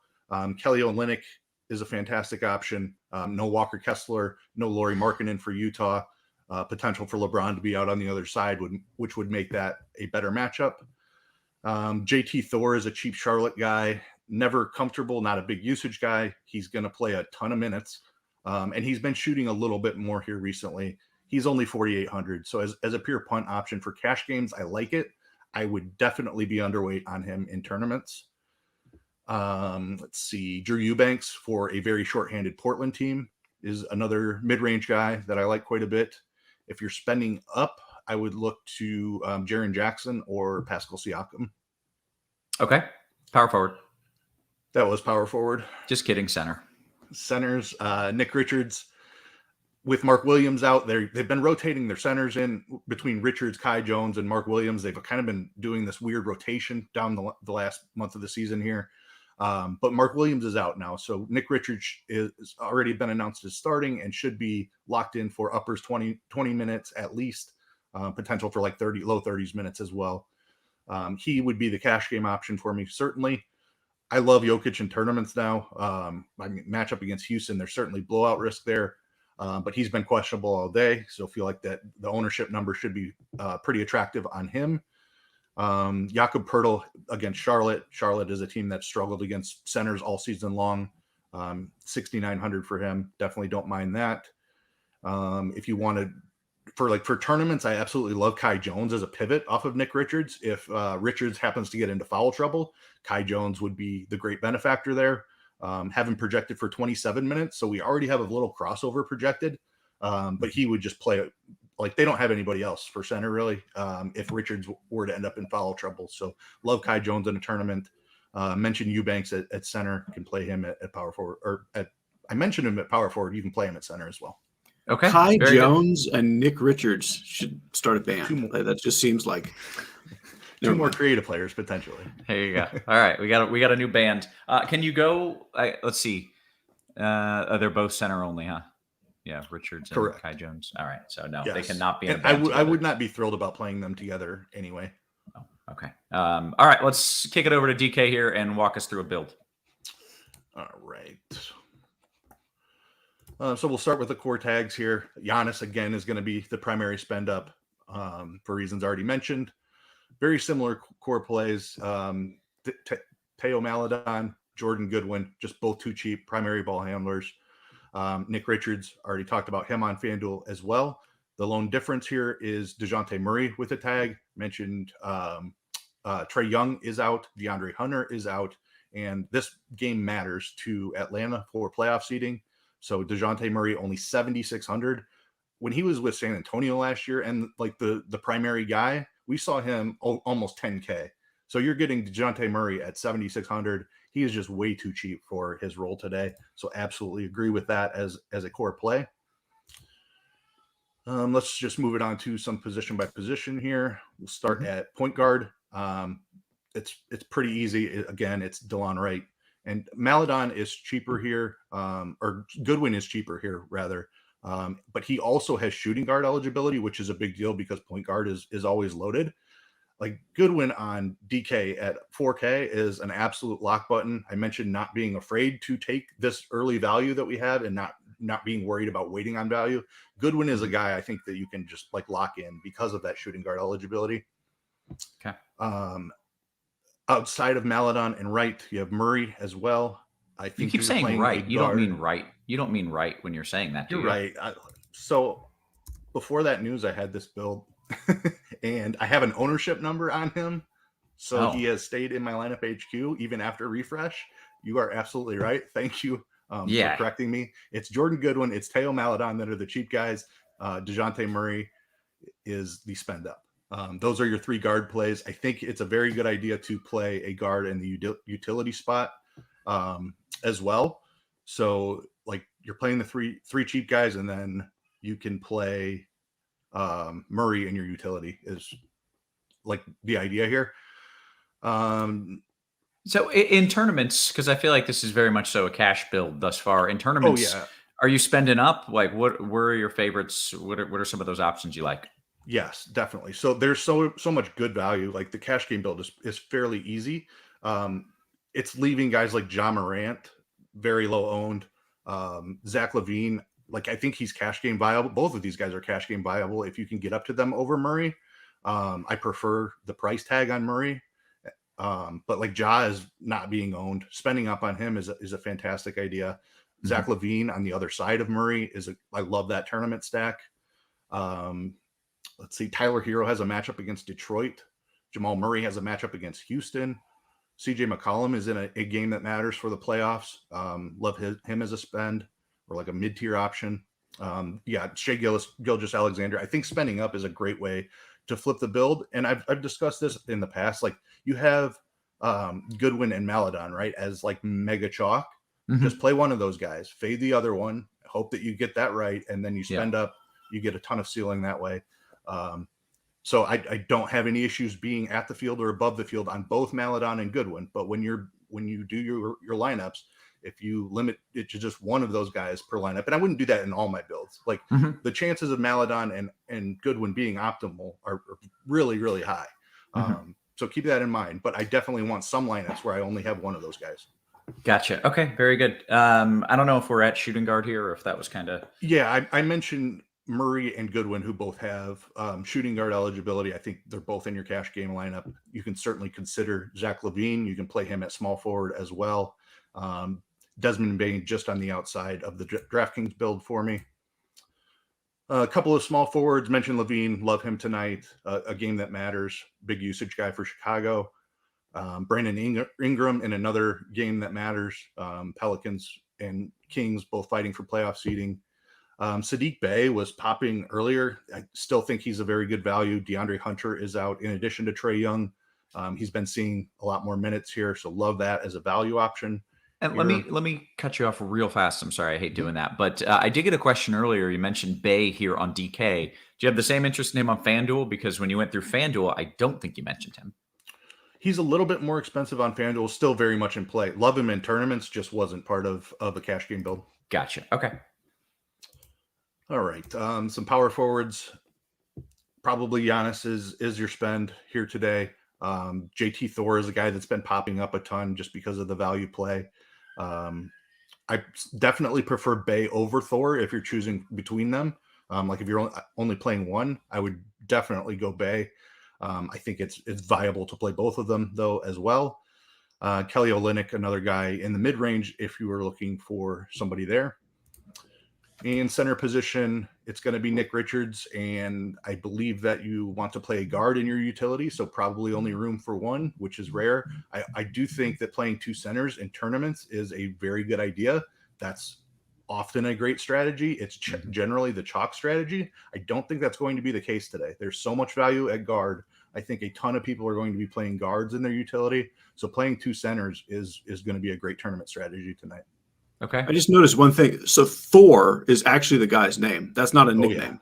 Kelly Olynyk is a fantastic option. No Walker Kessler, no Lauri Markkanen for Utah. Potential for LeBron to be out on the other side, which would make that a better matchup. JT Thor is a cheap Charlotte guy, never comfortable, not a big usage guy. He's going to play a ton of minutes, and he's been shooting a little bit more here recently. He's only 4,800, so as a pure punt option for cash games, I like it. I would definitely be underweight on him in tournaments. Let's see. Drew Eubanks for a very shorthanded Portland team is another mid-range guy that I like quite a bit. If you're spending up, I would look to Jaren Jackson or Pascal Siakam. Okay. Power forward. That was power forward. Just kidding. Center. Centers. Nick Richards. With Mark Williams out there, they've been rotating their centers in between Richards, Kai Jones, and Mark Williams. They've kind of been doing this weird rotation down the last month of the season here. But Mark Williams is out now. So Nick Richards is already been announced as starting and should be locked in for uppers 20 minutes at least. potential for like low 30s minutes as well. He would be the cash game option for me, certainly. I love Jokic in tournaments now. I mean, matchup against Houston, there's certainly blowout risk there, but he's been questionable all day, so feel like that the ownership number should be pretty attractive on him. Jakob Poeltl against Charlotte. Charlotte is a team that struggled against centers all season long. 6,900 for him. Definitely don't mind that. If you wanted for tournaments, I absolutely love Kai Jones as a pivot off of Nick Richards. If Richards happens to get into foul trouble, Kai Jones would be the great benefactor there. Have him projected for 27 minutes, so we already have a little crossover projected. But he would just play like they don't have anybody else for center really. If Richards were to end up in foul trouble, so love Kai Jones in a tournament. Mentioned Eubanks at center, can play him at power forward, or I mentioned him at power forward. You can play him at center as well. Okay. Kai Jones and Nick Richards should start a band. That just seems like two more creative players potentially. There you go. All right, we got a new band. Can you go? Let's see. They're both center only, huh? Yeah, Richards and Correct. Kai Jones. All right, so no, Yes. they cannot be in a And band I would not be thrilled about playing them together anyway. Oh, okay. All right, let's kick it over to DK here and walk us through a build. All right. So we'll start with the core tags here. Giannis, again, is going to be the primary spend up for reasons already mentioned. Very similar core plays. Theo Maledon, Jordan Goodwin, just both too cheap, primary ball handlers. Nick Richards, already talked about him on FanDuel as well. The lone difference here is DeJounte Murray with a tag. Mentioned Trae Young is out, DeAndre Hunter is out, and this game matters to Atlanta for playoff seeding. So DeJounte Murray only 7,600. When he was with San Antonio last year and like the primary guy, we saw him almost 10K. So you're getting DeJounte Murray at 7,600. He is just way too cheap for his role today. So absolutely agree with that as a core play. Let's just move it on to some position by position here. We'll start at point guard. It's pretty easy. Again, it's DeLon Wright. And Maledon is cheaper here, or Goodwin is cheaper here, rather. But he also has shooting guard eligibility, which is a big deal because point guard is always loaded. Like Goodwin on DK at 4K is an absolute lock button. I mentioned not being afraid to take this early value that we have and not being worried about waiting on value. Goodwin is a guy I think that you can just like lock in because of that shooting guard eligibility. Okay. Outside of Maledon and Wright, you have Murray as well. I think you keep saying right. You don't mean right. You don't mean right when you're saying that. You're right. So before that news, I had this build and I have an ownership number on him. So he has stayed in my lineup HQ even after refresh. You are absolutely right. Thank you for correcting me. It's Jordan Goodwin. It's Theo Maledon that are the cheap guys. DeJounte Murray is the spend up. Those are your three guard plays. I think it's a very good idea to play a guard in the utility spot as well. So like you're playing the three cheap guys, and then you can play Murray in your utility is like the idea here. So in tournaments, because I feel like this is very much so a cash build thus far. In tournaments, are you spending up? Like what are your favorites? What are some of those options you like? Yes, definitely. So there's so much good value. Like the cash game build is fairly easy. It's leaving guys like Ja Morant very low owned. Zach LaVine, like I think he's cash game viable. Both of these guys are cash game viable if you can get up to them over Murray. I prefer the price tag on Murray, but like Ja is not being owned. Spending up on him is a fantastic idea. Mm-hmm. Zach LaVine on the other side of Murray I love that tournament stack. Let's see. Tyler Hero has a matchup against Detroit. Jamal Murray has a matchup against Houston. CJ McCollum is in a game that matters for the playoffs. Love him as a spend or like a mid-tier option. Shai Gilgeous-Alexander. I think spending up is a great way to flip the build. And I've discussed this in the past. Like you have Goodwin and Maledon, right, as like mega chalk. Mm-hmm. Just play one of those guys. Fade the other one. Hope that you get that right. And then you spend up. You get a ton of ceiling that way. So I don't have any issues being at the field or above the field on both Maledon and Goodwin. But when you do your lineups, if you limit it to just one of those guys per lineup. And I wouldn't do that in all my builds. Like the chances of Maladon and Goodwin being optimal are really, really high. So keep that in mind. But I definitely want some lineups where I only have one of those guys. Gotcha. Okay, very good. I don't know if we're at shooting guard here or if that was kind of... Yeah, I mentioned Murray and Goodwin, who both have shooting guard eligibility. I think they're both in your cash game lineup. You can certainly consider Zach LaVine. You can play him at small forward as well. Desmond Bain just on the outside of the DraftKings build for me. A couple of small forwards, mentioned LaVine, love him tonight. A game that matters, big usage guy for Chicago. Brandon Ingram in another game that matters. Pelicans and Kings both fighting for playoff seeding. Sadiq Bey was popping earlier. I still think he's a very good value. DeAndre Hunter is out in addition to Trae Young. He's been seeing a lot more minutes here, so love that as a value option. And let me cut you off real fast. I'm sorry, I hate doing that, but I did get a question earlier. You mentioned Bey here on DK. Do you have the same interest in him on FanDuel? Because when you went through FanDuel, I don't think you mentioned him. He's a little bit more expensive on FanDuel, still very much in play. Love him in tournaments, just wasn't part of a cash game build. Gotcha. Okay. All right. Some power forwards. Probably Giannis is your spend here today. JT Thor is a guy that's been popping up a ton just because of the value play. I definitely prefer Bey over Thor if you're choosing between them. Like if you're only playing one, I would definitely go Bey. I think it's viable to play both of them though as well. Kelly Olynyk, another guy in the mid range if you were looking for somebody there. In center position, it's going to be Nick Richards, and I believe that you want to play a guard in your utility, so probably only room for one, which is rare. I do think that playing two centers in tournaments is a very good idea. That's often a great strategy. It's generally the chalk strategy. I don't think that's going to be the case today. There's so much value at guard. I think a ton of people are going to be playing guards in their utility, so playing two centers is going to be a great tournament strategy tonight. Okay. I just noticed one thing. So Thor is actually the guy's name. That's not a nickname.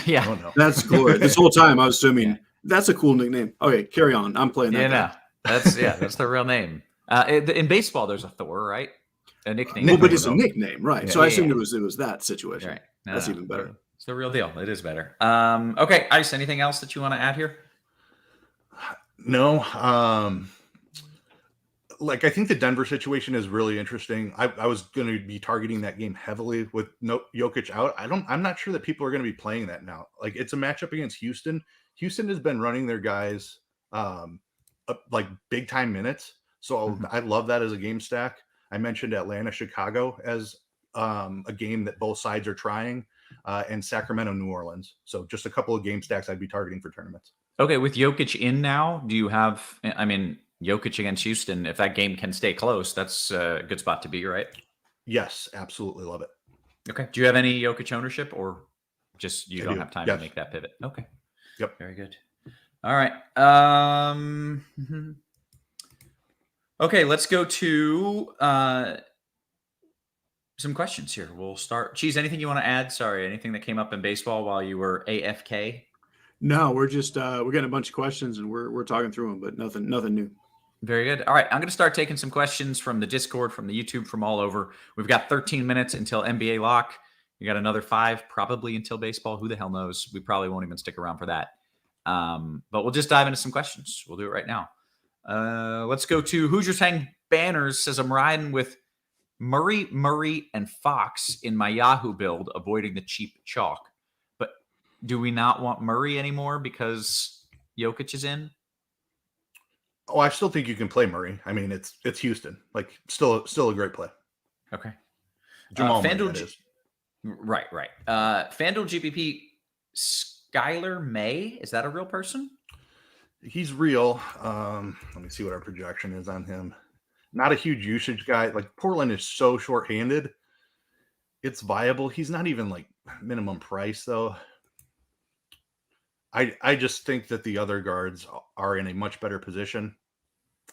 Yeah. Oh, no. That's glorious. This whole time I was assuming that's a cool nickname. Okay, carry on. I'm playing that. That's the real name. In baseball, there's a Thor, right? A nickname. Well, but it's a nickname, right? Yeah. So I assumed it was that situation. Right. No, that's even better. It's the real deal. It is better. Okay, Ice, anything else that you want to add here? No. I think the Denver situation is really interesting. I was going to be targeting that game heavily with Jokic out. I'm not sure that people are going to be playing that now. Like it's a matchup against Houston. Houston has been running their guys like big time minutes. So I love that as a game stack. I mentioned Atlanta, Chicago as a game that both sides are trying, and Sacramento, New Orleans. So just a couple of game stacks I'd be targeting for tournaments. Okay, with Jokic in now, do you have? I mean, Jokic against Houston. If that game can stay close, that's a good spot to be, right? Yes, absolutely love it. Okay. Do you have any Jokic ownership, or just you don't have time to make that pivot? Okay. Yep. Very good. All right. Okay, let's go to some questions here. We'll start. Cheese, anything you want to add? Sorry, anything that came up in baseball while you were AFK? No, we're just we're getting a bunch of questions and we're talking through them, but nothing new. Very good. All right, I'm going to start taking some questions from the Discord, from the YouTube, from all over. We've got 13 minutes until NBA lock. We got another 5 probably until baseball. Who the hell knows? We probably won't even stick around for that. But we'll just dive into some questions. We'll do it right now. Let's go to Hoosiers Hang Banners. Says I'm riding with Murray, and Fox in my Yahoo build, avoiding the cheap chalk. But do we not want Murray anymore because Jokic is in? Oh, I still think you can play Murray. I mean, it's Houston. Like, still a great play. Okay. Jamal Murray, FanDuel that is. Right. FanDuel GPP Skylar May. Is that a real person? He's real. Let me see what our projection is on him. Not a huge usage guy. Like, Portland is so shorthanded. It's viable. He's not even like minimum price though. I just think that the other guards are in a much better position.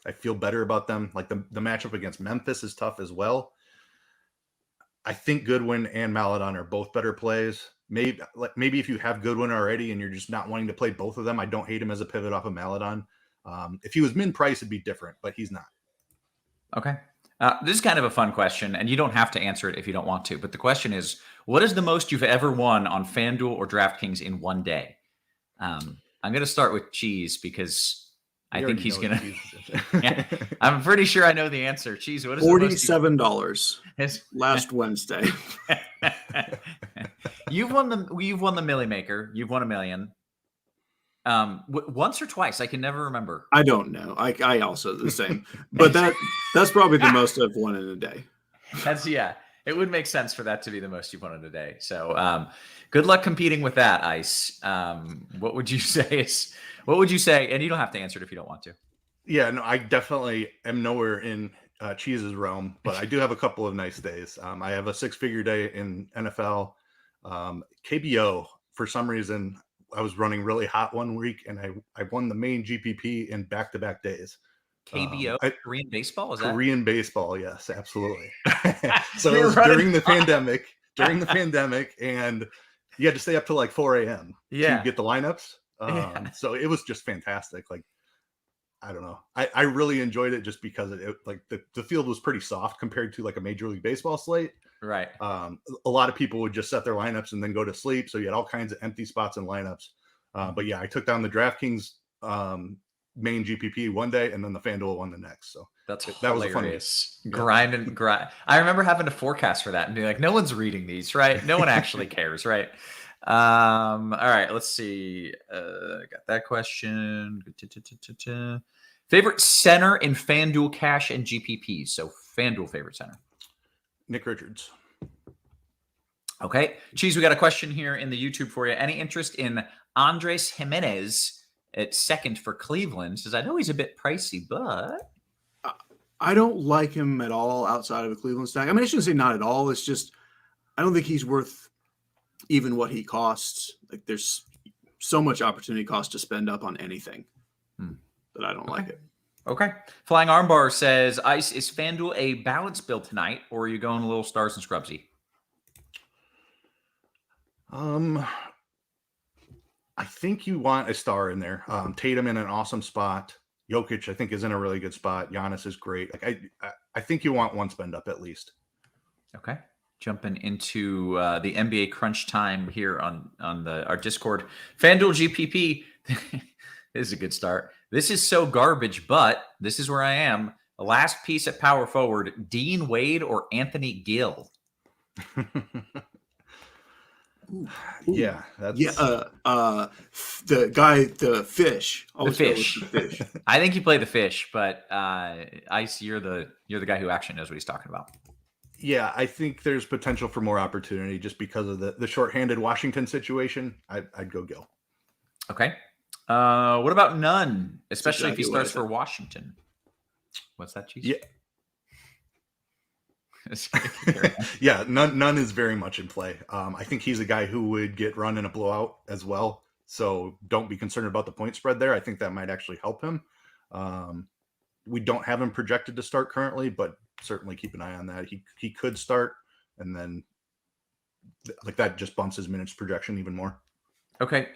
I feel better about them. Like the matchup against Memphis is tough as well. I think Goodwin and Maladon are both better plays. Maybe if you have Goodwin already and you're just not wanting to play both of them, I don't hate him as a pivot off of Maladon. If he was min price, it'd be different, but he's not. Okay. This is kind of a fun question, and you don't have to answer it if you don't want to. But the question is, what is the most you've ever won on FanDuel or DraftKings in one day? I'm going to start with Cheese because I think he's going to. Yeah, I'm pretty sure I know the answer. Cheese, what is $47 it? last Wednesday. You've won the Millie Maker. You've won $1 million. Once or twice, I can never remember. I don't know. I also the same, but that's probably the most I've won in a day. It would make sense for that to be the most you've won in a day. So, good luck competing with that, Ice. What would you say? And you don't have to answer it if you don't want to. Yeah, no, I definitely am nowhere in Cheese's realm, but I do have a couple of nice days. I have a 6-figure day in NFL. KBO, for some reason, I was running really hot one week, and I won the main GPP in back-to-back days. KBO, Korean baseball, is that? Korean baseball, yes, absolutely. So it was during the pandemic, and you had to stay up till like 4 a.m. to get the lineups. So it was just fantastic. Like, I don't know. I really enjoyed it just because it like the field was pretty soft compared to like a Major League Baseball slate. Right. A lot of people would just set their lineups and then go to sleep. So you had all kinds of empty spots in lineups. But yeah, I took down the DraftKings main GPP one day and then the FanDuel one the next. So that was a fun grind. I remember having to forecast for that and be like, no one's reading these, right? No one actually cares, right? All right, let's see. Got that question. Favorite center in FanDuel Cash and GPP. So FanDuel favorite center. Nick Richards. Okay. Cheese, we got a question here in the YouTube for you. Any interest in Andres Jimenez at second for Cleveland? Says, I know he's a bit pricey, but I don't like him at all outside of a Cleveland stack. I mean, I shouldn't say not at all. It's just I don't think he's worth even what he costs. Like, there's so much opportunity cost to spend up on anything that I don't like it. Okay. Flying Armbar says, Ice, is FanDuel a balanced build tonight, or are you going a little stars and scrubsy? I think you want a star in there. Tatum in an awesome spot. Jokic, I think, is in a really good spot. Giannis is great. Like I think you want one spend up at least. Okay. Jumping into the NBA crunch time here on our Discord. FanDuel GPP. This is a good start. This is so garbage, but this is where I am. The last piece at power forward, Dean Wade or Anthony Gill? Yeah. The guy, the fish. Always the fish. The fish. I think you play the fish, but Ice, you're the guy who actually knows what he's talking about. Yeah, I think there's potential for more opportunity just because of the shorthanded Washington situation. I'd go Gill. Okay. What about Nunn, especially if he starts for Washington? What's that, Cheese? Yeah. Yeah, Nunn is very much in play. I think he's a guy who would get run in a blowout as well. So don't be concerned about the point spread there. I think that might actually help him. We don't have him projected to start currently, but certainly keep an eye on that. He could start, and then like that just bumps his minutes projection even more. Okay.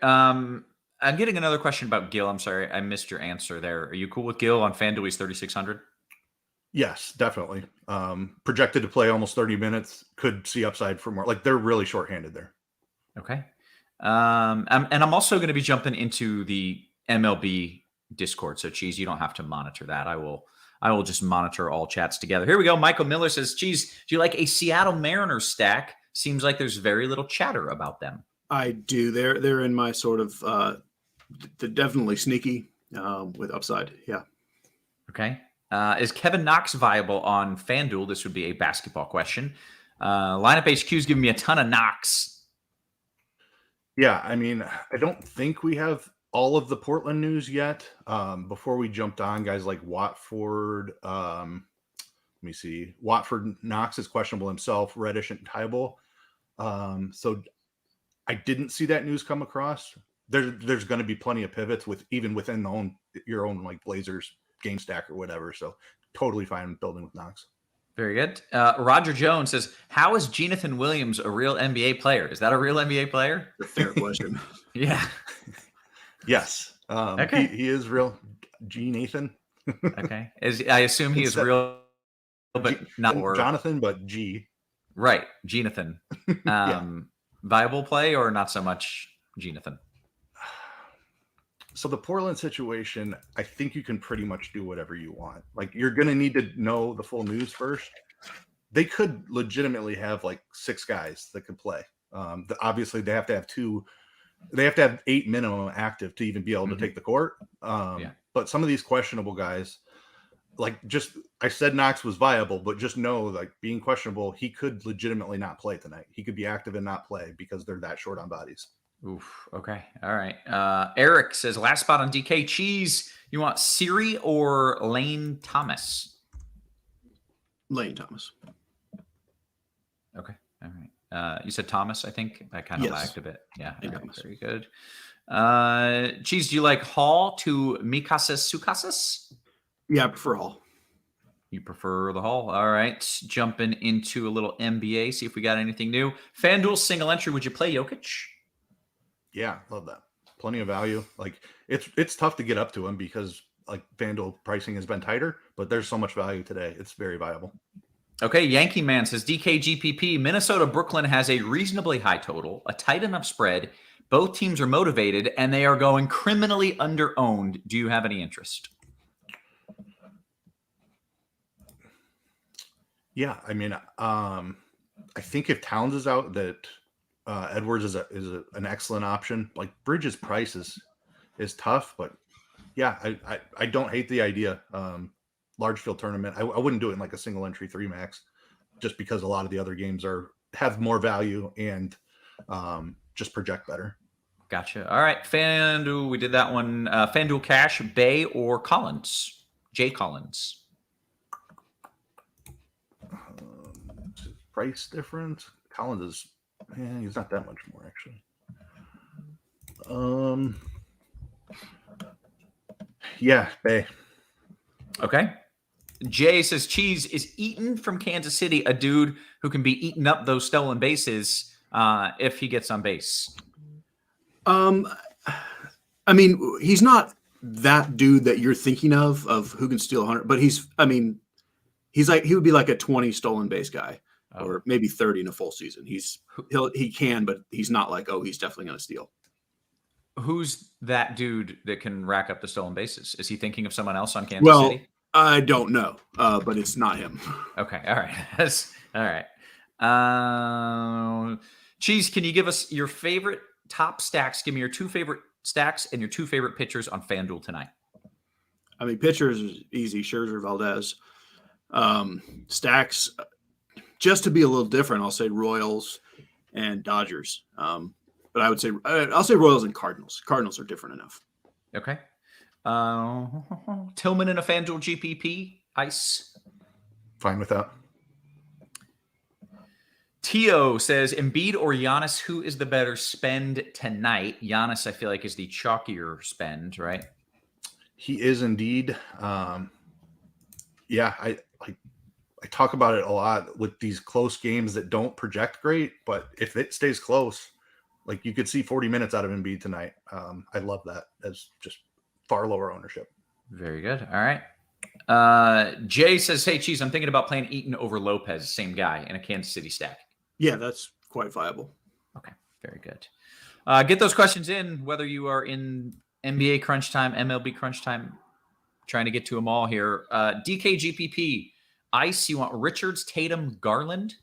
I'm getting another question about Gill. I'm sorry, I missed your answer there. Are you cool with Gill on FanDuel? He's 3,600. Yes, definitely. Projected to play almost 30 minutes. Could see upside for more. Like, they're really shorthanded there. Okay. And I'm also going to be jumping into the MLB Discord. So, Cheese, you don't have to monitor that. I will just monitor all chats together. Here we go. Michael Miller says, Cheese, do you like a Seattle Mariners stack? Seems like there's very little chatter about them. I do. They're in my sort of they're definitely sneaky with upside. Yeah. Okay. Is Kevin Knox viable on FanDuel? This would be a basketball question. Lineup HQ is giving me a ton of Knox. Yeah, I mean, I don't think we have all of the Portland news yet. Before we jumped on, guys like Watford. Let me see. Watford Knox is questionable himself. Reddish and Tybal. So I didn't see that news come across. There's going to be plenty of pivots even within your own like Blazers game stack or whatever. So totally fine building with Knox. Very good. Roger Jones says, how is Jonathan Williams a real NBA player? Is that a real NBA player? Fair question. Yeah. Yes. Okay. He is real. G. Nathan. Okay. I assume he is real but not or Jonathan, but G. Right, Jonathan. Viable play or not so much, Jonathan? So the Portland situation, I think you can pretty much do whatever you want. Like, you're going to need to know the full news first. They could legitimately have like 6 guys that could play. Obviously, they have to have 2. They have to have 8 minimum active to even be able to take the court. But some of these questionable guys, like, just, I said Knox was viable, but just know, like, being questionable, he could legitimately not play tonight. He could be active and not play because they're that short on bodies. Oof. Okay. All right. Eric says last spot on DK. Cheese, you want Siri or Lane Thomas? Lane Thomas. Okay. All right. You said Thomas, I think. I kind of lagged a bit. Yeah. Okay, very good. Cheese, do you like Hall to Mikasas Sukasas? Yeah, I prefer Hall. You prefer the Hall. All right. Jumping into a little NBA, see if we got anything new. FanDuel single entry. Would you play Jokic? Yeah, love that. Plenty of value. Like, it's tough to get up to him because, like, FanDuel pricing has been tighter, but there's so much value today. It's very viable. Okay, Yankee Man says DK GPP. Minnesota Brooklyn has a reasonably high total, a tight enough spread. Both teams are motivated, and they are going criminally under-owned. Do you have any interest? Yeah, I mean, I think if Towns is out, that Edwards is an excellent option. Like, Bridges' price is tough, but yeah, I don't hate the idea. Large field tournament, I wouldn't do it in like a single entry 3 max, just because a lot of the other games have more value and just project better. Gotcha. All right, FanDuel, we did that one. FanDuel Cash, Bay or Collins? Jay Collins. Price difference. Collins is, he's not that much more actually. Yeah, Bay. Okay. Jay says Cheese is Eaton from Kansas City, a dude who can be eating up those stolen bases if he gets on base. I mean, he's not that dude that you're thinking of who can steal 100, but he's like, he would be like a 20 stolen base guy. Or maybe 30 in a full season. He can, but he's not like, oh, he's definitely going to steal. Who's that dude that can rack up the stolen bases? Is he thinking of someone else on Kansas City? I don't know, but it's not him. Okay, all right. All right. Cheese, can you give us your favorite top stacks? Give me your 2 favorite stacks and your 2 favorite pitchers on FanDuel tonight. I mean, pitchers is easy. Scherzer, Valdez. Stacks, just to be a little different, I'll say Royals and Dodgers. But I'll say Royals and Cardinals. Cardinals are different enough. Okay. Tillman in a FanDuel GPP. Ice. Fine with that. Tio says Embiid or Giannis, who is the better spend tonight? Giannis, I feel like, is the chalkier spend, right? He is indeed. Yeah, I talk about it a lot with these close games that don't project great, but if it stays close, like, you could see 40 minutes out of Embiid tonight. I love that as just far lower ownership. Very good. All right. Jay says, hey, Cheese, I'm thinking about playing Eaton over Lopez, same guy, in a Kansas City stack. Yeah, that's quite viable. Okay, very good. Get those questions in, whether you are in NBA crunch time, MLB crunch time, trying to get to them all here. DK GPP. Ice, you want Richards, Tatum, Garland,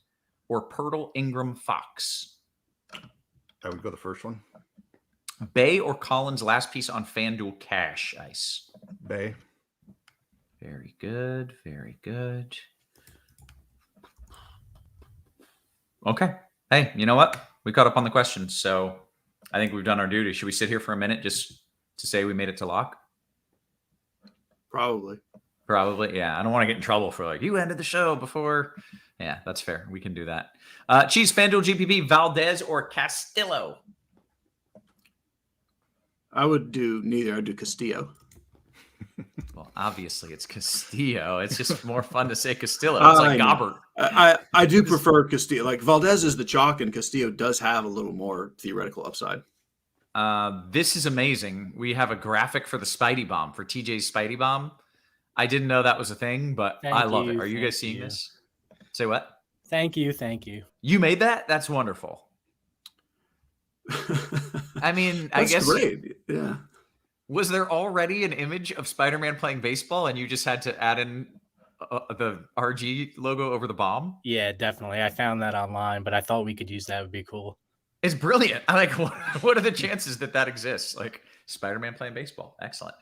or Pirtle, Ingram, Fox? I would go the first one. Bay or Collins, last piece on FanDuel Cash, Ice? Bay. Very good. Very good. Okay. Hey, you know what? We caught up on the questions, so I think we've done our duty. Should we sit here for a minute just to say we made it to lock? Probably, yeah. I don't want to get in trouble for like, you ended the show before. Yeah, that's fair. We can do that. Cheese, FanDuel GPP, Valdez or Castillo? I would do neither. I'd do Castillo. Well, obviously it's Castillo. It's just more fun to say Castillo. It's like Gobbert. I do prefer Castillo. Like, Valdez is the chalk, and Castillo does have a little more theoretical upside. This is amazing. We have a graphic for the Spidey Bomb, for TJ's Spidey Bomb. I didn't know that was a thing, but Thank I love it. you, Are you thank guys seeing you. this? Say what? Thank you. Thank you. You made that? That's wonderful. I mean, I That's guess great. Yeah. was there already an image of Spider-Man playing baseball and you just had to add in the RG logo over the bomb? Yeah, definitely. I found that online, but I thought we could use that. Would be cool. It's brilliant. I like, what are the chances that exists? Like Spider-Man playing baseball. Excellent.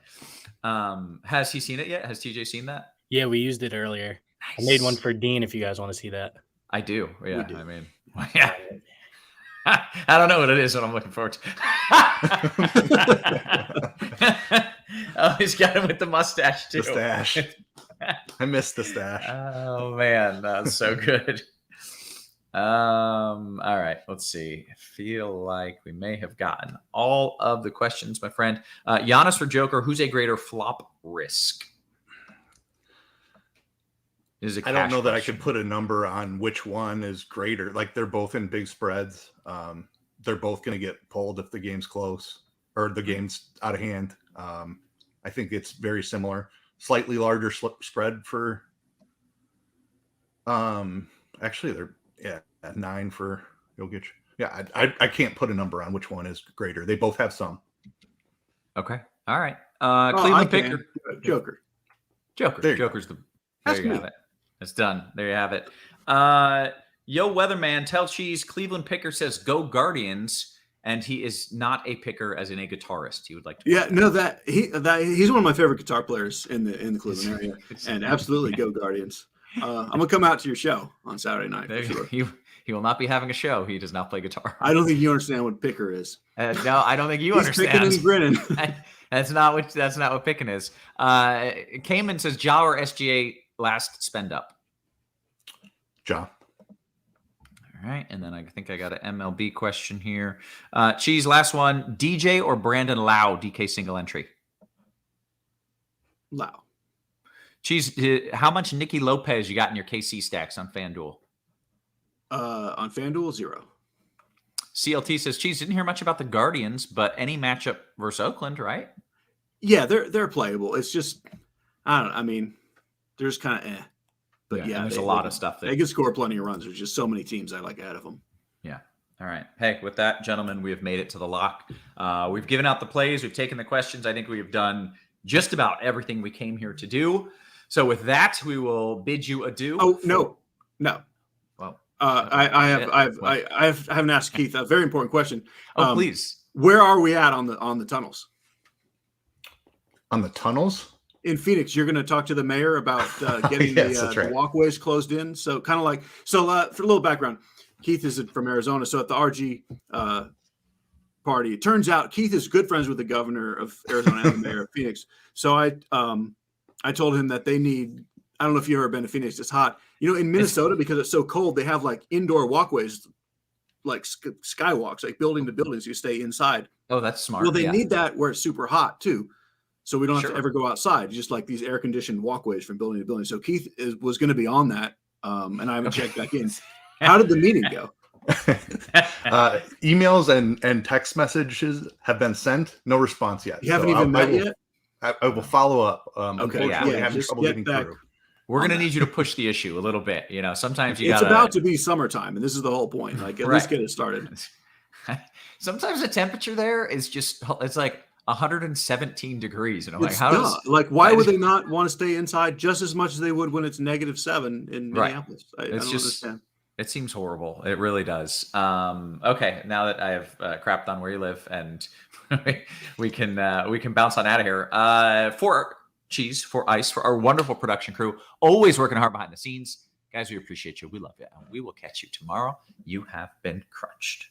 Has he seen it yet? Has TJ seen that? Yeah, we used it earlier. Nice. I made one for Dean if you guys want to see that. I do. Yeah. do. I mean, yeah. I don't know what it is, but I'm looking forward to. Oh, he's got him with the mustache too. The stash. I missed the stash. Oh man, that was so good. All right, let's see. I feel like we may have gotten all of the questions, my friend. Giannis for Joker, who's a greater flop risk? I don't know that I could put a number on which one is greater. Like they're both in big spreads. They're both going to get pulled if the game's close or the game's out of hand. I think it's very similar. Slightly larger spread for. Actually, they're 9 for Jokic. Yeah, I can't put a number on which one is greater. They both have some. Okay, all right. Cleveland picker, Joker. Joker's the. There you have it. It's done. There you have it. Yo, Weatherman, tell Cheese. Cleveland picker says go Guardians, and he is not a picker as in a guitarist. He would like to. Yeah, no, he's one of my favorite guitar players in the Cleveland area, and absolutely go Guardians. I'm gonna come out to your show on Saturday night. For sure. He will not be having a show. He does not play guitar. I don't think you understand what picker is. No, I don't think you He's understand. picking and grinning. That's not what picking is. Cayman says Ja or SGA last spend up. Ja. All right, and then I think I got an MLB question here. Cheese, last one. DJ or Brandon Lau, DK single entry? Lau. Cheese, how much Nicky Lopez you got in your KC stacks on FanDuel? On FanDuel, 0. CLT says, Cheese, didn't hear much about the Guardians, but any matchup versus Oakland, right? Yeah, they're playable. It's just, I don't know. I mean, they're just kind of But yeah, there's a lot of stuff. They can score plenty of runs. There's just so many teams I like ahead of them. Yeah. All right. Hey, with that, gentlemen, we have made it to the lock. We've given out the plays. We've taken the questions. I think we have done just about everything we came here to do. So with that, we will bid you adieu. Oh, no. Well, I haven't asked Keith a very important question. Please. Where are we at on the tunnels? On the tunnels? In Phoenix, you're going to talk to the mayor about getting the walkways closed in. So kind of like, for a little background, Keith is from Arizona. So at the RG party, it turns out Keith is good friends with the governor of Arizona and the mayor of Phoenix. So I told him that they need, I don't know if you've ever been to Phoenix, it's hot. In Minnesota, because it's so cold, they have like indoor walkways, like skywalks, like building to building, so you stay inside. Oh, that's smart. Well, they need that where it's super hot too. So we don't have Sure. to ever go outside, just like these air-conditioned walkways from building to building. So Keith was going to be on that, and I haven't checked back in. How did the meeting go? Emails and text messages have been sent. No response yet. You haven't even met yet? I will follow up. Okay, Unfortunately, having just trouble get getting back. through. We're going to need you to push the issue a little bit. Sometimes you It's got about to be summertime, and this is the whole point. Like, at least Right. get it started. Sometimes the temperature there is just, it's like 117 degrees. And I'm like, It's how does, why would they not want to stay inside just as much as they would when it's -7 in Minneapolis? I don't understand. It seems horrible. It really does. Okay, now that I have crapped on where you live, and we can bounce on out of here. For Cheese, for Ice, for our wonderful production crew, always working hard behind the scenes, guys. We appreciate you. We love you, and we will catch you tomorrow. You have been crunched.